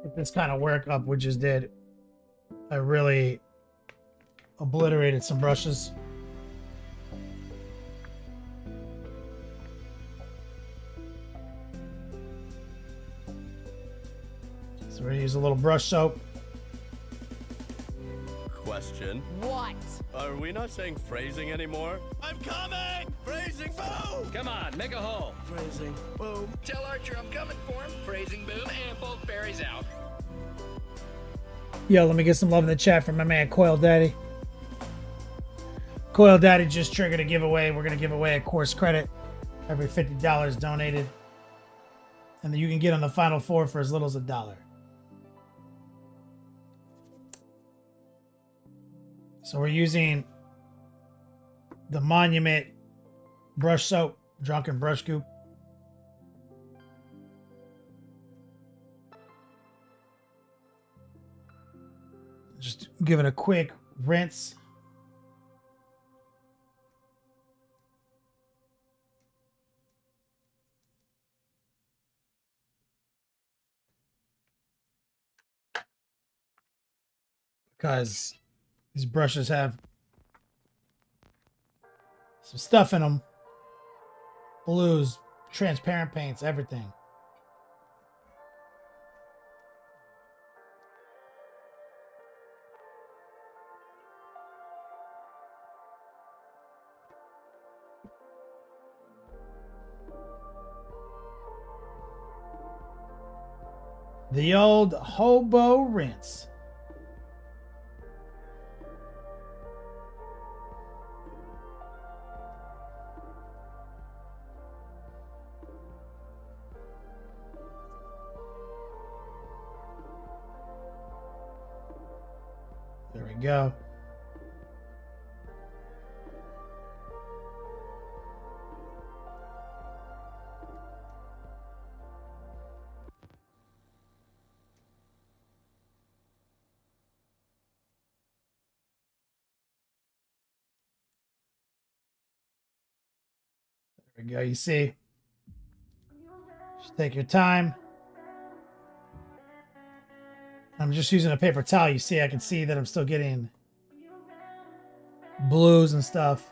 With this kind of workup we just did, I really obliterated some brushes. So we're gonna use a little brush soap. Question. What? Are we not saying phrasing anymore? I'm coming! Phrasing boom! Come on, make a hole. Phrasing boom. Tell Archer I'm coming for him. Phrasing boom and both berries out. Yo, let me get some love in the chat from my man Coil Daddy. Coil Daddy just triggered a giveaway. We're going to give away a course credit every $50 donated. And then you can get on the final four for as little as $1. So we're using the Monument brush soap, Drunken Brush Goop. Just give it a quick rinse. because these brushes have some stuff in them. Blues, transparent paints, everything. The old hobo rinse. There we go. There we go. You see, just take your time. I'm just using a paper towel. You see, I can see that I'm still getting blues and stuff.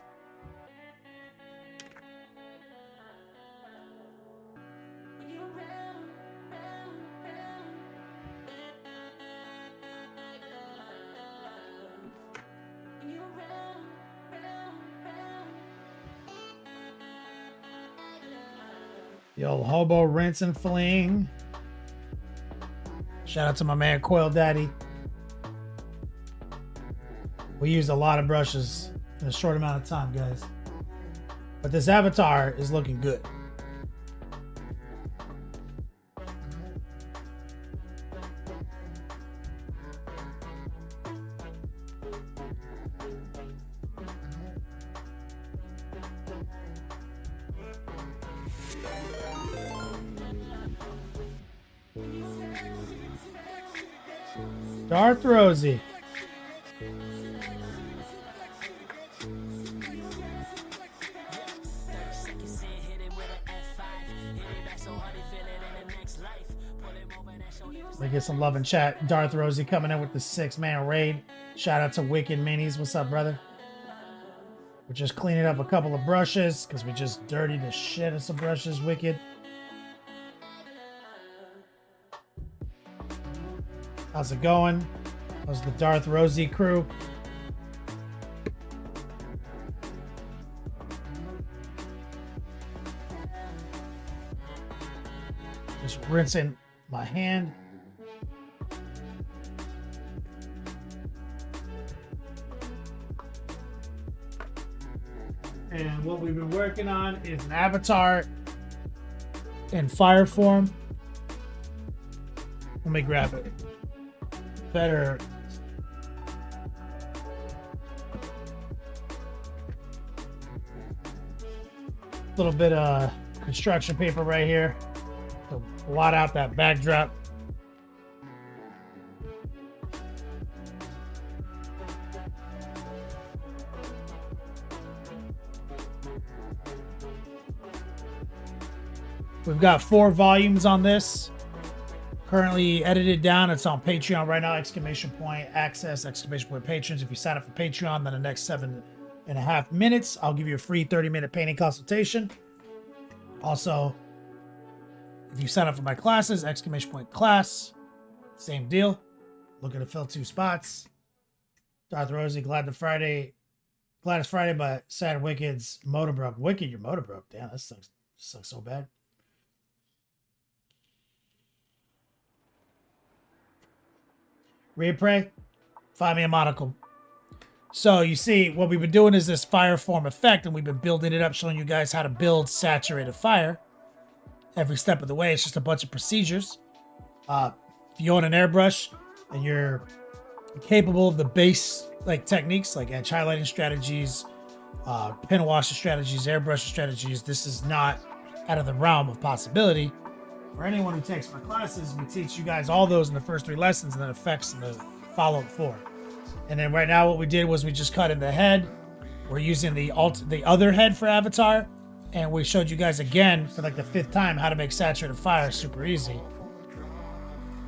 The old hobo rinse and fling. Shout out to my man Coil Daddy. We used a lot of brushes in a short amount of time, guys. But this avatar is looking good. Darth Rosie. Let me get some love in chat. Darth Rosie coming in with the 6-man raid. Shout out to Wicked Minis. What's up, brother? We're just cleaning up a couple of brushes because we just dirtied the shit of some brushes, Wicked. How's it going? How's the Darth Rosie crew? Just rinsing my hand. And what we've been working on is an avatar in fire form. Let me grab it. Better. Little bit of construction paper right here to blot out that backdrop. We've got 4 volumes on this. Currently edited down. It's on Patreon right now. Exclamation point access, exclamation point patrons. If you sign up for Patreon, then the next 7.5 minutes, I'll give you a free 30-minute painting consultation. Also, if you sign up for my classes, exclamation point class, same deal. Looking to fill 2 spots. Darth Rosie, glad it's Friday, but sad Wicked's motor broke. Wicked, your motor broke. Damn, that sucks so bad. Read, pray, find me a monocle. So you see, what we've been doing is this fire form effect, and we've been building it up, showing you guys how to build saturated fire. Every step of the way, it's just a bunch of procedures. If you own an airbrush and you're capable of the base techniques like edge highlighting strategies, pen washer strategies, airbrush strategies, this is not out of the realm of possibility. For anyone who takes my classes, we teach you guys all those in the first 3 lessons and then effects in the follow-up 4. And then right now what we did was we just cut in the head. We're using the other head for avatar. And we showed you guys again for the 5th time how to make saturated fire super easy.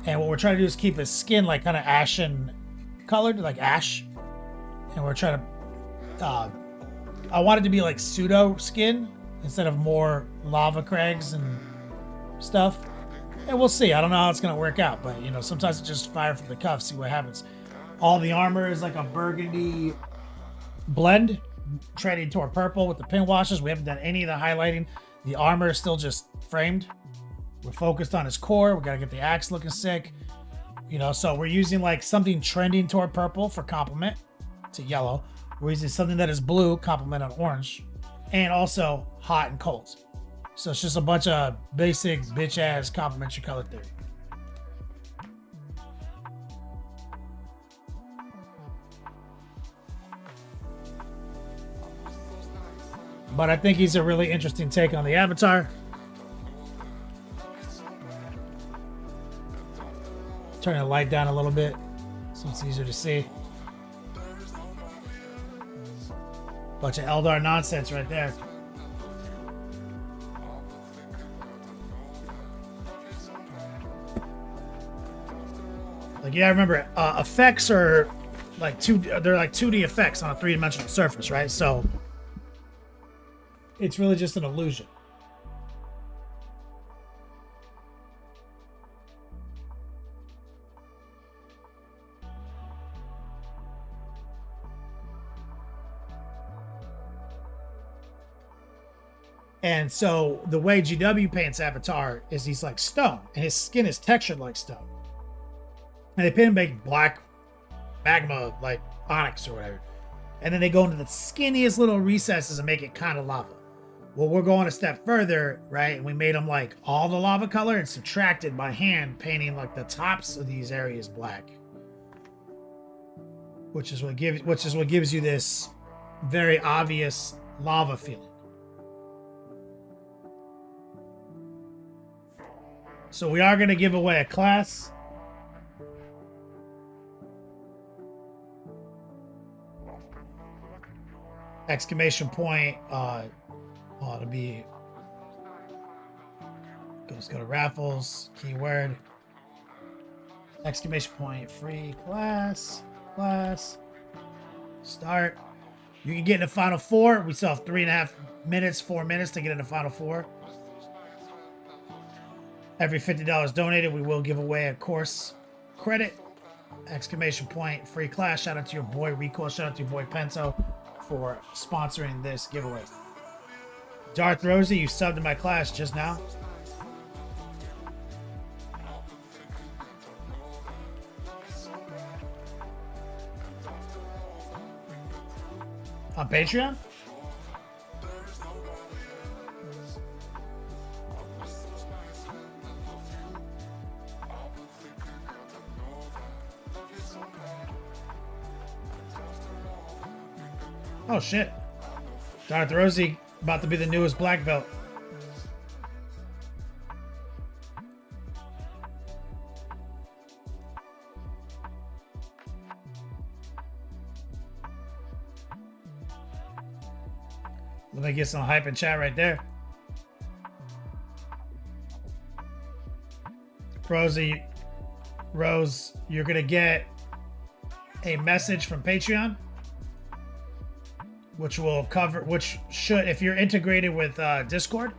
And what we're trying to do is keep his skin kind of ashen colored, like ash. And we're trying to, I want it to be like pseudo skin instead of more lava crags and stuff. And we'll see. I don't know how it's going to work out, but you know, sometimes it's just fire from the cuff, see what happens. All the armor is like a burgundy blend, trending toward purple with the pin washes. We haven't done any of the highlighting. The armor is still just framed. We're focused on his core. We got to get the axe looking sick. You know, so we're using like something trending toward purple for complement to yellow. We're using something that is blue, complement on orange, and also hot and cold. So it's just a bunch of basic bitch ass complementary color theory. But I think he's a really interesting take on the avatar. Turn the light down a little bit so it's easier to see. Bunch of Eldar nonsense right there. Like, yeah, I remember effects are like they're like 2D effects on a three-dimensional surface, right? So it's really just an illusion. And so the way GW paints Avatar is he's like stone, and his skin is textured like stone. And they paint him like black magma, like onyx or whatever. And then they go into the skinniest little recesses and make it kind of lava. Well, we're going a step further, right? And we made them like all the lava color and subtracted by hand, painting like the tops of these areas black. Which is what gives you this very obvious lava feeling. So we are going to give away a class. Exclamation point. To be. Let's go to raffles. Keyword. Exclamation point. Free class. Class. Start. You can get in the final four. We still have 3.5 minutes, 4 minutes to get in the final four. Every $50 donated, we will give away a course credit. Exclamation point. Free class. Shout out to your boy Recoil. Shout out to your boy Pento for sponsoring this giveaway. Darth Rosie, you subbed to my class just now. On Patreon? Oh shit. Darth Rosie about to be the newest black belt. Let me get some hype in chat right there. Rosie, Rose, you're gonna get a message from Patreon, which will cover, which should, if you're integrated with Discord,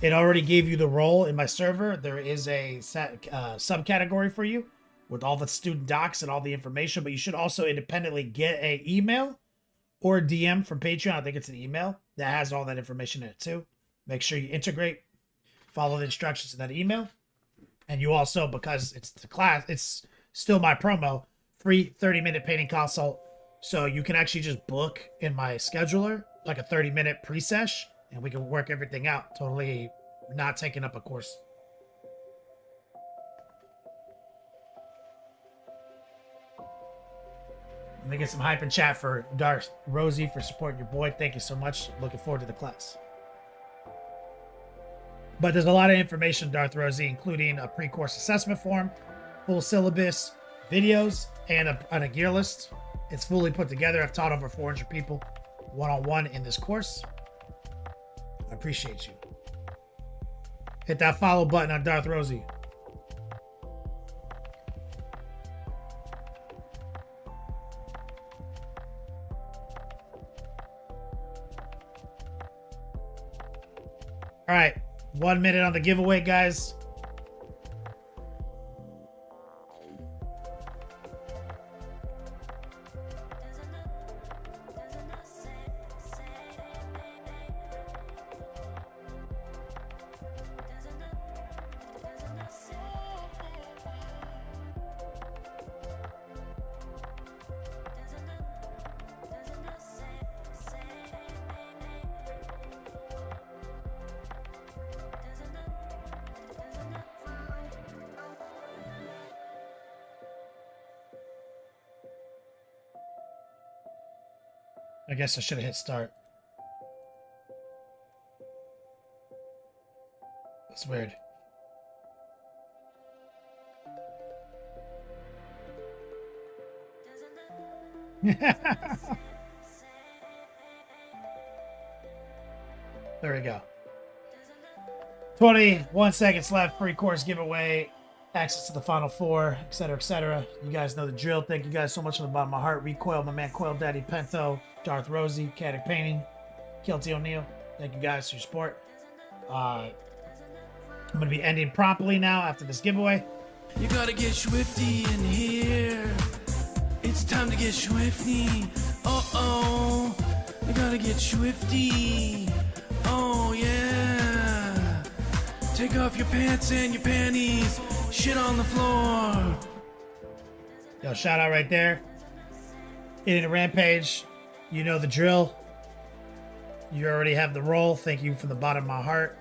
it already gave you the role in my server. There is a subcategory for you with all the student docs and all the information, but you should also independently get an email or a DM from Patreon. I think it's an email that has all that information in it too. Make sure you integrate, follow the instructions in that email. And you also, because it's the class, it's still my promo, free 30-minute painting consult. So you can actually just book in my scheduler, like a 30-minute pre-sesh, and we can work everything out. Totally not taking up a course. Let me get some hype in chat for Darth Rosie for supporting your boy. Thank you so much. Looking forward to the class. But there's a lot of information, Darth Rosie, including a pre-course assessment form, full syllabus, videos, and a gear list. It's fully put together. I've taught over 400 people one-on-one in this course. I appreciate you. Hit that follow button on Darth Rosie. All right, 1 minute on the giveaway, guys. I guess I should have hit start. That's weird. There we go. 21 seconds left. Free course giveaway. Access to the final four, etc., etc. You guys know the drill. Thank you guys so much from the bottom of my heart. Recoil, my man Coil Daddy Pento, Darth Rosie, Caddick Painting, Kilty O'Neill. Thank you guys for your support. I'm going to be ending promptly now after this giveaway. You gotta get swifty in here. It's time to get swifty. Uh-oh. You gotta get swifty. Oh, yeah. Take off your pants and your panties. Shit on the floor. Yo, shout out right there. In a Rampage. You know the drill. You already have the roll. Thank you from the bottom of my heart.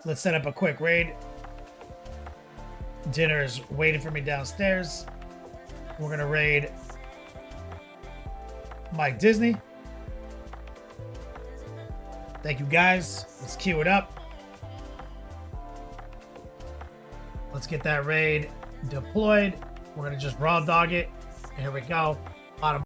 Let's set up a quick raid. Dinner is waiting for me downstairs. We're gonna raid Mike Disney. Thank you guys. Let's queue it up. Let's get that raid deployed. We're gonna just raw dog it. Here we go. Bottom